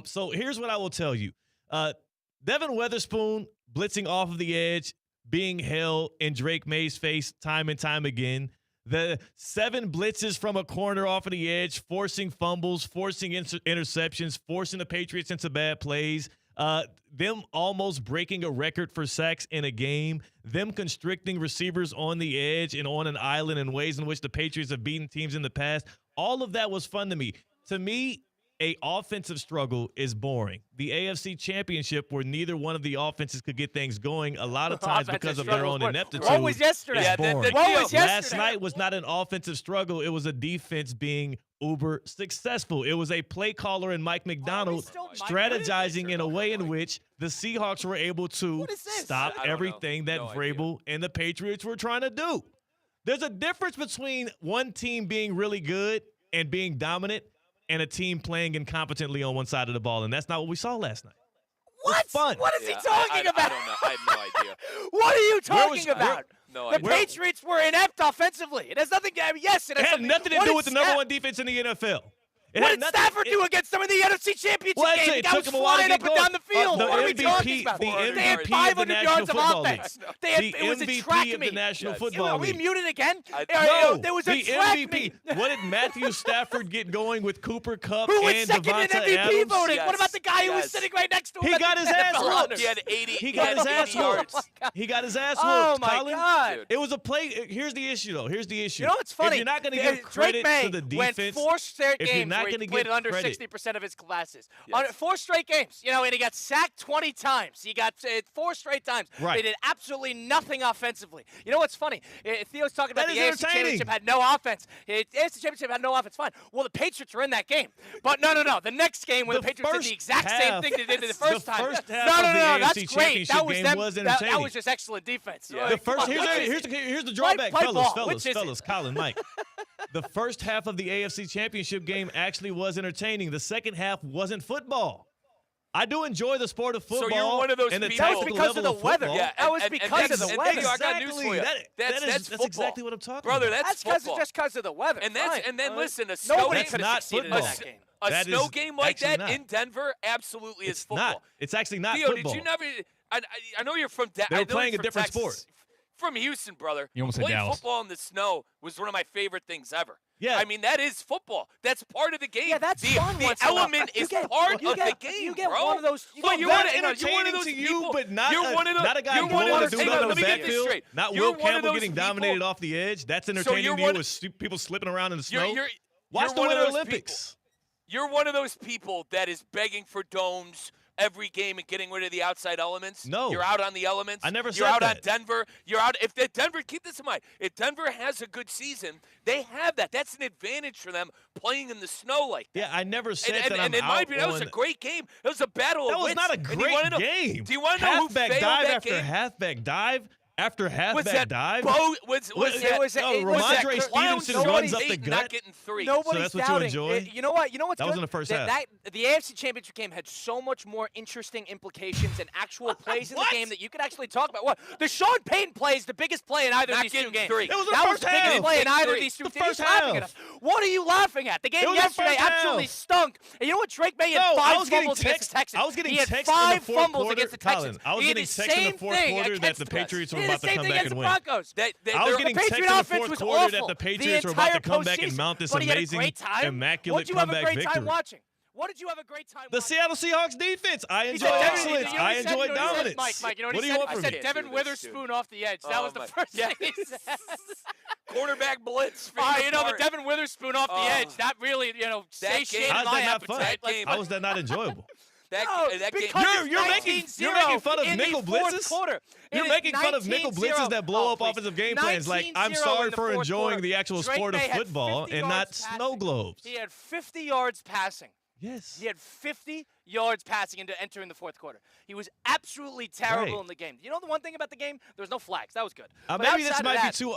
So here's what I will tell you. Devin Weatherspoon blitzing off of the edge, being held in Drake May's face time and time again. The 7 blitzes from a corner off of the edge, forcing fumbles, forcing interceptions, forcing the Patriots into bad plays. Them almost breaking a record for sacks in a game, them constricting receivers on the edge and on an island in ways in which the Patriots have beaten teams in the past. All of that was fun to me. To me, a offensive struggle is boring. The AFC Championship, where neither one of the offenses could get things going, a lot of times because of their own ineptitude. What was yesterday? Is boring. What was yesterday? Last night was not an offensive struggle. It was a defense being uber successful. It was a play caller and Mike McDonald strategizing in a way in which the Seahawks were able to stop everything that Vrabel and the Patriots were trying to do. There's a difference between one team being really good and being dominant and a team playing incompetently on one side of the ball, and that's not what we saw last night. What? Fun. What is he talking about? I don't know. I have no idea. What are you talking about? No the idea. Patriots were inept offensively. It has nothing to it had nothing to do with the number one defense in the NFL. What did Stafford do against them in the NFC Championship game? The guy was flying up and down the field. What are we talking about? They had 500 yards of offense. It was a track meet. The National Football League. Are we muted again? No, there was a track meet. What did Matthew Stafford get going with Cooper Kupp who was and second in Devonta MVP Adams? voting? What about the guy who was sitting right next to him? He got his ass whooped. He had 80. He got his ass whooped. He got his ass whooped. Oh my Colin. God! It was a play. Here's the issue, though. Here's the issue. You know what's funny? If you're not going to give credit to the defense, went 4 straight if you're games not where going he to played give under credit, 60% of his classes. On 4 straight games, and he got sacked 20 times. He got 4 straight times. Right. They did absolutely nothing offensively. You know what's funny? Theo's talking about That the is AFC Championship had no offense. The AFC Championship had no offense. Fine. Well, the Patriots were in that game. But no. The next game where the Patriots did the exact same thing they did the first time. First half of the That's AFC great. That was game them. was That entertaining. was just excellent defense. Yeah. The first here's the drawback, fellas, Colin, Mike. The first half of the AFC Championship game actually was entertaining. The second half wasn't football. I do enjoy the sport of football. So you're one of those and the people. That was because of the weather. Yeah, that was because of the weather. I got news for you. That's football. Exactly what I'm talking Brother, about. that's football. Just because of the weather. And then listen, a snow nobody game could have succeeded in that game. A snow game like that in Denver absolutely is football. Not. It's actually not Theo, football. did you never? I know you're from. They were playing a different sport. From Houston, brother. You almost said Playing Dallas. football in the snow was one of my favorite things ever. Yeah. I mean, that is football. That's part of the game. Yeah, that's fun. The element is part of the game, You get bro. one of those. You're one of those people. But not you're one of those. not a guy you're one blowing of the those. dude Hang out on, of the let me get this backfield. straight. Not You're Will one of Campbell those getting people- dominated off the edge. That's entertaining to you with people slipping around in the snow. Watch the one of Winter those Olympics. You're one of those people that is begging for domes every game and getting rid of the outside elements. No. You're out on the elements. I never You're said out that. on Denver. You're out. If Denver, keep this in mind, if Denver has a good season, they have that. That's an advantage for them playing in the snow like that. Yeah, I never said that and I'm in my out opinion, that was a great game. It was a battle That of was wits. not a And do you great wanna know- game. Do you want to know who Halfback failed dive that after game? halfback dive after Was halfback that dive? Ramondre Stevenson runs up the gut. Not getting 3. So that's what you enjoy? You know what? You know what's That good? was in the first half. The AFC Championship game had so much more interesting implications and actual plays in the game that you could actually talk about. What? The Sean Payton play is the biggest play in either of these two games. 3. It was the That was first the biggest half. play in either of Three. these two The teams. first Laughing at half. us. What are you laughing at? The It game was the yesterday first absolutely half. stunk. And you know what? Drake May had No, I 5 was getting fumbles against text. the Texans. I was getting He had text in 5 the fourth fumbles quarter. against the Texans. Colin, I was He had getting the text in same the fourth thing quarter that against the us. Patriots were He did about the to same come thing back against and the win. Broncos. I was getting The text Patriot in the offense fourth was quarter that awful the the Patriots were about to entire come back and postseason. mount this But he had a amazing, great time. immaculate What did you have a comeback great victory. time watching? What did you have a great time The watching? Seattle Seahawks defense. I He enjoy said Devin- excellence. you know what I he said? enjoy You know what he said? dominance. Mike, you know what What he do you said? want I from said me? Devin Witherspoon off the edge. That was the first thing he said. Quarterback blitz. But Devin Witherspoon off the edge, that really, satiated How's my that not fun? appetite. How was that not enjoyable? That game. You're making fun of nickel blitzes. Quarter. You're making fun of nickel blitzes that blow up offensive game plans. Like, I'm sorry for enjoying the actual sport of football and not snow globes. He had 50 yards passing. Yes. He had 50 yards passing into entering the fourth quarter. He was absolutely terrible in the game. You know the one thing about the game? There was no flags. That was good. Maybe this might be too.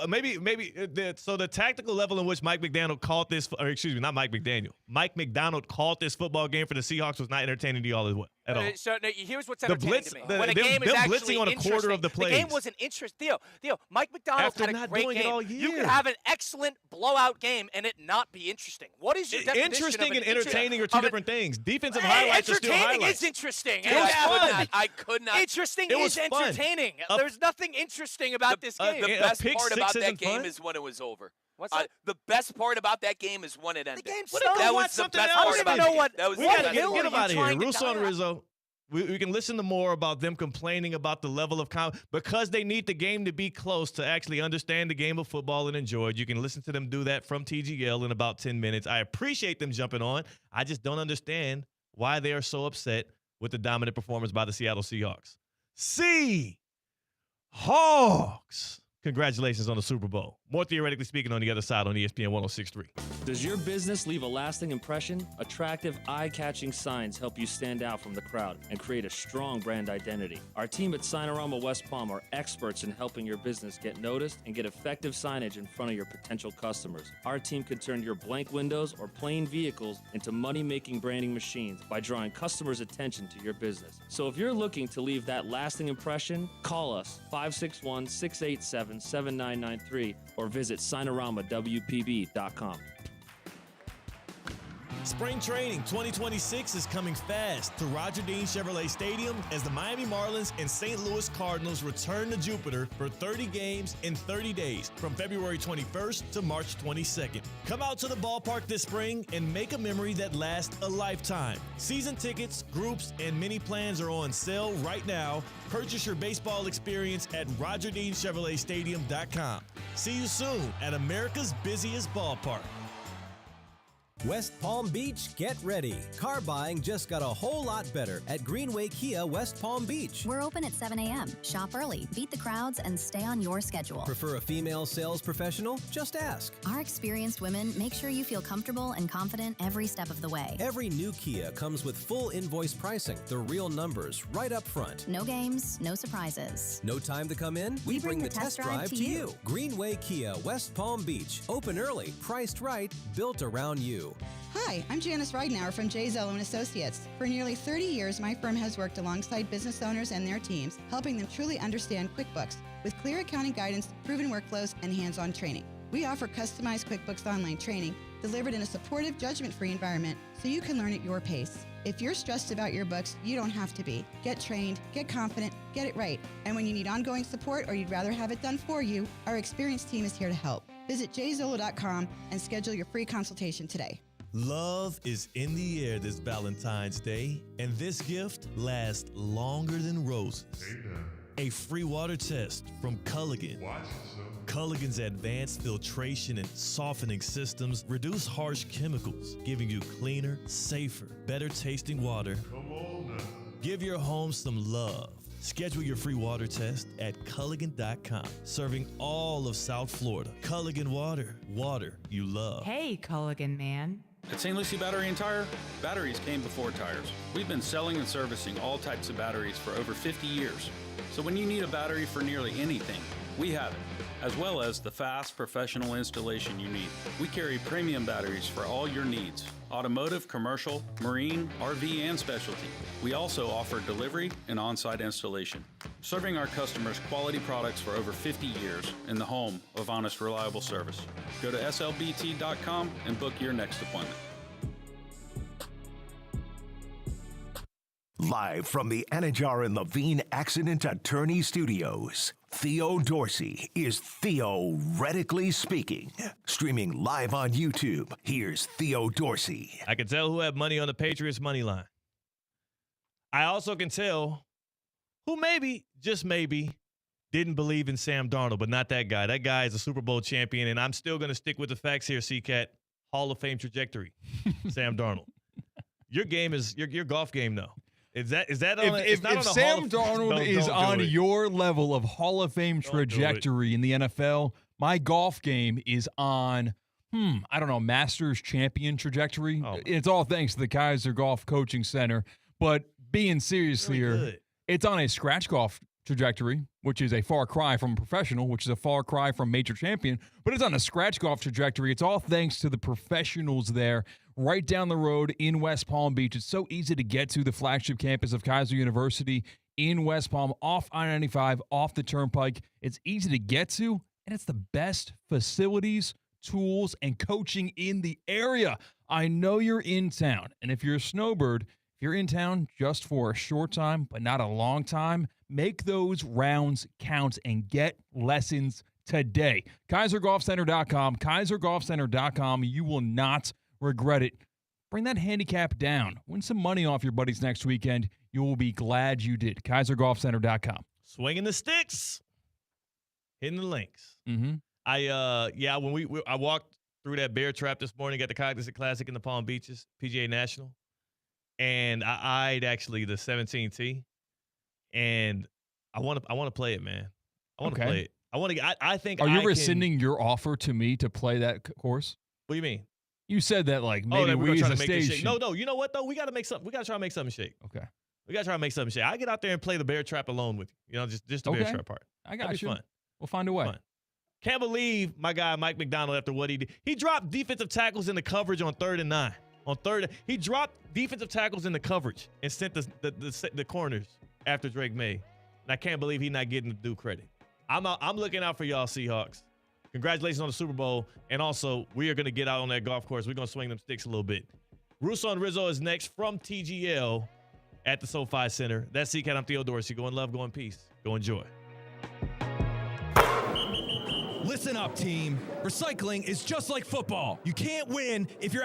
So the tactical level in which Mike McDaniel called this, or excuse me, not Mike McDaniel. Mike McDonald called this football game for the Seahawks was not entertaining to y'all at all. So no, here's what's entertaining to me. When a game is actually blitzing on a quarter of the plays. The game wasn't interesting. Theo, Mike McDonald had a great game. You could have an excellent blowout game and it not be interesting. What is your definition interesting of and entertaining are two different things. Defensive highlights are still highlights. Entertaining is interesting. I could not. Interesting is entertaining. There's nothing interesting about this game. The best part about that game is when it was over. What's that? The best part about that game is when it ended. The game that was the best part about it. That was we got to get him out of here. Russo and Rizzo. We can listen to more about them complaining about the level of because they need the game to be close to actually understand the game of football and enjoy it. You can listen to them do that from TGL in about 10 minutes. I appreciate them jumping on. I just don't understand why they are so upset with the dominant performance by the Seattle Seahawks. Seahawks. Congratulations on the Super Bowl. More theoretically speaking on the other side on ESPN 106.3. Does your business leave a lasting impression? Attractive, eye-catching signs help you stand out from the crowd and create a strong brand identity. Our team at Signorama West Palm are experts in helping your business get noticed and get effective signage in front of your potential customers. Our team can turn your blank windows or plain vehicles into money-making branding machines by drawing customers' attention to your business. So if you're looking to leave that lasting impression, call us 561-687-7993 or visit SignoramawPB.com. Spring training 2026 is coming fast to Roger Dean Chevrolet Stadium as the Miami Marlins and St. Louis Cardinals return to Jupiter for 30 games in 30 days from February 21st to March 22nd. Come out to the ballpark this spring and make a memory that lasts a lifetime. Season tickets, groups, and mini plans are on sale right now. Purchase your baseball experience at RogerDeanChevroletStadium.com. See you soon at America's busiest ballpark. West Palm Beach, get ready. Car buying just got a whole lot better at Greenway Kia West Palm Beach. We're open at 7 a.m. Shop early, beat the crowds, and stay on your schedule. Prefer a female sales professional? Just ask. Our experienced women make sure you feel comfortable and confident every step of the way. Every new Kia comes with full invoice pricing, the real numbers right up front. No games, no surprises. No time to come in? We bring the test drive to you. Greenway Kia West Palm Beach. Open early, priced right, built around you. Hi, I'm Janice Ridenauer from J. Zello & Associates. For nearly 30 years, my firm has worked alongside business owners and their teams, helping them truly understand QuickBooks with clear accounting guidance, proven workflows, and hands-on training. We offer customized QuickBooks online training delivered in a supportive, judgment-free environment so you can learn at your pace. If you're stressed about your books, you don't have to be. Get trained, get confident, get it right. And when you need ongoing support or you'd rather have it done for you, our experienced team is here to help. Visit jzillow.com and schedule your free consultation today. Love is in the air this Valentine's Day, and this gift lasts longer than roses. A free water test from Culligan. Culligan's advanced filtration and softening systems reduce harsh chemicals, giving you cleaner, safer, better tasting water. Come on now. Give your home some love. Schedule your free water test at Culligan.com. Serving all of South Florida. Culligan Water. Water you love. Hey, Culligan man. At St. Lucie Battery and Tire, batteries came before tires. We've been selling and servicing all types of batteries for over 50 years. So when you need a battery for nearly anything, we have it, as well as the fast, professional installation you need. We carry premium batteries for all your needs: automotive, commercial, marine, RV, and specialty. We also offer delivery and on-site installation, serving our customers quality products for over 50 years in the home of honest, reliable service. Go to slbt.com and book your next appointment. Live from the Anajar and Levine Accident Attorney Studios, Theo Dorsey is theoretically speaking. Streaming live on YouTube, here's Theo Dorsey. I can tell who had money on the Patriots money line. I also can tell who maybe, just maybe, didn't believe in Sam Darnold, but not that guy. That guy is a Super Bowl champion, and I'm still going to stick with the facts here, C-Katt. Hall of Fame trajectory, Sam Darnold. Your game is your golf game, though. Is that on if Sam Darnold is on your level of Hall of Fame trajectory in the NFL, my golf game is on I don't know, Masters champion trajectory. It's all thanks to the Kaiser Golf Coaching Center. But being serious here, it's on a scratch golf trajectory, which is a far cry from professional, which is a far cry from major champion, but it's on a scratch golf trajectory. It's all thanks to the professionals there right down the road in West Palm Beach. It's so easy to get to the flagship campus of Kaiser University in West Palm, off I-95, off the Turnpike. It's easy to get to, and it's the best facilities, tools, and coaching in the area. I know you're in town, and if you're a snowbird, if you're in town just for a short time, but not a long time, make those rounds count and get lessons today. KaiserGolfCenter.com, KaiserGolfCenter.com. You will not regret it. Bring that handicap down. Win some money off your buddies next weekend. You will be glad you did. KaiserGolfCenter.com. Swinging the sticks, hitting the links. Mm-hmm. When I walked through that bear trap this morning at the Cognizant Classic in the Palm Beaches, PGA National, and I eyed actually the 17T, and I want to play it, man. I want to play it. I think. Are you rescinding your offer to me to play that course? What do you mean? You said that like maybe we as a station. No. You know what though? We got to make something. We got to try to make something shake. Okay. We got to try to make something shake. I get out there and play the bear trap alone with you. You know, just the bear trap part. I got you. Fun. We'll find a way. Fun. Can't believe my guy Mike McDonald after what he did. He dropped defensive tackles in the coverage on 3rd and 9. On 3rd, he dropped defensive tackles in the coverage and sent the corners after Drake May. And I can't believe he's not getting the due credit. I'm looking out for y'all, Seahawks. Congratulations on the Super Bowl. And also, we are going to get out on that golf course. We're going to swing them sticks a little bit. Russo and Rizzo is next from TGL at the SoFi Center. That's C-Katt. I'm Theo Dorsey. Go in love, go in peace. Go enjoy. Listen up, team. Recycling is just like football. You can't win if you're out.